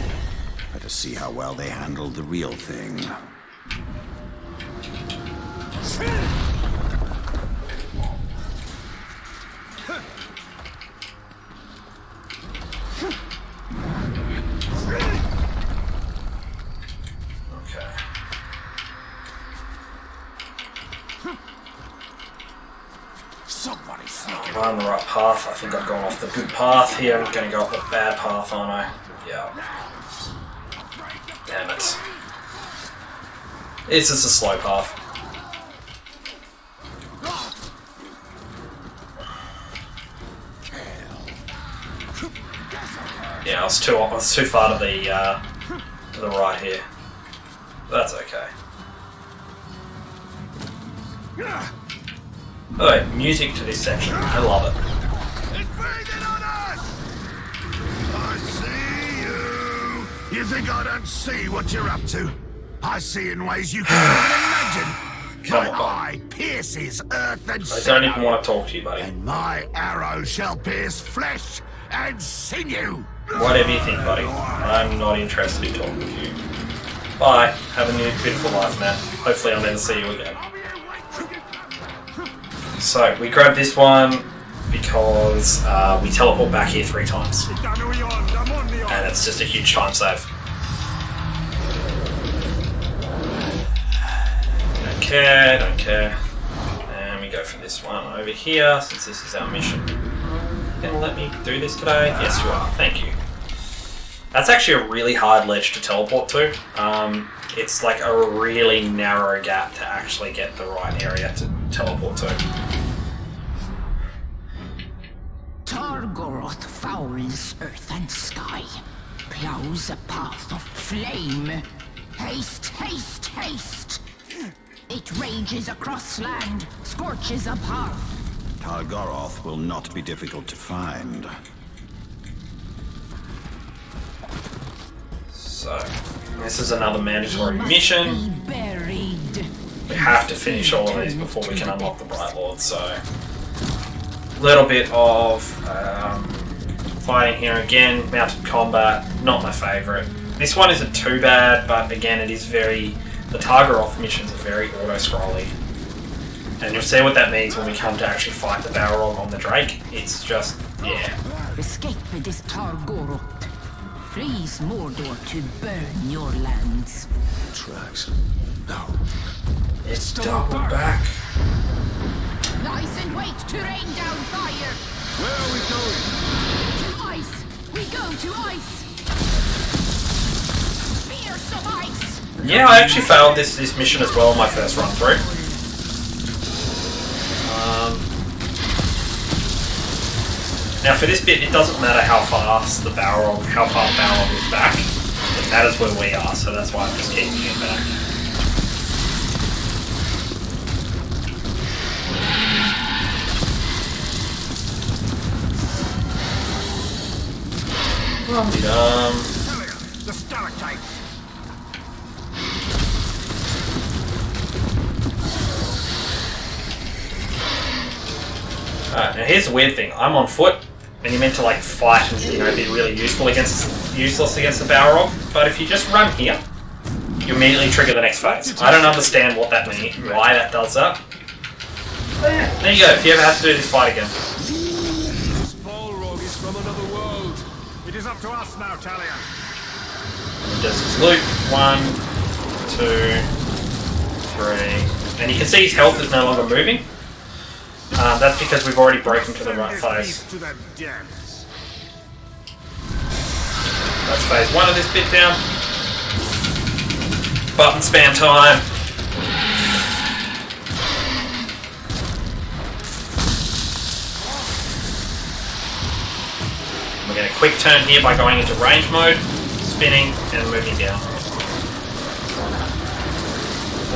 Better see how well they handled the real thing. Am I on the right path? I think I've gone off the good path here. I'm going to go off the bad path, aren't I? Yeah. Damn it. It's just a slow path. Yeah, I was too far to the right here. That's okay. Alright, music to this section. I love it. It's breathing on us! I see you! You think I don't see what you're up to? I see in ways you can't even imagine. Come My on. eye pierces earth and I don't even want to talk to you, buddy. and my arrow shall pierce flesh and sinew. Whatever you think, buddy. I'm not interested in talking with you. Bye. Have a new beautiful life, man. Hopefully I'll never see you again. So, we grabbed this one because we teleport back here 3 times. And it's just a huge time save. Don't care. And we go for this one over here, since this is our mission. Gonna let me do this today? Yes, you are. Thank you. That's actually a really hard ledge to teleport to. It's like a really narrow gap to actually get the right area to teleport to. Targoroth fouls earth and sky, plows a path of flame. Haste, haste, haste! It rages across land, scorches a path. Targoroth will not be difficult to find. So, this is another mandatory mission. Be buried. We have to finish all of these before we can unlock the Bright Lord, so... A little bit of fighting here again, mounted combat, not my favourite. This one isn't too bad, but again it is very... The Targoroth missions are very auto-scrolly. And you'll see what that means when we come to actually fight the Balrog on the Drake. It's just, yeah. Escape this Targoroth. Flees Mordor to burn your lands. Tracks. No. It's double back. Lies in wait to rain down fire. Where are we going? To ice. We go to ice. Fierce of ice. Yeah, I actually failed this mission as well on my first run through. Now for this bit, it doesn't matter how far the Balrog is back. It matters where we are, so that's why I'm just keeping it back. The stalactites. Alright, now here's the weird thing. I'm on foot, and you're meant to like fight and be really useless against the Balrog. But if you just run here, you immediately trigger the next phase. I don't understand what that means, why that does that. But yeah, there you go. If you ever have to do this fight again. This Balrog is from another world. It is up to us now, Talion. Just loot. 1, 2, 3. And you can see his health is no longer moving. That's because we've already broken to the right phase. To the depths. That's phase 1 of this bit down. Button spam time. We're going to quick turn here by going into range mode, spinning and moving down.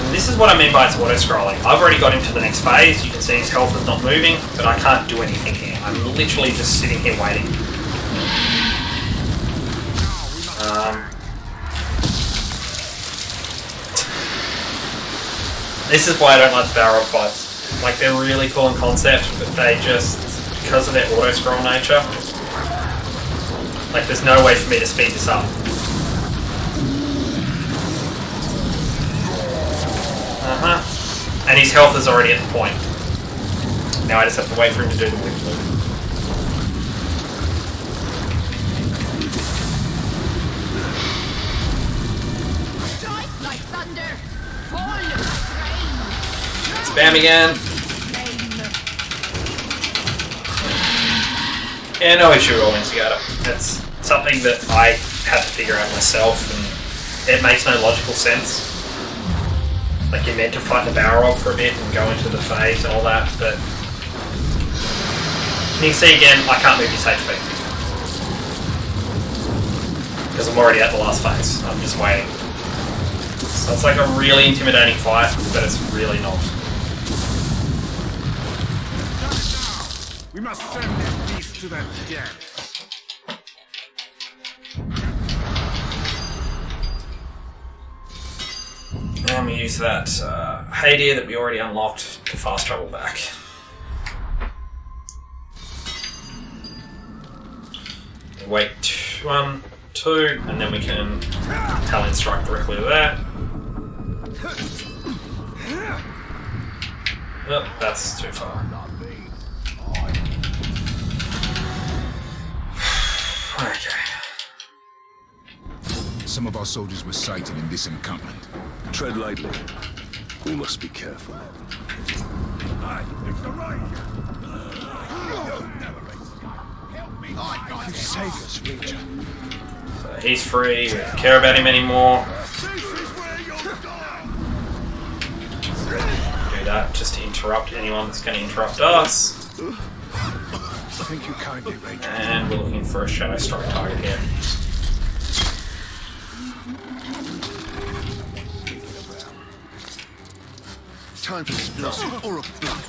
And this is what I mean by it's auto-scrolling. I've already got him to the next phase. You can see his health is not moving, but I can't do anything here. I'm literally just sitting here waiting. This is why I don't like the Balrog fights. Like, they're really cool in concept, but they just, because of their auto-scroll nature, like, there's no way for me to speed this up. And his health is already at the point. Now I just have to wait for him to do the whip loop. Strike like thunder, fall like rain. Spam again. Yeah, no issue at all, Instigator. That's something that I had to figure out myself, and it makes no logical sense. Like, you're meant to fight the Balrog for a bit and go into the phase and all that, but you can see again, I can't move his HP. Because I'm already at the last phase. I'm just waiting. So it's like a really intimidating fight, but it's really not. We must send this beast to the death. And we use that Haydeer that we already unlocked to fast travel back. Wait 1, 2, and then we can Talon strike directly to that. Oh, that's too far. Okay. Some of our soldiers were sighted in this encampment. Tread lightly. We must be careful. You saved us, Ranger. So he's free, we don't care about him anymore. Do that just to interrupt anyone that's going to interrupt us. Thank you kindly, Ranger. And we're looking for a Shadow Strike target here. Time for explosive or a blood.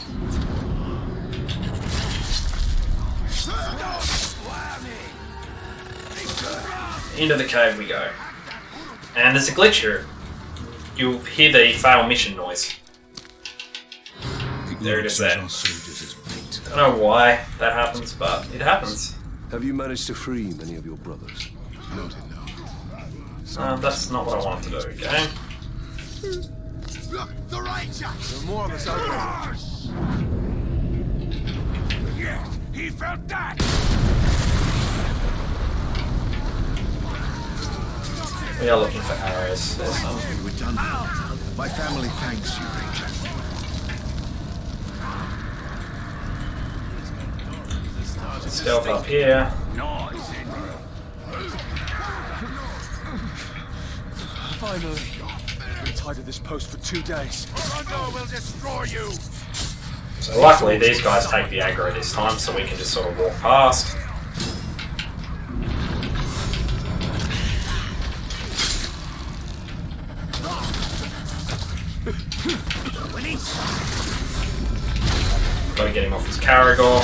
Into the cave we go. And there's a glitch here. You'll hear the fail mission noise. There it is there. I don't know why that happens, but it happens. Have you managed to free many of your brothers? Noted, no. That's not what I wanted to do, okay? Look, the Ranger! There are more of us out there. Yes, he felt that! We are looking for arrows. There's some. You were done for. My family thanks you, Ranger. Stealth up here. Finally. Been tied to this post for 2 days. Rondo will destroy you! So luckily these guys take the aggro this time, so we can just sort of walk past. Gotta get him off his Caragor.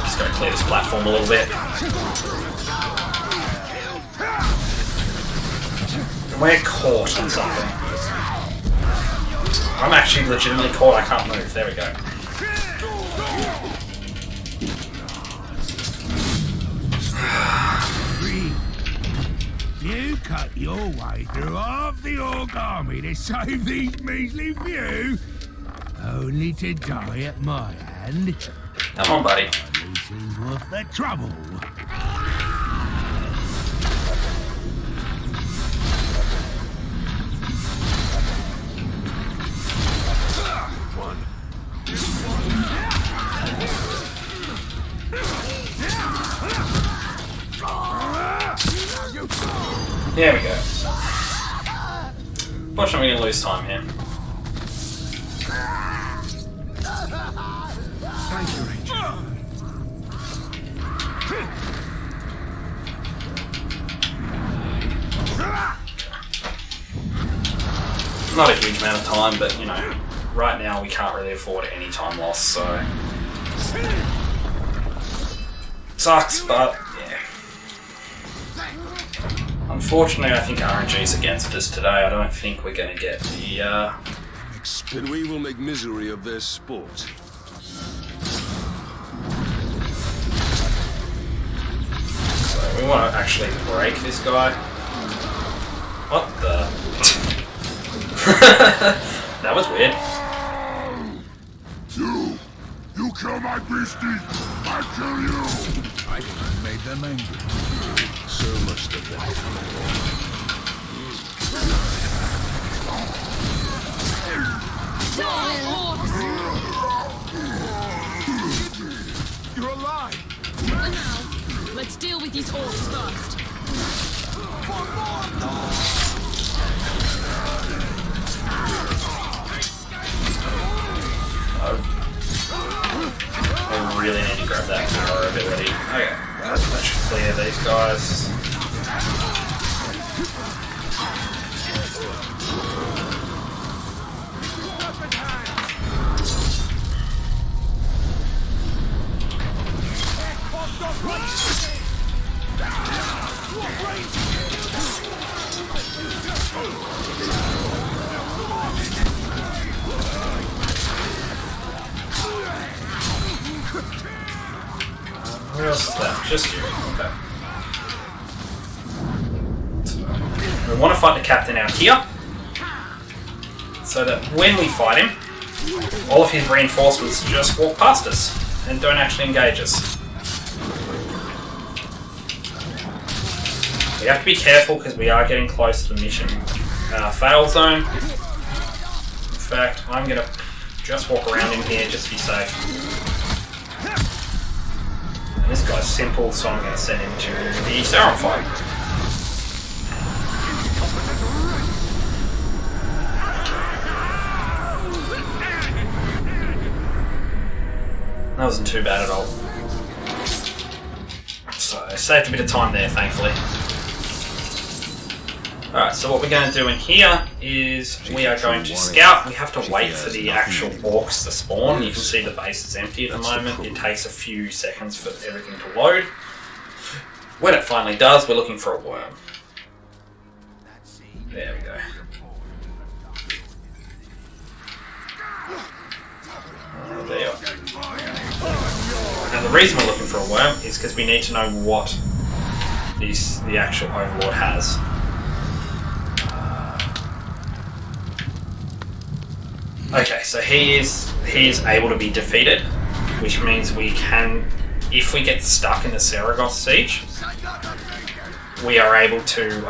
Just gotta clear this platform a little bit. And we're caught on something. I'm actually legitimately caught, I can't move. There we go. You cut your way through half the Orc army to save these measly few, only to die at my hand. Come on, buddy. This is worth the trouble. There we go. Watch, I'm going to lose time here. not a huge amount of time, but you know, right now we can't really afford any time loss, so sucks, but yeah. Unfortunately, I think RNG's against us today. I don't think we're going to get the Then we will make misery of their sport. So we want to actually break this guy. What the? That was weird. You kill my beastie, I kill you! I made them angry. So much to You're alive! Now, let's deal with these orcs first. I really need to grab that arrow ability. Okay, that should clear these guys. Where else is left? Just you. Okay. So, we want to fight the captain out here, so that when we fight him, all of his reinforcements just walk past us and don't actually engage us. We have to be careful because we are getting close to the mission fail zone. In fact, I'm going to just walk around in here just to be safe. And this guy's simple, so I'm going to send him to the Sauron fight. That wasn't too bad at all. So, saved a bit of time there, thankfully. Alright, so what we're going to do in here is we are going to scout. We have to wait for the actual orcs to spawn. You can see the base is empty at the moment. It takes a few seconds for everything to load. When it finally does, we're looking for a worm. There we go. There you are. Now the reason we're looking for a worm is because we need to know what the actual Overlord has. Okay, so he is able to be defeated, which means we can, if we get stuck in the Saragoth siege, we are able to,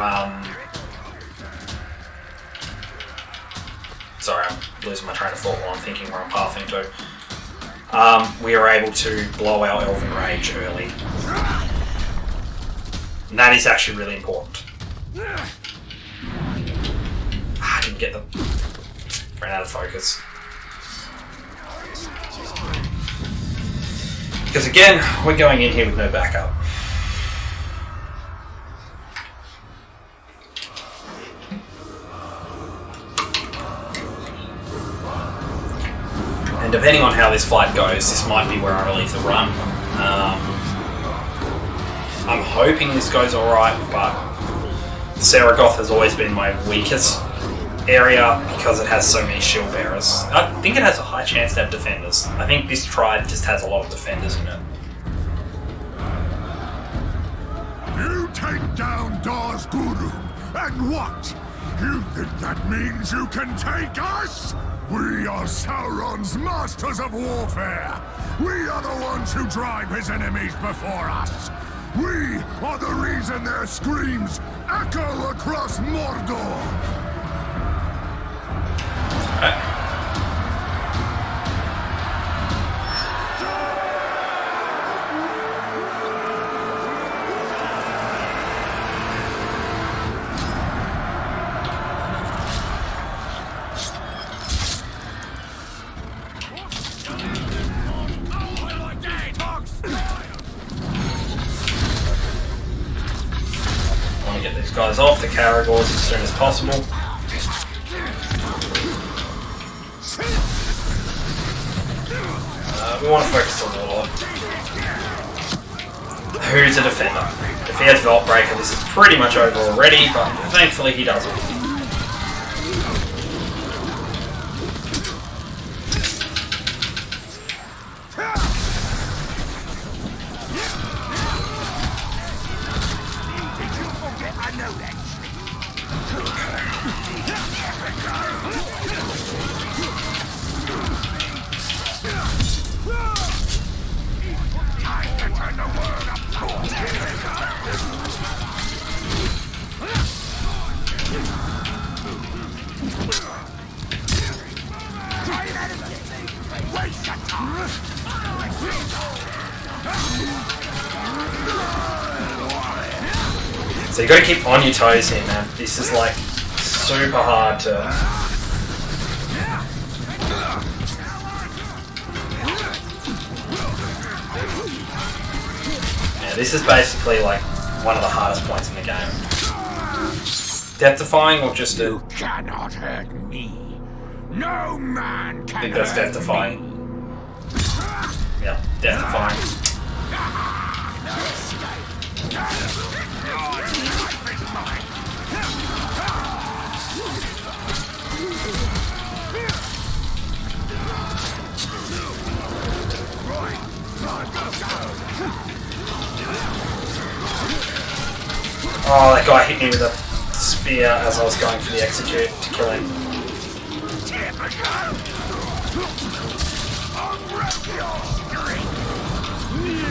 sorry, I'm losing my train of thought while I'm thinking where I'm pathing to. We are able to blow our Elven Rage early. And that is actually really important. I didn't get the... Ran out of focus. Because again, we're going in here with no backup. And depending on how this fight goes, this might be where I relieve the run. I'm hoping this goes alright, but Saragoth has always been my weakest area because it has so many shield bearers. I think it has a high chance to have defenders. I think this tribe just has a lot of defenders in it. You take down Daz Guru, and what? You think that means you can take us? We are Sauron's masters of warfare. We are the ones who drive his enemies before us. We are the reason their screams echo across Mordor. I want to get these guys off the Caragors as soon as possible. we want to focus on Warlord. Who's a defender? If he has Vault Breaker, this is pretty much over already, but thankfully he doesn't. So you got to keep on your toes here, man. This is like super hard to. Yeah, this is basically like one of the hardest points in the game. Death defying or just a. You cannot hurt me. No man can. I think that's death defying. Yeah, death defying. Oh, that guy hit me with a spear as I was going for the execute to kill him.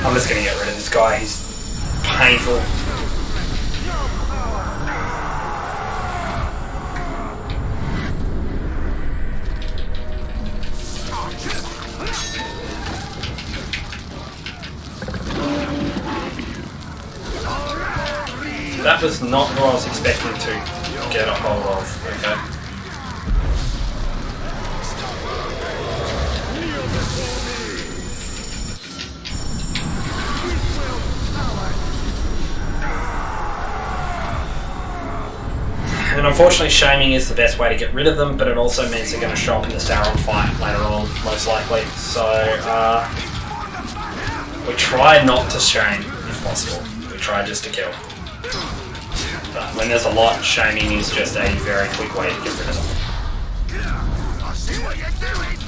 I'm just gonna get rid of this guy, he's painful. That was not who I was expecting to get a hold of, okay. And unfortunately shaming is the best way to get rid of them, but it also means they're going to show up in the Sauron fight later on, most likely. So, we try not to shame if possible. We try just to kill. But when there's a lot, shaming is just a very quick way to get rid of them. I see what you're doing.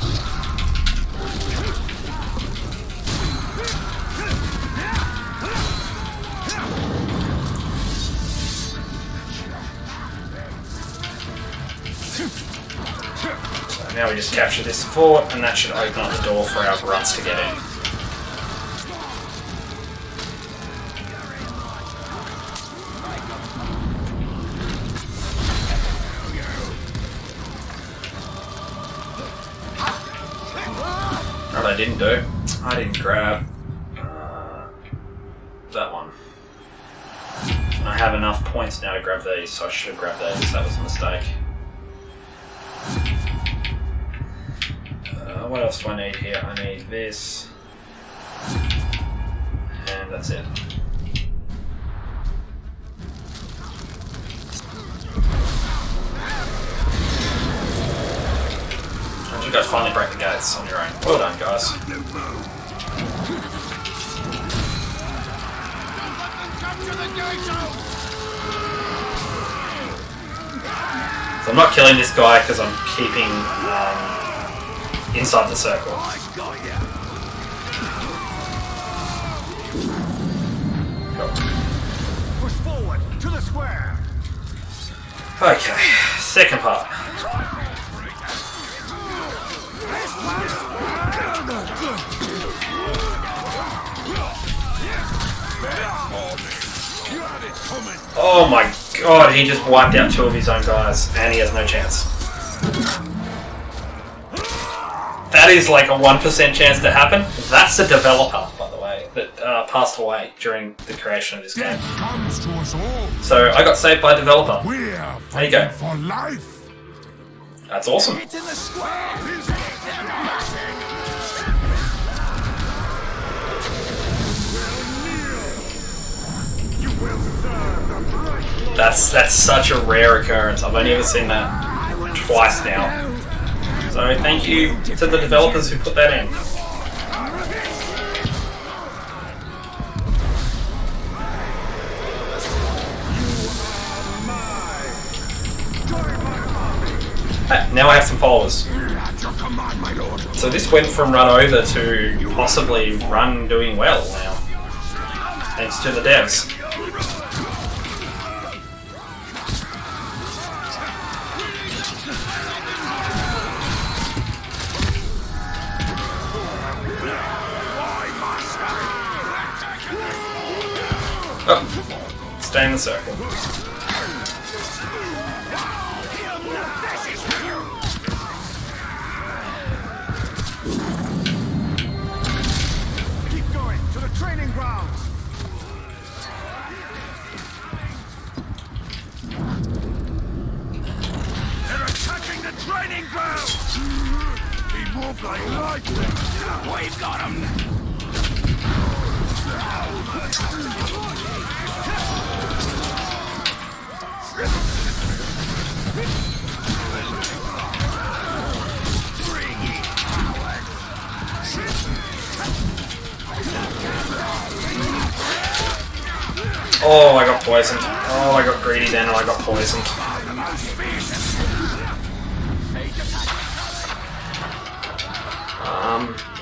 So now we just capture this fort, and that should open up the door for our grunts to get in. What I didn't do, I didn't grab that one. I have enough points now to grab these, so I should have grabbed these. That was a mistake. What else do I need here? I need this, and that's it. You guys finally break the gates on your own. Well done, guys. So I'm not killing this guy because I'm keeping inside the circle. Push forward to the square. Okay, second part. Oh my god, he just wiped out 2 of his own guys, and he has no chance. That is like a 1% chance to happen. That's the developer, by the way, that passed away during the creation of this game. So I got saved by a developer. There you go. For life. That's awesome. It's in the square. That's such a rare occurrence. I've only ever seen that twice now. So thank you to the developers who put that in. Now I have some followers. So this went from run over to possibly run doing well now. Thanks to the devs. Oh, stay in the circle. Keep going to the training grounds. They're attacking the training grounds! He moves like lightning! We've got him! Oh, I got poisoned. Oh, I got greedy then and I got poisoned.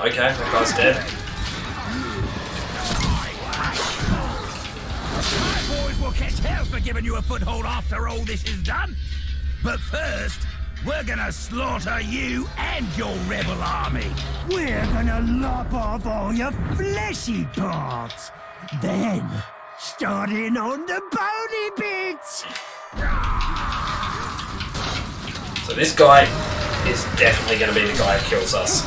Okay, that guy's dead. Boys will catch hell for giving you a foothold after all this is done. But first, we're gonna slaughter you and your rebel army. We're gonna lop off all your fleshy parts. Then, starting on the bony bits. So this guy is definitely going to be the guy who kills us.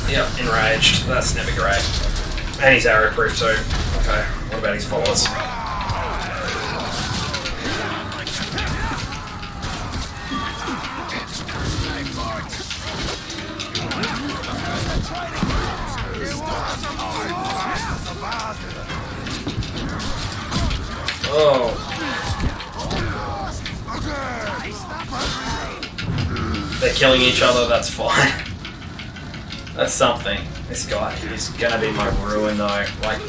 Yep, enraged. That's never great. And he's arrow proof too. Okay, what about his followers? Oh. They're killing each other, that's fine. That's something. This guy is gonna be my ruin though. Like,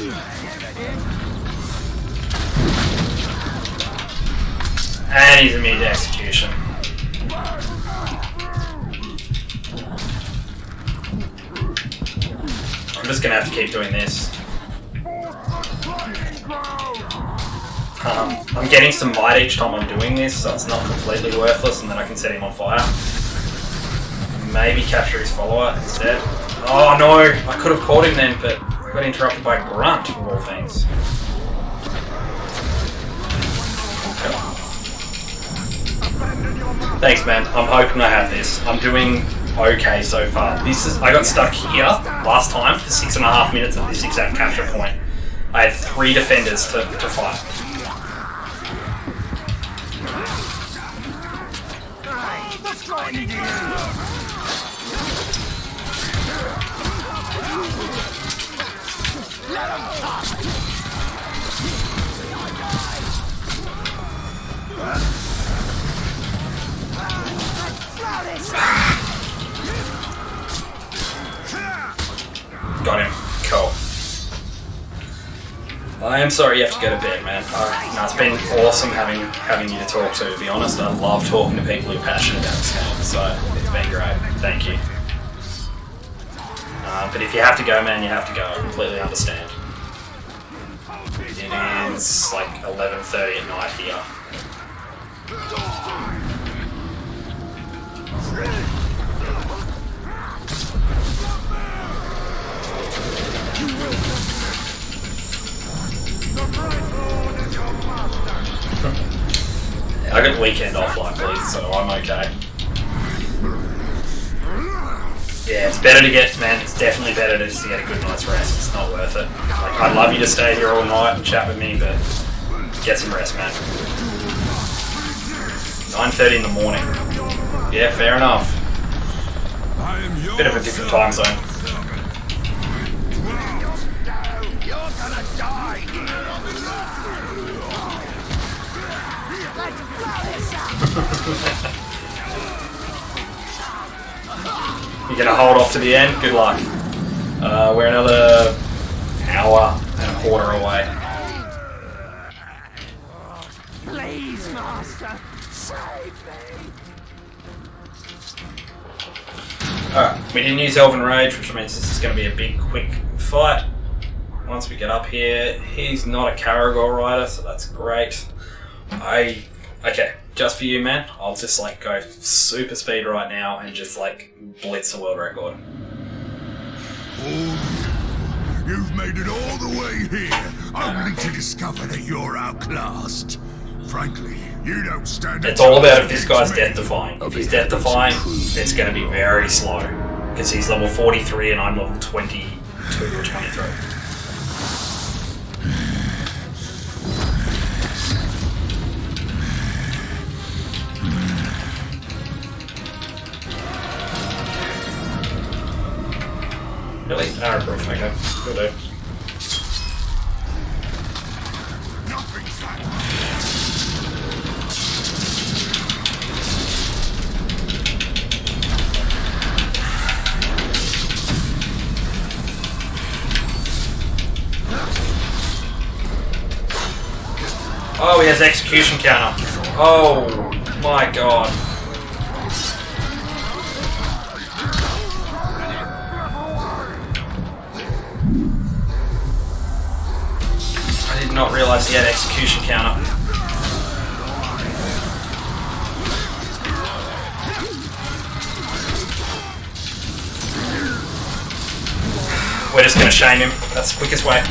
and he's immune to execution. I'm just gonna have to keep doing this. I'm getting some might each time I'm doing this, so it's not completely worthless, and then I can set him on fire. Maybe capture his follower instead. Oh no! I could have caught him then, but I got interrupted by a grunt, of all things. Thanks, man. I'm hoping I have this. I'm doing okay so far. I got stuck here last time for 6.5 minutes at this exact capture point. I had 3 defenders to fight. Got him. Cool. I am sorry you have to go to bed, man. No, it's been awesome having you to talk to be honest. I love talking to people who are passionate about this game, so it's been great. Thank you. But if you have to go, man, you have to go. I completely understand. It is like 11:30 at night here. I got the weekend off luckily, so I'm okay. Yeah, it's better to get, man, it's definitely better to just get a good night's rest. It's not worth it. Like, I'd love you to stay here all night and chat with me, but get some rest, man. 9:30 in the morning. Yeah, fair enough. Bit of a different time zone. You're gonna hold off to the end? Good luck. We're another hour and a quarter away. Please, Master, save me! Alright, we didn't use Elven Rage, which means this is going to be a big, quick fight. Once we get up here, he's not a Caragor rider, so that's great. Okay, just for you, man, I'll just like go super speed right now and just like blitz the world record. Oh, you've made it all the way here, only to discover that you're outclassed. Frankly, you don't stand a It's all about chance if this guy's against me. death-defying. If he's death-defying, it's going to be very slow. Because he's level 43 and I'm level 22 or 23. Really? Arrowproof, okay. Will do. Oh, he has execution counter. Oh my god. I did not realize he had execution counter. We're just gonna shame him. That's the quickest way.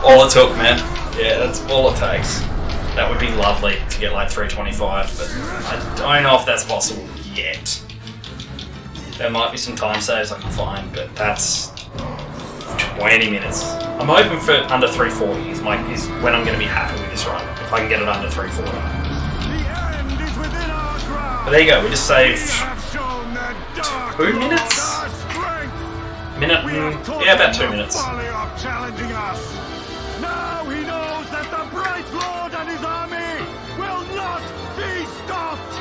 All it took, man. Yeah, that's all it takes. That would be lovely to get like 325, but I don't know if that's possible yet. There might be some time saves I can find, but that's 20 minutes. I'm hoping for under 340 is when I'm going to be happy with this run, if I can get it under 340. But there you go, we just saved 2 minutes? Yeah, about 2 minutes. Now he knows that the Bright Lord and his army will not be stopped!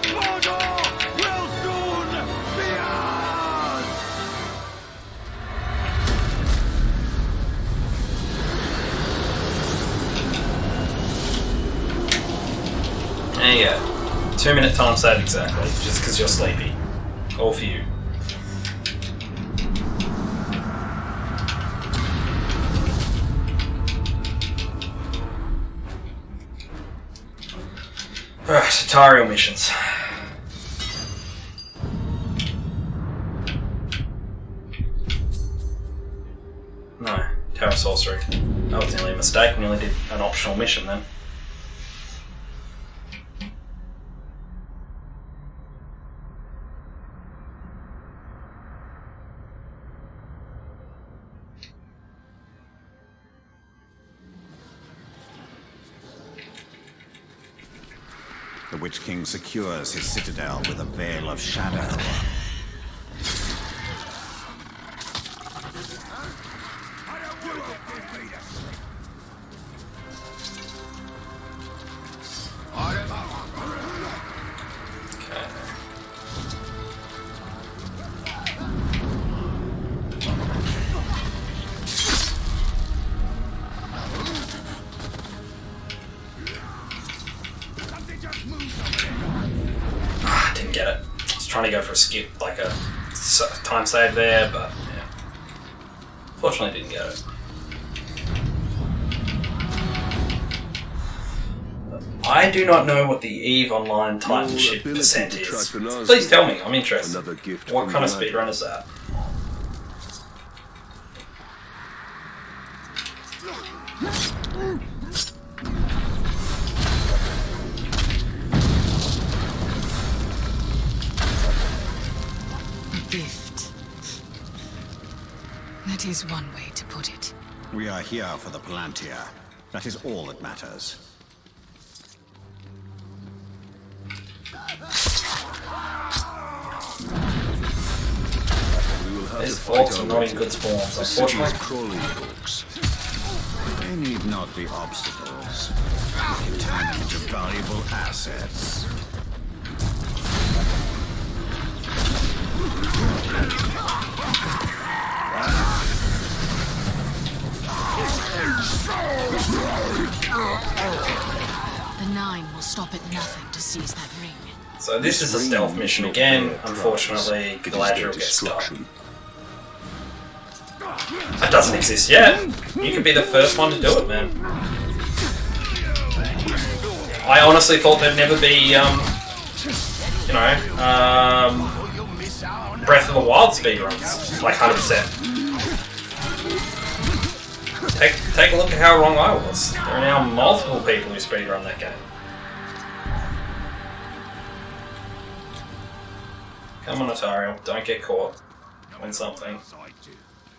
Mordor will soon be ours! There you go. 2 minute time save exactly, just because you're sleepy. All for you. Alright, tutorial missions. No, Tower Sorcery. That was nearly a mistake, nearly did an optional mission then. The Witch King secures his citadel with a veil of shadow. Didn't get it. I was trying to go for a skip, like a time save there, but yeah. Fortunately didn't get it. I do not know what the EVE Online Titanship percent is. Please tell me, I'm interested. What kind of speedrun is that? Gift. That is one way to put it. We are here for the Palantir. That is all that matters. There's orcs are not in good spawns, unfortunately. They need not be obstacles. We can turn them into valuable assets. The Nine will stop at nothing to seize that ring. So this is a stealth mission again. Unfortunately, Galadriel gets stuck. That doesn't exist yet. You could be the first one to do it, man. I honestly thought there'd never be, Breath of the Wild speedruns. Like 100%. Take a look at how wrong I was. There are now multiple people who speedrun that game. Come on, Atariel, don't get caught. Win something.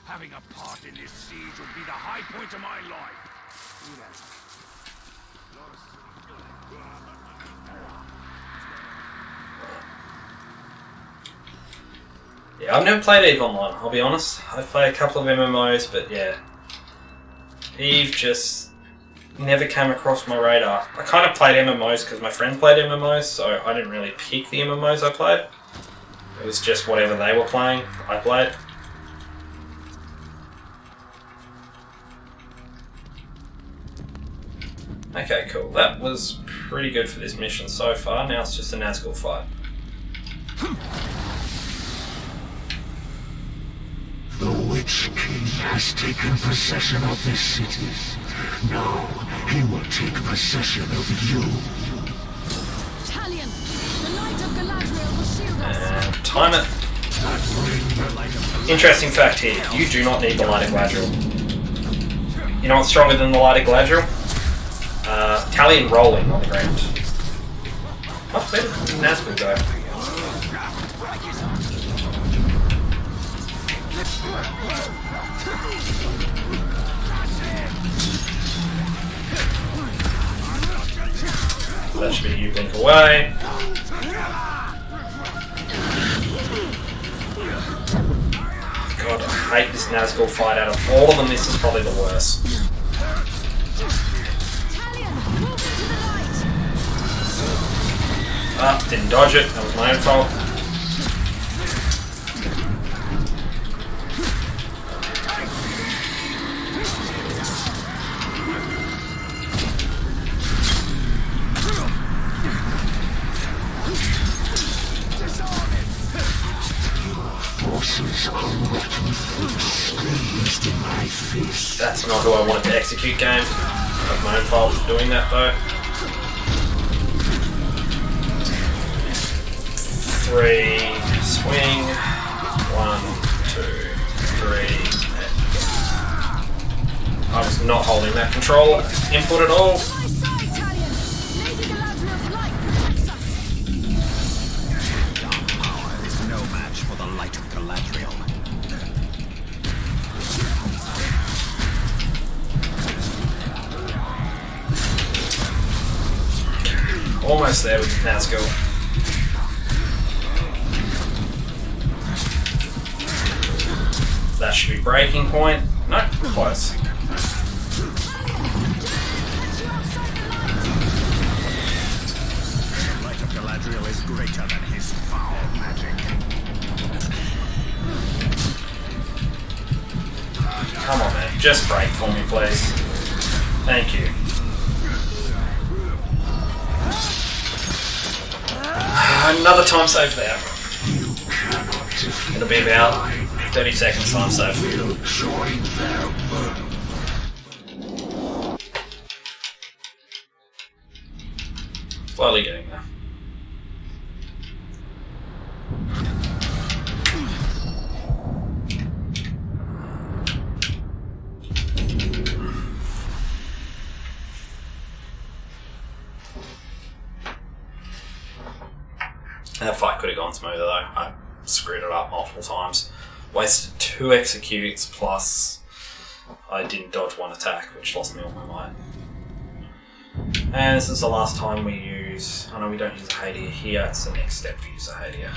Having a part in this siege would be the high point of my life. Yeah, I've never played EVE Online, I'll be honest. I've played a couple of MMOs, but yeah. EVE just never came across my radar. I kind of played MMOs because my friends played MMOs, so I didn't really pick the MMOs I played. It was just whatever they were playing, I played. Okay, cool. That was pretty good for this mission so far. Now it's just a Nazgul fight. The Witch King has taken possession of this city. Now he will take possession of you. Talion, the Light of Galadriel will shield us. And time it. Interesting fact here, you do not need the Light of Galadriel. You know what's stronger than the Light of Galadriel? Talion rolling on the ground. Much better than Nazgul though. That should be you blink away. God, I hate this Nazgul fight. Out of all of them, this is probably the worst. Ah, didn't dodge it. That was my own fault. That's not who I wanted to execute, game. That's my own fault for doing that though. 3, swing, 1, 2, 3. I was not holding that control input at all. Power is no match for the Light of Galadriel. Almost there with Nazgul. That should be breaking point. No, close. The Light of Galadriel is greater than his foul magic. Come on, man. Just break for me, please. Thank you. Another time save there. It'll be about 30 seconds time save. Slowly getting there. That fight could have gone smoother though. I screwed it up multiple times. Wasted 2 executes plus I didn't dodge 1 attack, which lost me all my might. And this is the last time we use... I know we don't use a Hadia here, it's the next step we use a Hadia.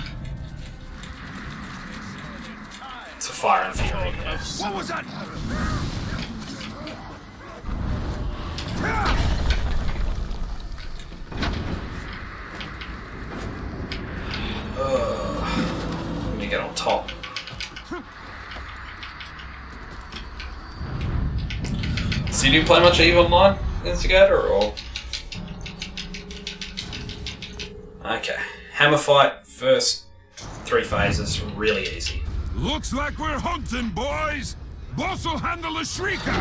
It's a Fire and Fury. Yeah. What was that? Let me get on top. So you do play much EVE Online, Instigator, or? Okay. Hammer fight, first 3 phases, really easy. Looks like we're hunting, boys! Boss will handle the Shrieker!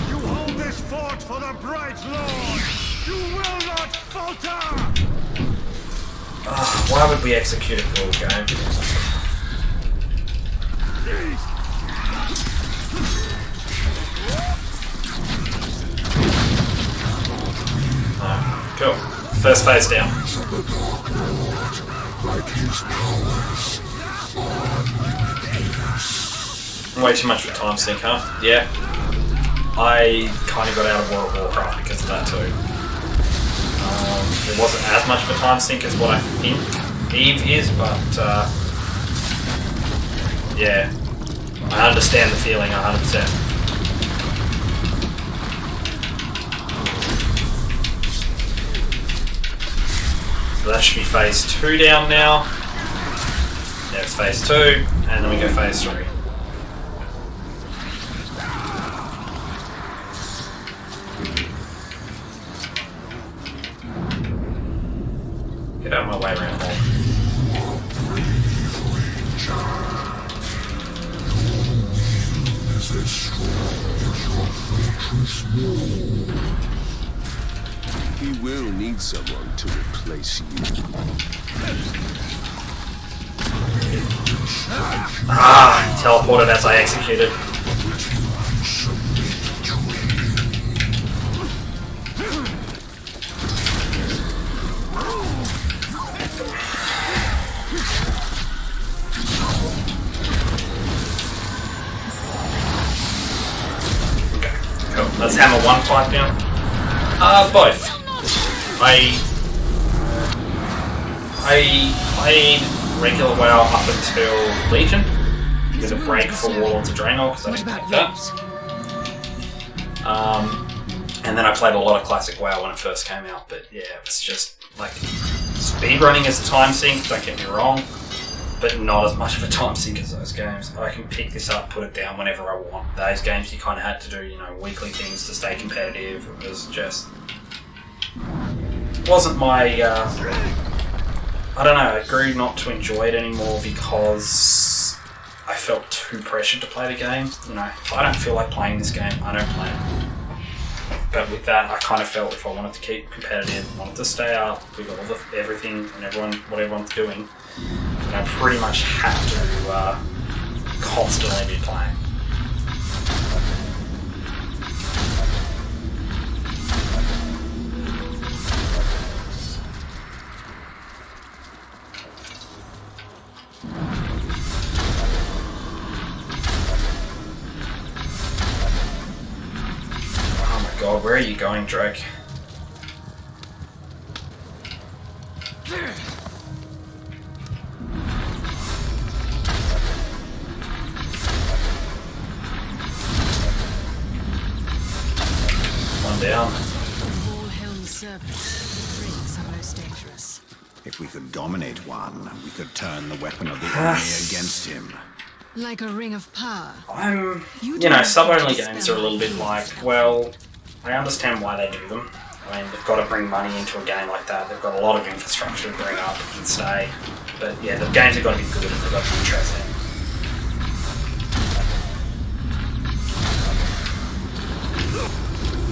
You hold this fort for the Bright Lord! You will not falter! Why would we execute a full game? Cool. First phase down. Way too much for time sink, huh? Yeah. I kind of got out of World of Warcraft because of that too. It wasn't as much for time sink as what I think EVE is, but yeah, I understand the feeling 100%. So that should be phase 2 down now. Next phase 2, and then we go phase 3. Get out of my way, Ramble. He will need someone to replace you. Ah, teleported as I executed. Let's hammer one fight down. Both. I played regular WoW up until Legion, with a break for Warlords of Draenor because I didn't like that. And then I played a lot of classic WoW when it first came out, but yeah, it was just like speedrunning is a time sink, don't get me wrong, but not as much of a time sink as those games. I can pick this up, put it down whenever I want. Those games you kind of had to do, you know, weekly things to stay competitive. It was just wasn't my. I don't know. I grew not to enjoy it anymore because I felt too pressured to play the game. You know, if I don't feel like playing this game, I don't play it. But with that, I kind of felt if I wanted to keep competitive, wanted to stay up with all the everything and everyone, what everyone's doing, then I pretty much have to constantly be playing. God, where are you going, Drake? One down. All hell's servants. Drinks are most dangerous. If we could dominate one, we could turn the weapon of the enemy against him. Like a ring of power. You know, sub-only games are a little bit like, well, I understand why they do them. I mean, they've got to bring money into a game like that. They've got a lot of infrastructure to bring up and stay. But yeah, the games have got to be good and they've got to be interesting.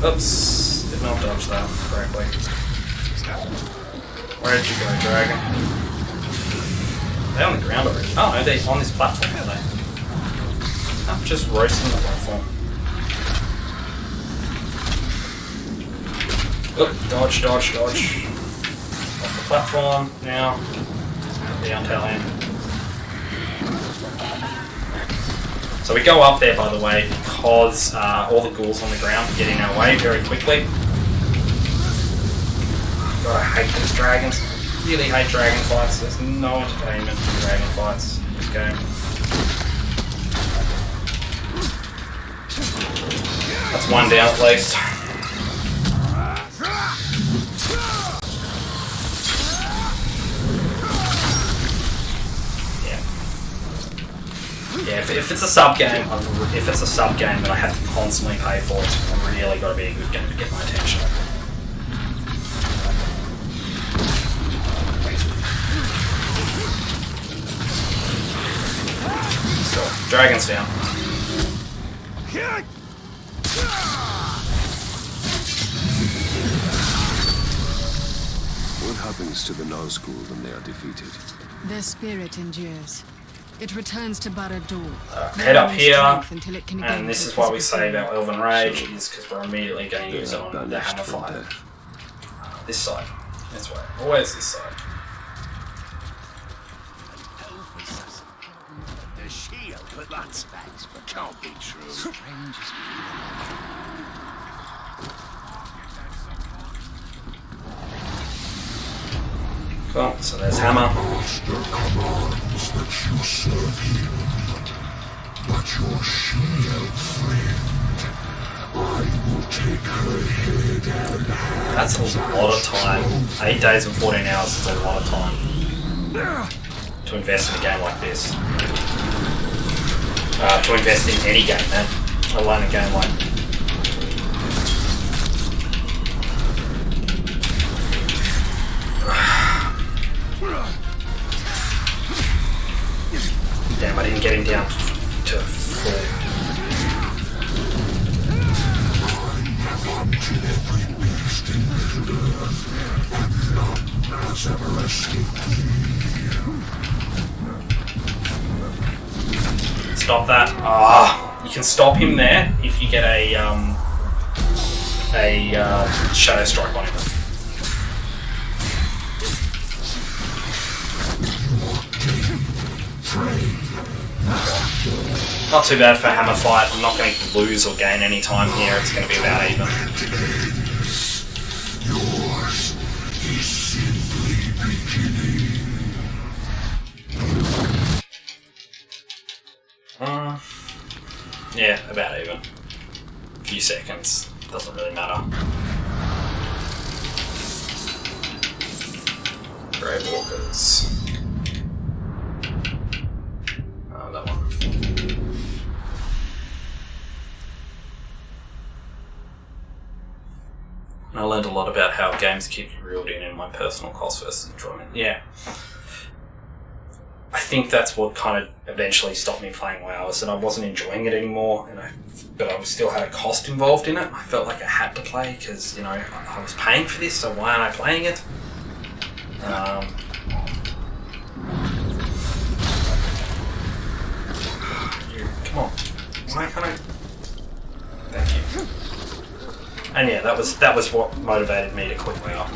Oops, did not dodge that correctly. Where did you go, Dragon? They're on the ground already. Oh no, they're on this platform, aren't they? I'm just roasting the platform. Oop, dodge, dodge, dodge. Off the platform, now. Down tail end. So we go up there, by the way, because all the ghouls on the ground get in our way very quickly. God, I hate these dragons. Really hate dragon fights. There's no entertainment in dragon fights in this game. That's one down at least. it's a sub game, that I have to constantly pay for, it's really got to be a good game to get my attention. So, dragon's down. What happens to the Nazgul when they are defeated? Their spirit endures. It returns to Barad-dûr. Head up here, and this is why we save our Elven Rage, is because we're immediately going to use it on the Hammer Fight. This side. That's right. Always this side. The shield, but that's can't be true. Cool, so there's Hammer. Master commands that you serve him, but your shield friend, I will take her head and That's a lot of time. 8 days and 14 hours is a lot of time to invest in a game like this. To invest in any game, man. Let alone a game like. Damn, I didn't get him down to full. hunted every beast in Middle Earth, and none has ever escaped me. Stop that. Ah, you can stop him there if you get a shadow strike on him. Not too bad for a hammer fight. I'm not going to lose or gain any time here. It's going to be about even. Yours is simply beginning. Yeah, about even. A few seconds. Doesn't really matter. Grave Walkers. Oh, that one. I learned a lot about how games keep you reeled in my personal cost versus enjoyment. Yeah. I think that's what kind of eventually stopped me playing WoW, is that I wasn't enjoying it anymore, but I still had a cost involved in it. I felt like I had to play because, you know, I was paying for this, so why aren't I playing it? Come on. Why can't I? Thank you. And yeah, that was what motivated me to quit WoW.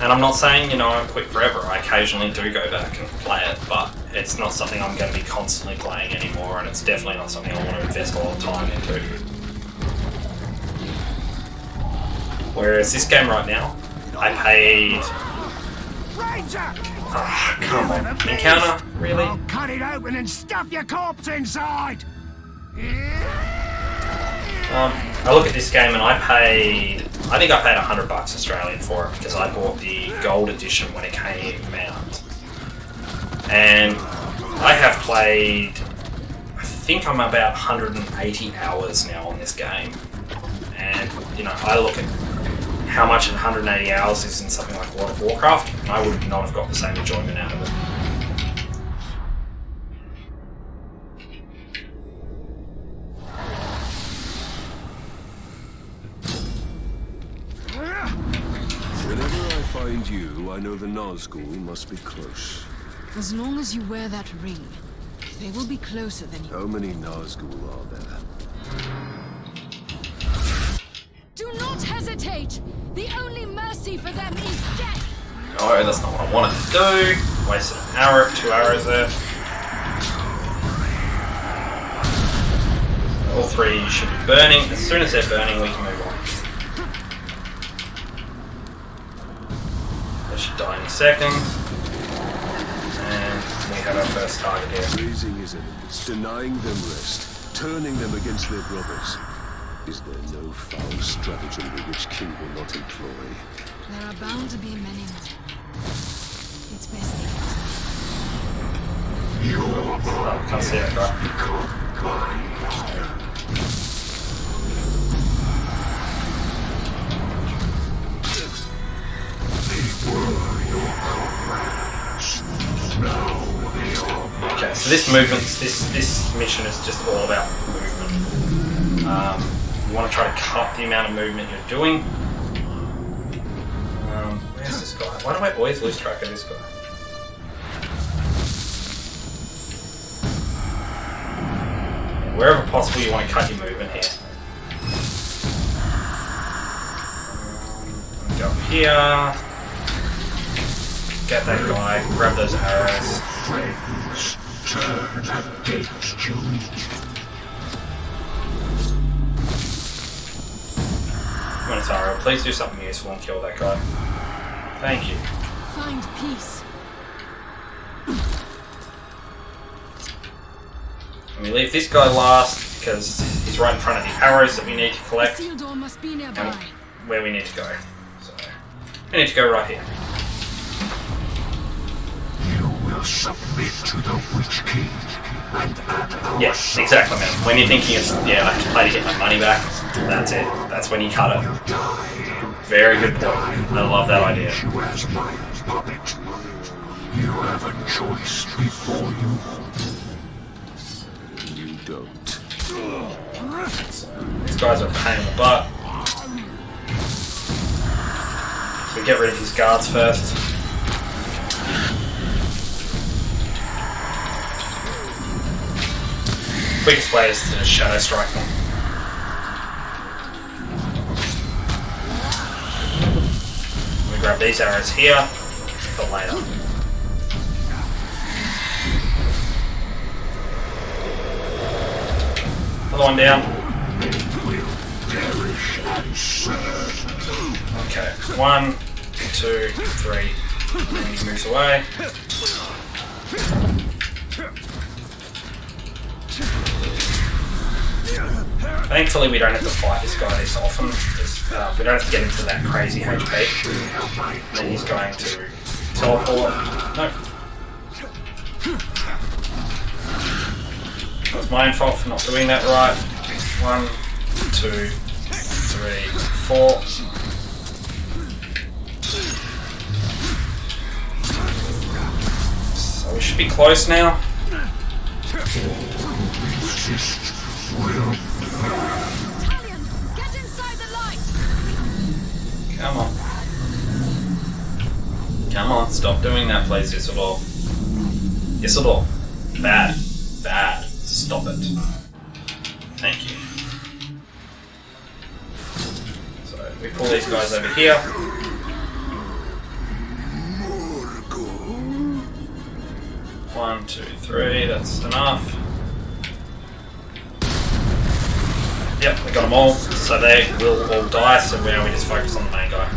And I'm not saying, you know, I quit forever. I occasionally do go back and play it, but it's not something I'm going to be constantly playing anymore, and it's definitely not something I want to invest a lot of time into. Whereas this game right now, I paid... Ah, come on. Encounter? Really? I'll cut it open and stuff your corpse inside! I look at this game and I think I paid $100 Australian for it because I bought the gold edition when it came out. And I have played, I think I'm about 180 hours now on this game. And, you know, I look at how much 180 hours is in something like World of Warcraft, and I would not have got the same enjoyment out of it. Find you, I know the Nazgul must be close. As long as you wear that ring, they will be closer than you. How many Nazgul are there? Do not hesitate! The only mercy for them is death! No, that's not what I wanted to do. Wasted an arrow, 2 arrows there. All 3 should be burning. As soon as they're burning, we can move on. They should die in a second. And we have our first target here. Raising his enemies, denying them rest, turning them against their brothers. Is there no foul stratagem the Witch King will not employ? There are bound to be many more. It's best they Oh, can't see that guy. Okay, so this movement, this mission is just all about movement. You want to try to cut the amount of movement you're doing. Where's this guy? Why do I always lose track of this guy? Wherever possible, you want to cut your movement here. Go up here. Get that guy. Grab those arrows. When it's arrow, please do something useful and kill that guy. Thank you. Find peace. And we leave this guy last because he's right in front of the arrows that we need to collect The seal door must be nearby. and where we need to go. So we need to go right here. You will submit to the Witch King and add Yes, exactly, man. When you're thinking it's, yeah, I have to play to get my money back, that's it. That's when you cut it. Very good point. I love that idea. you as my puppet. You have a choice before you. You don't. These guys are a pain in the butt. So we get rid of his guards first. Quickest way is to just shadow strike them. We grab these arrows here for later. Another one down. Okay, 1, 2, 3. And he moves away. Thankfully, we don't have to fight this guy this often, because we don't have to get into that crazy HP. And then he's going to teleport. Nope. It was my own fault for not doing that right. 1, 2, 3, 4. So we should be close now. Italian, get inside the light. Come on. Come on, stop doing that, please, Isidore. Isidore. Bad. Bad. Stop it. Thank you. So, we pull these guys over here. 1, 2, 3, that's enough. Yep, we got them all, so they will all die, so now we just focus on the main guy.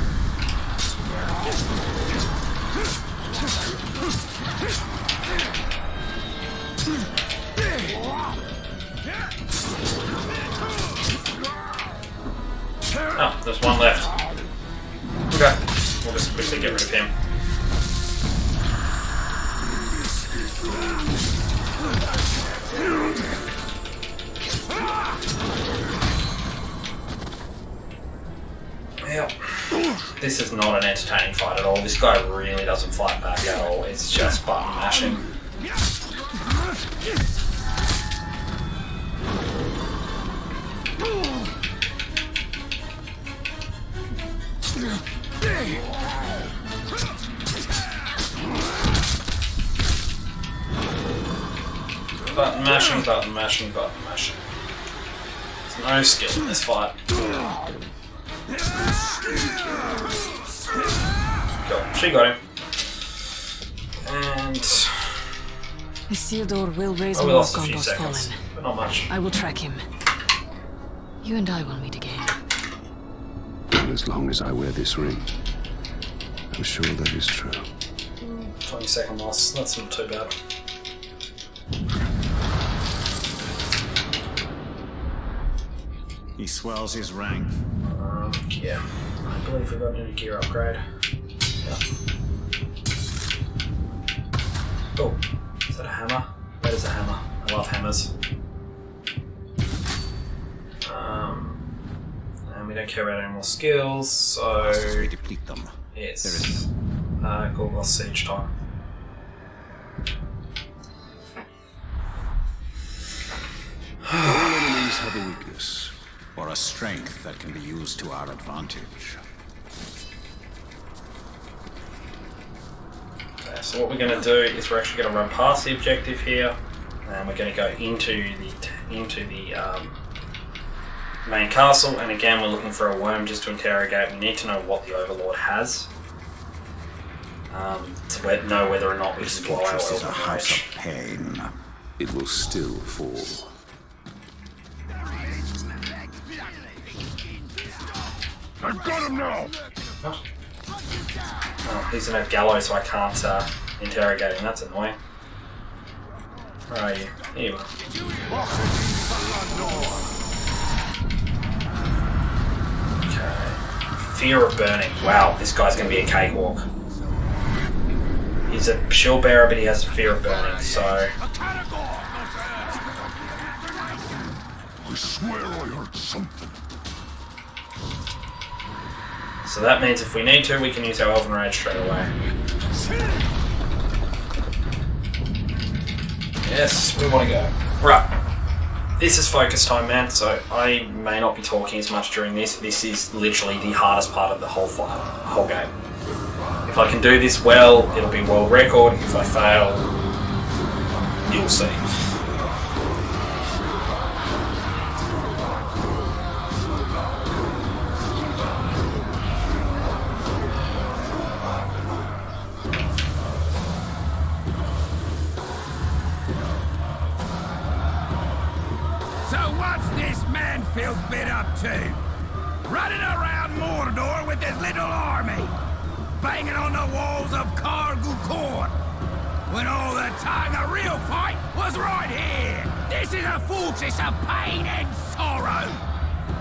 Oh, there's one left. Okay, we'll just quickly get rid of him. Yep. This is not an entertaining fight at all. This guy really doesn't fight back at all. It's just button mashing. Button mashing, button mashing, button mashing. There's no skill in this fight. Go, she got him. And The seal door will raise we more lost a few Gondor's seconds, fallen. but not much. I will track him. You and I will meet again. As long as I wear this ring, I'm sure that is true. 20-second loss, that's not too bad. He swells his rank. Yeah, I believe we got a new gear upgrade. Yeah. Oh, is that a hammer? Where is the hammer? I love hammers. And we don't care about any more skills, so deplete them. It's Gorgoth Siege time. All enemies have a weakness. Or a strength that can be used to our advantage. Okay, so what we're going to do is we're actually going to run past the objective here, and we're going to go into the main castle. And again, we're looking for a worm just to interrogate. We need to know what the Overlord has to know whether or not we can blow our This is a Elven house Rage. of pain. It will still fall. I've got him now! What? Oh, he's in a gallows, so I can't interrogate him. That's annoying. Where are you? Here you are. Okay. Fear of burning. Wow, this guy's going to be a cakewalk. He's a shield bearer, but he has a fear of burning, so... I swear I heard something. So that means if we need to, we can use our Elven Rage straight away. Yes, we want to go. Right. This is focus time, man, so I may not be talking as much during this. This is literally the hardest part of the whole fight, whole game. If I can do this well, it'll be world record. If I fail, you'll see. So what's this man-filled bit up to? Running around Mordor with his little army, banging on the walls of Cargu Court, when all the time the real fight was right here. This is a fortress of pain and sorrow.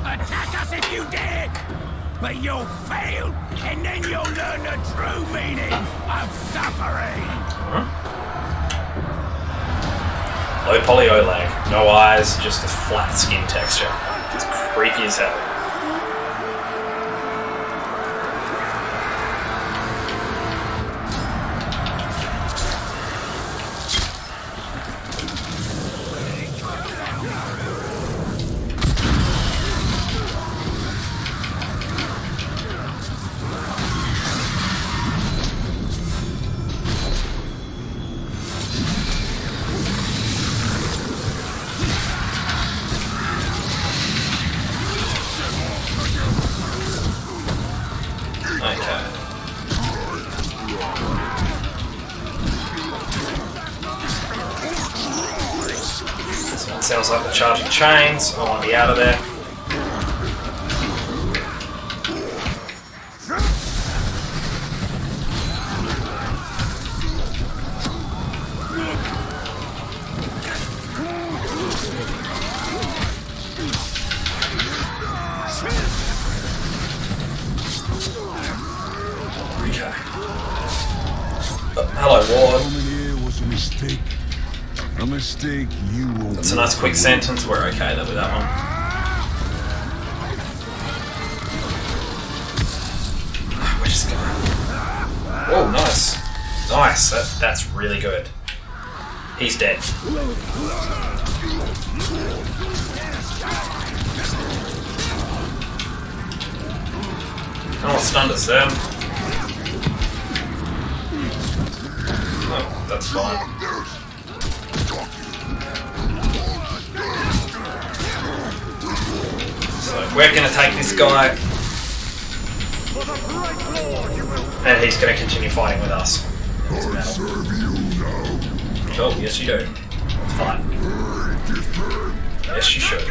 Attack us if you dare, but you'll fail, and then you'll learn the true meaning of suffering. Low poly OLAG, no eyes, just a flat skin texture. It's creepy as hell. Sounds like the charging chains. I want to be out of there. Okay. Oh, hello, Ward. Was a mistake. A mistake you won't. That's a nice quick sentence. We're okay though with that one. We're just gonna... Oh, nice. Nice. That's really good. He's dead. Oh, stunned us there. Oh, that's fine. So we're going to take this guy, and he's going to continue fighting with us. Oh, yes you do. It's fine. Yes you should.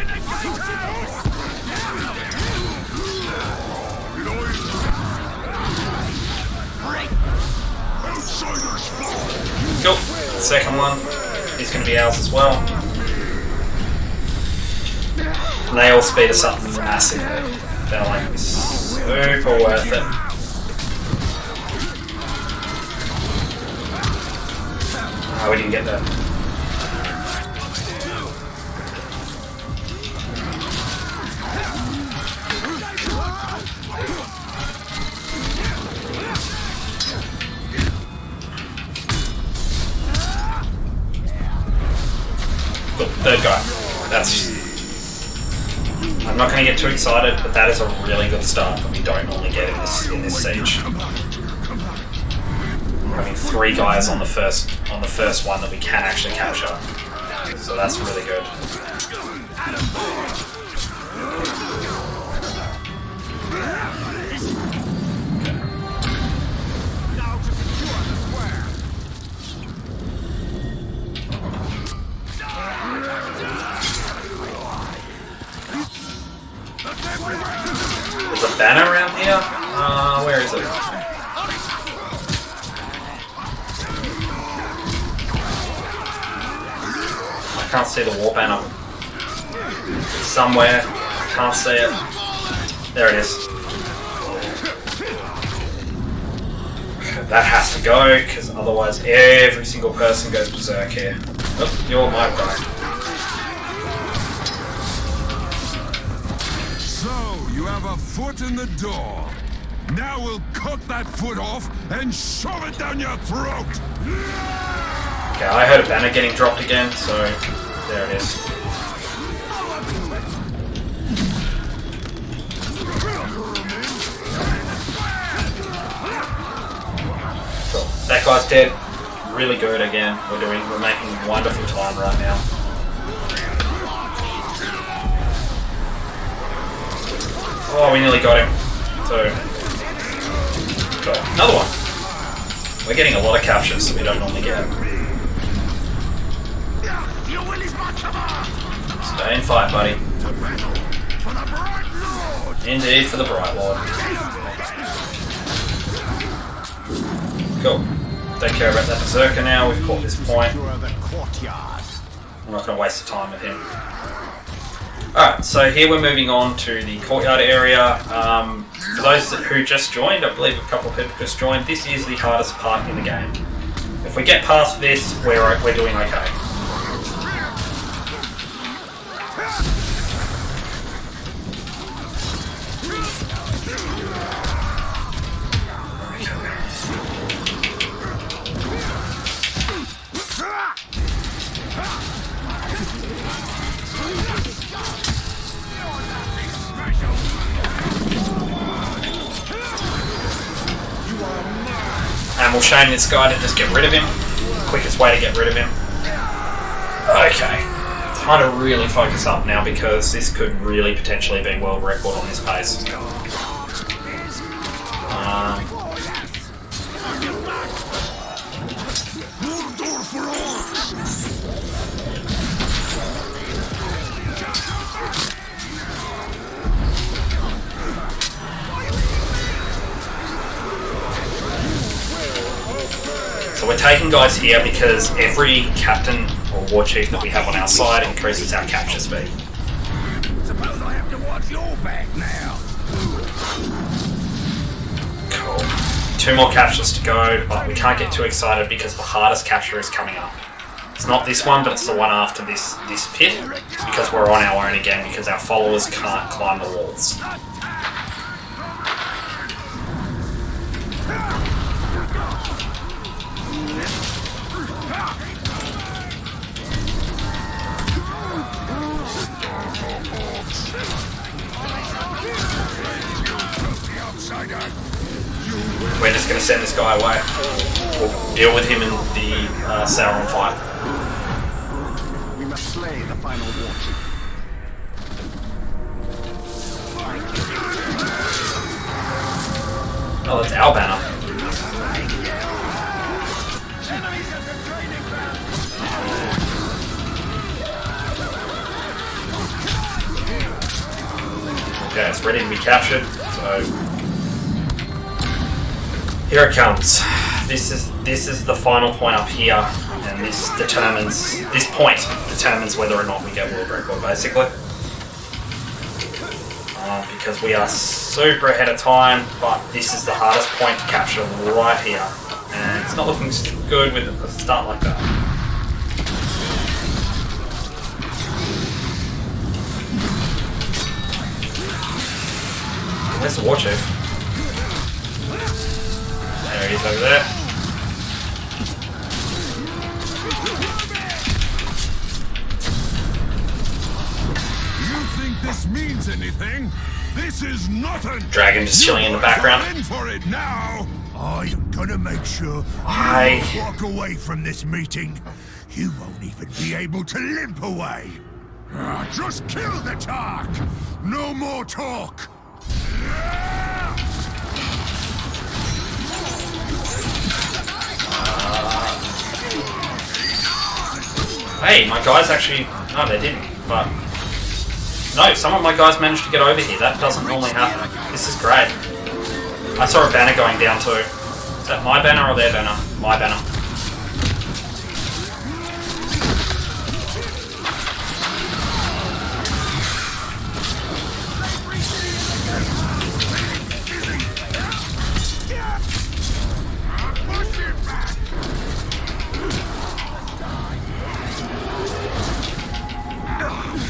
Cool. Second one is going to be ours as well. And they all speed us up massively. They're like super worth it. Oh, we didn't get that. Third guy. That's... I'm not going to get too excited, but that is a really good start that we don't normally get in this siege. Having 3 guys on the first one that we can actually capture. So that's really good. There's a banner around here? Where is it? I can't see the war banner. It's somewhere. I can't see it. There it is. That has to go, because otherwise every single person goes berserk here. Oh, you're my guy. You have a foot in the door. Now we'll cut that foot off and shove it down your throat. Okay, I heard a banner getting dropped again, so there it is. Cool. That guy's dead. Really good again. We're making wonderful time right now. Oh, we nearly got him. So, cool. Another one. We're getting a lot of captures that we don't normally get. Stay and fight, buddy. Indeed, for the Bright Lord. Cool. Don't care about that berserker now. We've caught this point. I'm not going to waste the time with him. Alright, so here we're moving on to the courtyard area. For those who just joined, I believe a couple of people just joined, this is the hardest part in the game. If we get past this, we're doing okay. And we'll shame this guy to just get rid of him. Quickest way to get rid of him. Okay. Time to really focus up now because this could really potentially be world record on this pace. So we're taking guys here because every captain or war chief that we have on our side increases our capture speed. Suppose I have to watch your back now. Cool. 2 more captures to go, but we can't get too excited because the hardest capture is coming up. It's not this one, but it's the one after this pit, because we're on our own again because our followers can't climb the walls. We're just going to send this guy away. We'll deal with him in the Sauron fight. We must slay the final war chief. Oh, that's our banner. Okay, it's ready to be captured, so here it comes. This is the final point up here, and this point determines whether or not we get world record, basically. Because we are super ahead of time, but this is the hardest point to capture right here, and it's not looking good with a start like that. Where's the war chief? There he is over there. this means anything, this is nothing. Dragon just chilling in the background. In for it now. I'm gonna make sure Why? you walk away from this meeting. You won't even be able to limp away. Just kill the Tark. No more talk. Hey, my guys actually... No, they didn't, but... No, some of my guys managed to get over here. That doesn't normally happen. This is great. I saw a banner going down too. Is that my banner or their banner? My banner.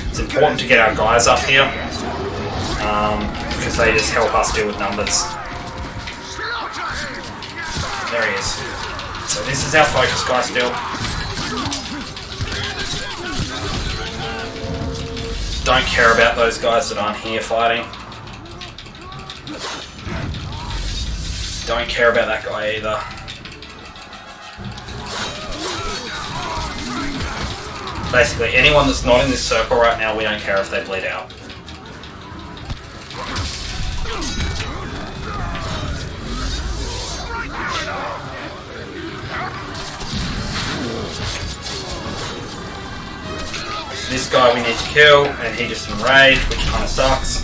It's important to get our guys up here because they just help us deal with numbers. There he is. So this is our focus guy still. Don't care about those guys that aren't here fighting. Don't care about that guy either. Basically, anyone that's not in this circle right now, we don't care if they bleed out. This guy we need to kill, and he just enraged, which kind of sucks.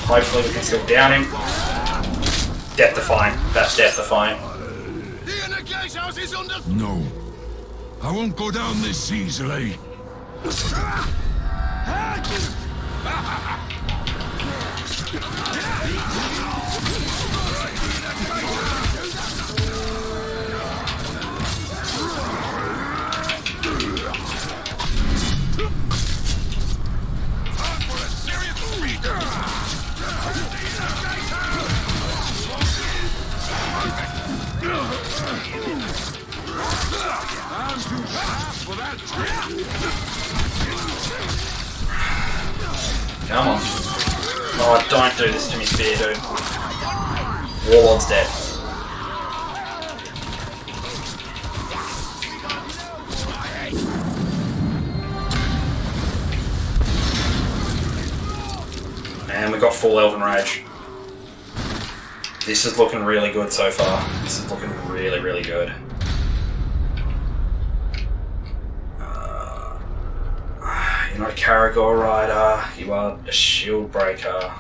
Hopefully we can still down him. Death defying. That's death defying. No. I won't go down this easily. Come on. Oh, don't do this to me, Spear, dude. Warlord's dead. And we got full Elven Rage. This is looking really good so far. This is looking really, really good. You're not a Caragor rider, you are a shield breaker,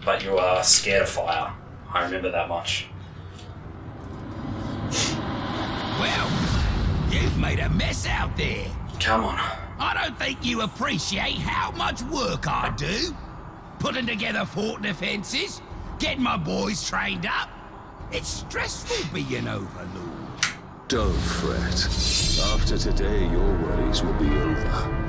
but you are scared of fire. I remember that much. Well, you've made a mess out there. Come on. I don't think you appreciate how much work I do. Putting together fort defenses, getting my boys trained up. It's stressful being Overlord. Don't fret. After today, your worries will be over.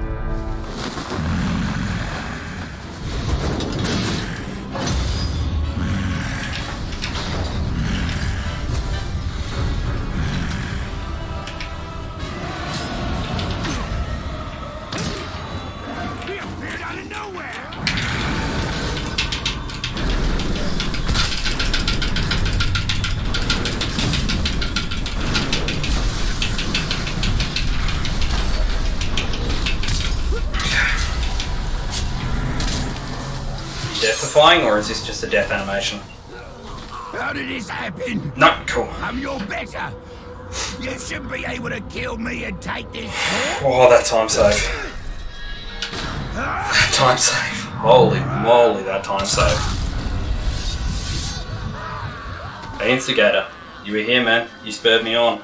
Death-defying, or is this just a death animation? How did this happen? No, cool. I'm your better. You should be able to kill me and take this. Oh, that time save. That time save. Holy moly, that time save. Hey, Instigator. You were here, man. You spurred me on.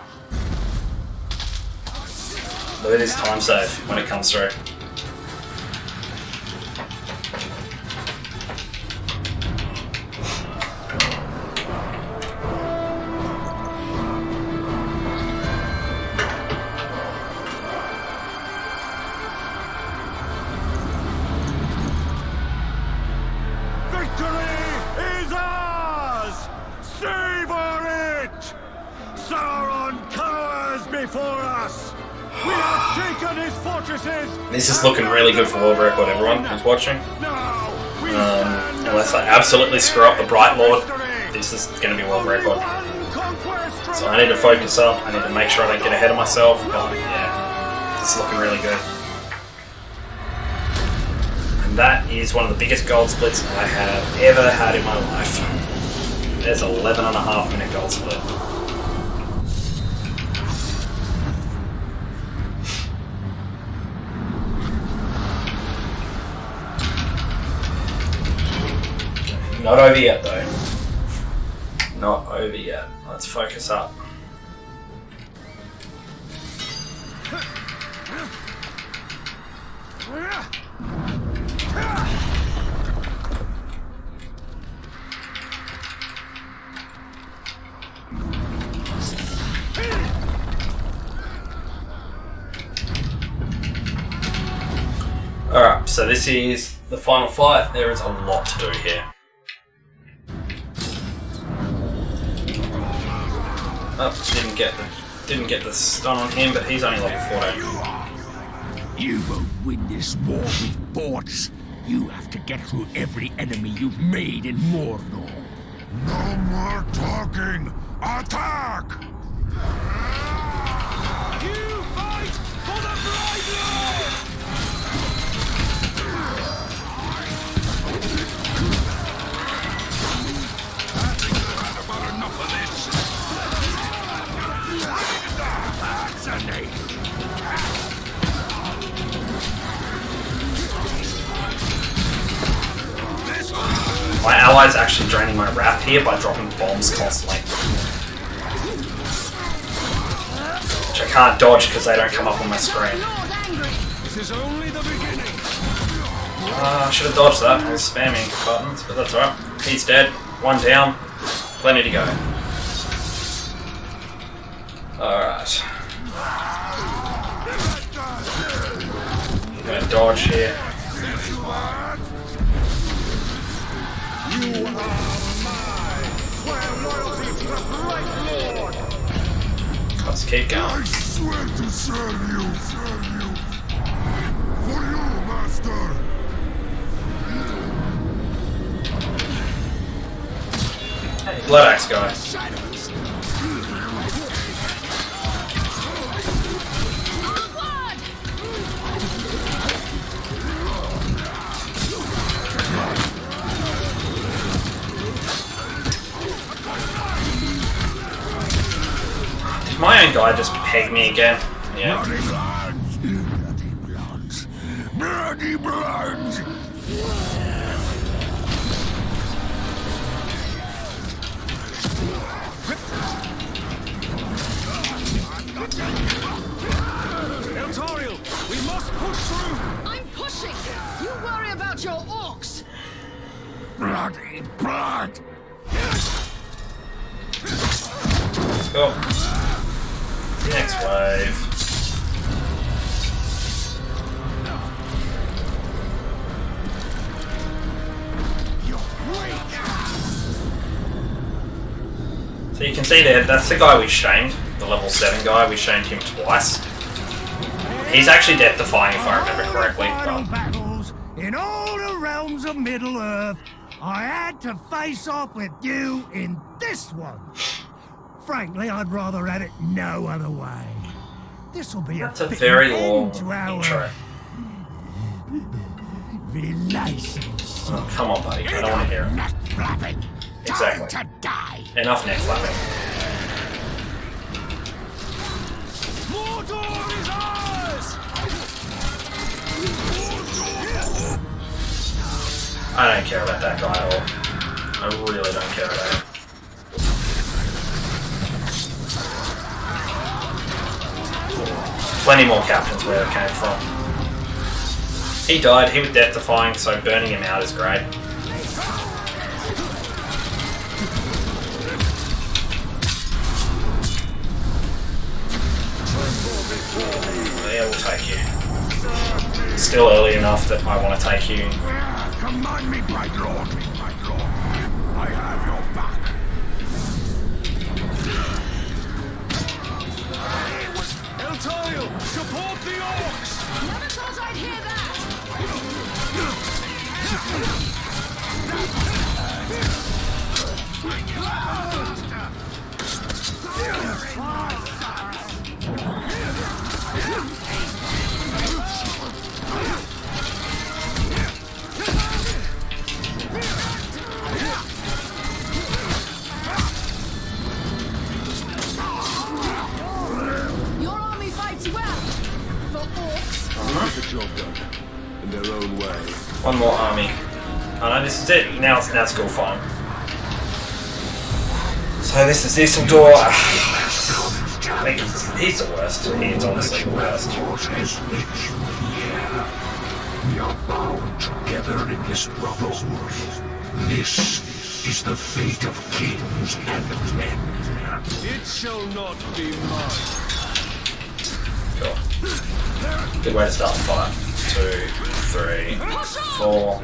Look at this time save when it comes through. We have taken his fortresses. This is looking really good for world record, everyone who's watching. Unless I absolutely screw up the Bright Lord, this is going to be world record. So I need to focus up. I need to make sure I don't get ahead of myself. But yeah, this is looking really good. And that is one of the biggest gold splits I have ever had in my life. There's 11.5 minute gold split. Not over yet though. Not over yet. Let's focus up. Alright, so this is the final fight. There is a lot to do here. Oh, didn't get the stun on him, but he's only level 14. You won't win this war with bots. You have to get through every enemy you've made in Mordor. No more talking! Attack! You fight for the Bright Lord! I think I've had about enough of this. That's a name. My ally's actually draining my wrath here by dropping bombs constantly. Which I can't dodge because they don't come up on my screen. This is only the beginning. I should have dodged that. I was spamming buttons, but that's alright. He's dead. One down. Plenty to go. Alright. I'm gonna dodge here. You are mine. Swear loyalty to the Bright Lord. Let's keep going. I swear to serve you. For you, master. Hey, Blood Axe guy. Did my own guy just peg me again? Yeah. Bloody bloods! Eltorial, we must push through. I'm pushing! You worry about your orcs! Bloody blood! Let's go. Next wave. So you can see there, that's the guy we shamed, the level 7 guy. We shamed him twice. He's actually death-defying if I remember correctly. Final battles in all the realms of Middle-earth. I had to face off with you in this one. Frankly, I'd rather have it no other way. This will be That's a very long to our intro. relationship. Oh, come on, buddy. I don't want to hear it. Neck flapping! Exactly. Time to die! Enough neck flapping. Mordor is ours! I don't care about that guy at all. I really don't care about him. Plenty more captains where it came from. He died, he was death-defying, so burning him out is great. Yeah, we'll take you. Still early enough that I want to take you. Command me, Bright Lord, I have your back. Eltorial, support One more army. Oh no, this is it. Now it's cool fine. So this is Isildur. I think he's the worst. He's honestly the worst. We are bound together in this brotherhood. This is the fate of kings and men. It shall not be mine. Cool. Good way to start the fight. 2, 3, 4.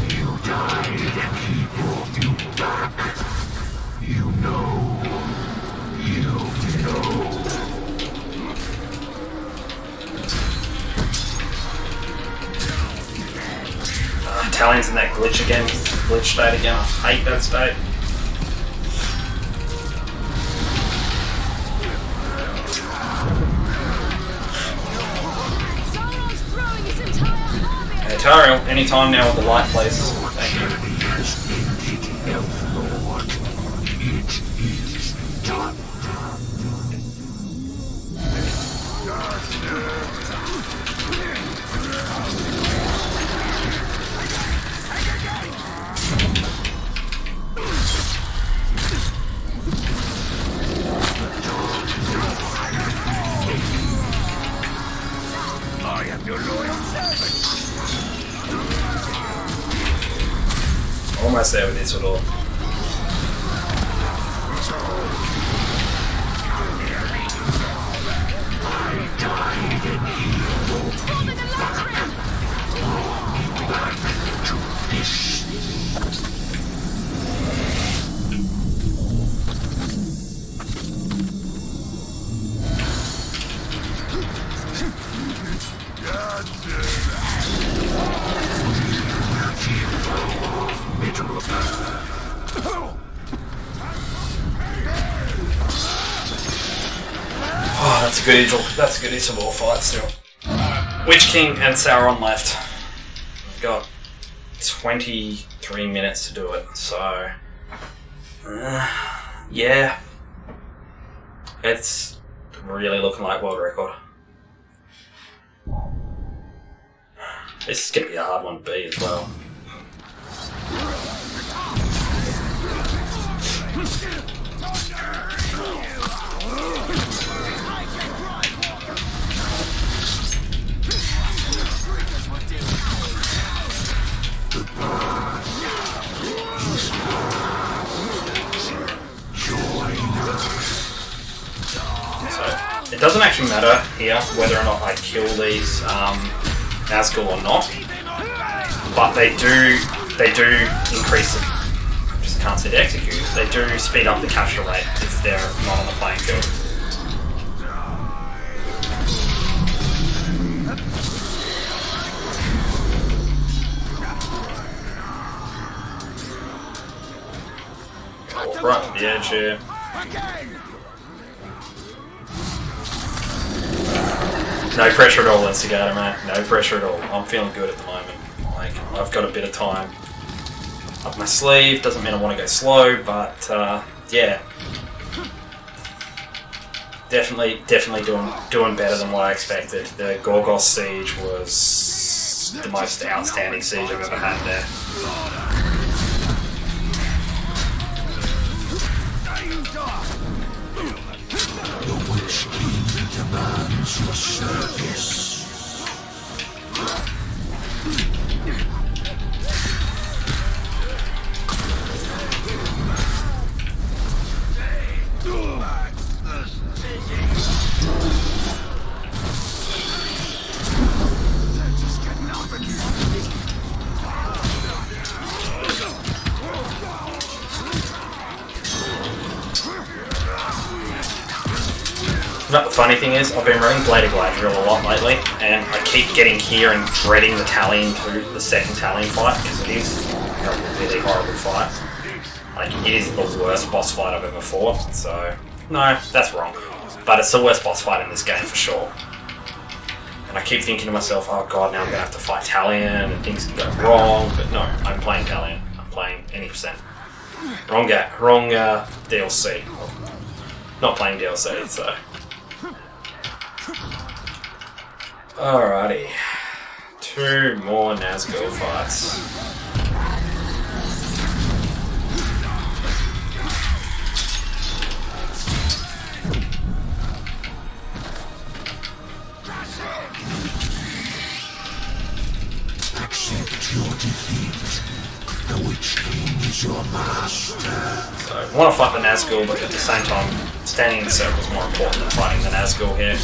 You died and he brought you back. You know. You know. Italian's in that glitch again. Glitch state again. I hate that state. Tariel, anytime now with the light, please. Thank you. I am your loyal servant. Almost there with this at all. Oh, that's a good Isildur fight still. Witch King and Sauron left. We've got 23 minutes to do it, so yeah, it's really looking like world record. This is gonna be a hard one to beat as well. So it doesn't actually matter here whether or not I kill these Nazgul or not, but they do increase the, I just can't say to execute. They do speed up the capture rate if they're not on the playing field. Right to the edge here. No pressure at all, Instigator, man. No pressure at all. I'm feeling good at the moment. Like, I've got a bit of time up my sleeve. Doesn't mean I want to go slow, but yeah. Definitely doing better than what I expected. The Gorgos siege was the most outstanding siege I've ever had there. The Witch King demands your service. But the funny thing is, I've been running Blade of Galadriel a lot lately, and I keep getting here and dreading the Talion to the second Talion fight, because it is a really horrible fight. Like, it is the worst boss fight I've ever fought, so no, that's wrong. But it's the worst boss fight in this game for sure. And I keep thinking to myself, oh god, now I'm going to have to fight Talion, and things can go wrong, but no, I'm playing Talion. I'm playing any percent. Wrong DLC. Not playing DLC, so... Alrighty. 2 more Nazgul fights. Accept your defeat. The Witch King is your master. So I want to fight the Nazgul, but at the same time, standing in the circle is more important than fighting the Nazgul here.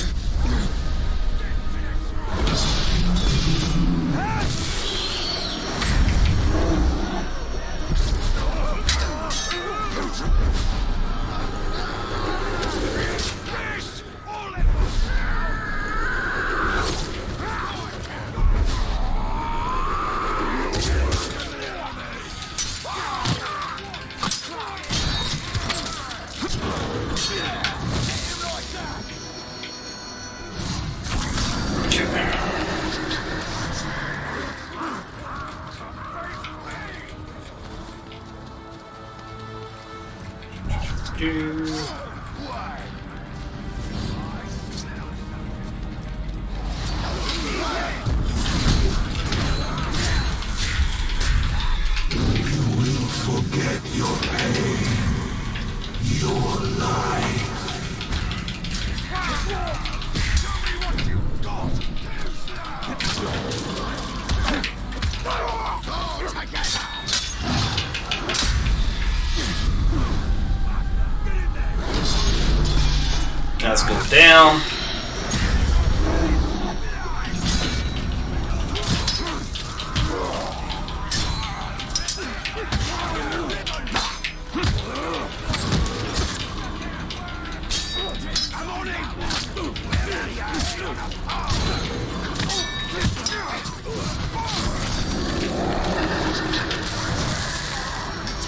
Nazgul down.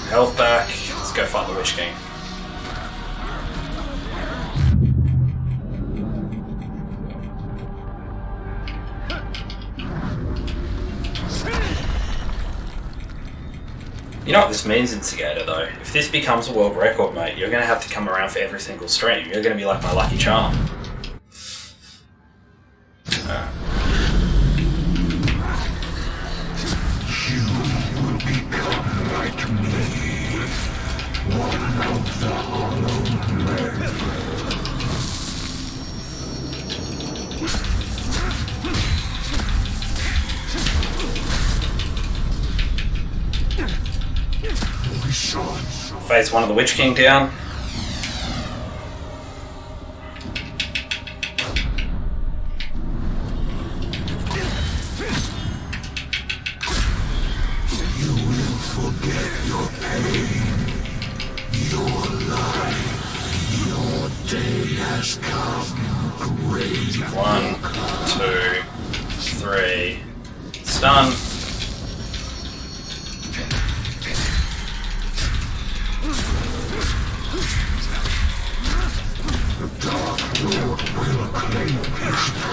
Health back. Let's go fight the Witch King. You know what this means, Instigator, though? If this becomes a world record, mate, you're going to have to come around for every single stream. You're going to be like my lucky charm. You will become like me, one of the hollow men. Phase 1 of the Witch King down. You will forget your pain, your life, your day has come. Great. 1, 2, 3. Stun.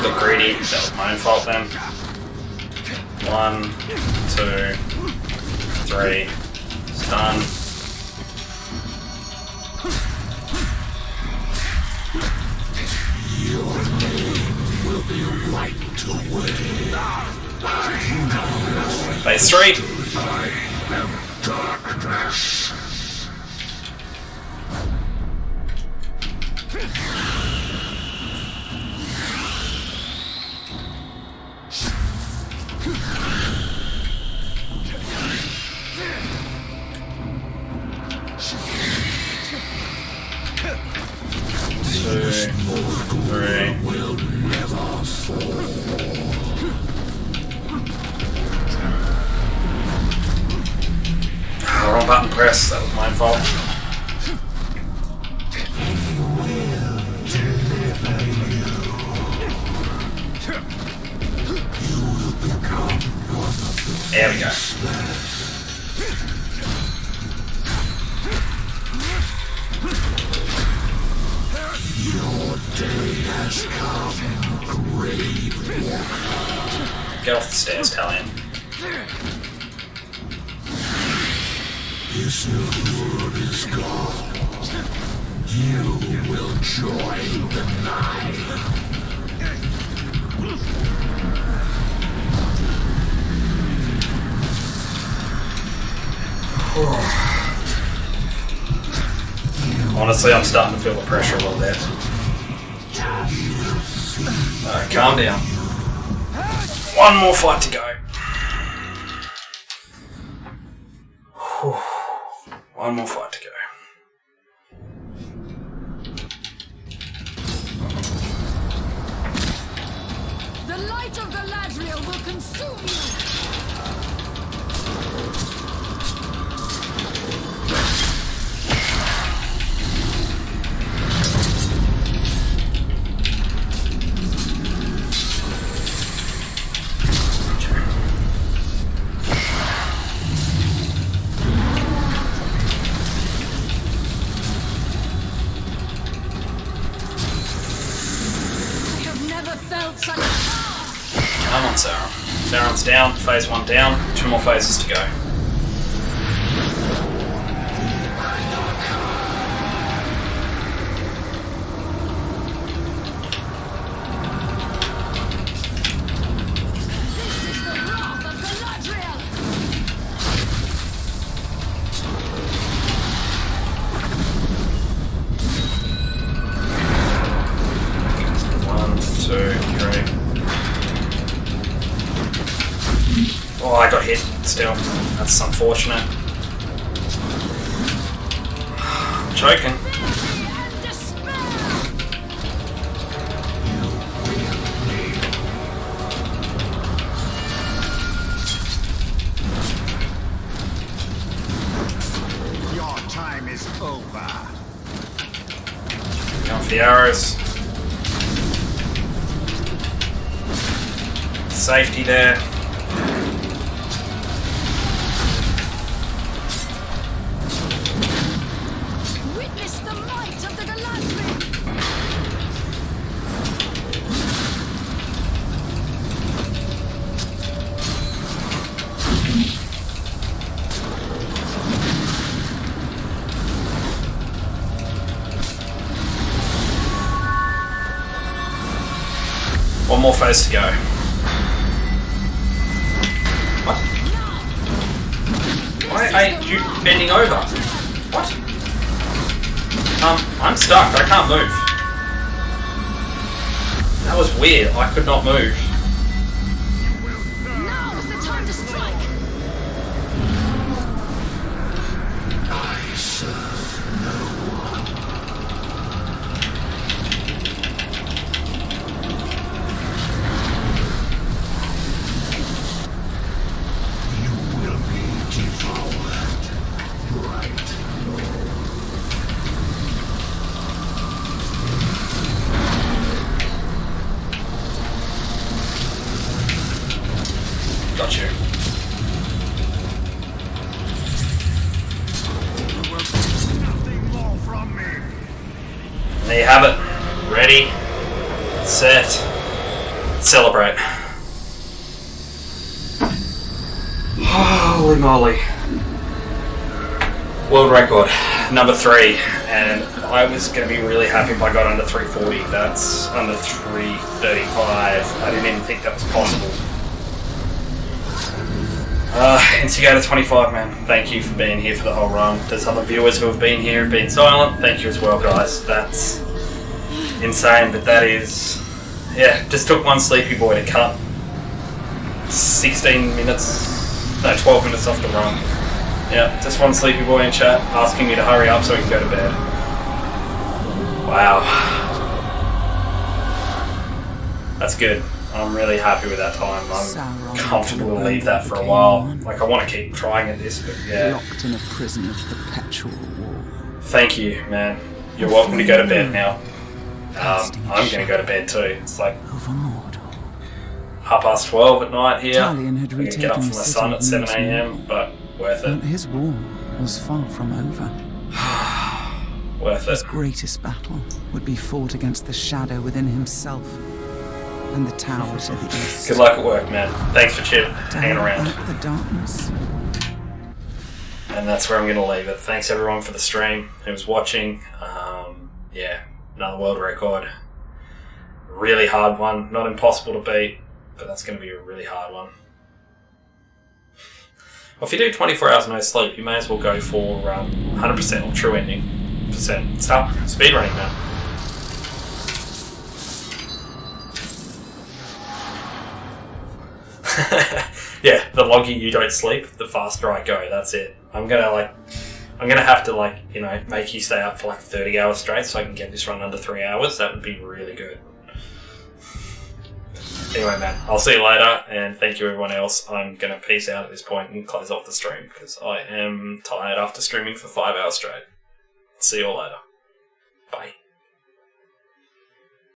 Got greedy, that was my own fault then. 1, 2, 3, stun. Your name will be wiped away. Phase 3. I am darkness. Wrong button press, that was my fault. There we go. Your day has come, grave walker. Get off the stairs, Talion. This world is gone. You will join the night. Honestly, I'm starting to feel the pressure a little bit. Alright, calm down. One more fight to go. One more fight to go. The light of Galadriel will consume you! Come on, Sauron. Sauron's down. Phase 1 down. 2 more phases to go. This is the wrath of Galadriel! One, two, three. Oh, I got hit still. That's unfortunate. I'm choking. Your time is over. Going for the arrows. Safety there. Witness the might of the Galadriel! One more phase to go. What? Why ain't you bending over? What? I'm stuck. I can't move. That was weird. I could not move. Now is the time to strike! I serve no one. You will be devoured. Right. Got you. Nothing more from me. There you have it. Ready, set, celebrate. Holy moly. World record, number 3. And I was going to be really happy if I got under 340. That's under 335. I didn't even think that was possible. Instigator 25, man. Thank you for being here for the whole run. There's other viewers who have been here and been silent. Thank you as well, guys. That's insane, but that is... Yeah, just took one sleepy boy to cut 16 minutes... No, 12 minutes off the run. Yeah, just one sleepy boy in chat asking me to hurry up so we can go to bed. Wow. That's good. I'm really happy with that time. I'm comfortable to leave that for a while. Like, I want to keep trying at this, but yeah. Locked in a prison of perpetual war. Thank you, man. You're welcome to go to bed now. I'm going to go to bed too. It's like 12:30 at night here. I'm going to get up from the sun at 7 AM, but worth it. But his war was far from over. Worth His it. greatest battle would be fought against the shadow within himself and the tower to the east. Good luck at work, man. Thanks for hanging around. The darkness. And that's where I'm going to leave it. Thanks everyone for the stream who was watching. Yeah, another world record. Really hard one. Not impossible to beat, but that's going to be a really hard one. Well, if you do 24 hours no sleep, you may as well go for 100% or true ending percent. Start speedrunning, man. Yeah, the longer you don't sleep, the faster I go. That's it. I'm gonna have to make you stay up for 30 hours straight so I can get this run under 3 hours. That would be really good. Anyway, man, I'll see you later, and thank you everyone else. I'm going to peace out at this point and close off the stream, because I am tired after streaming for 5 hours straight. See you all later. Bye.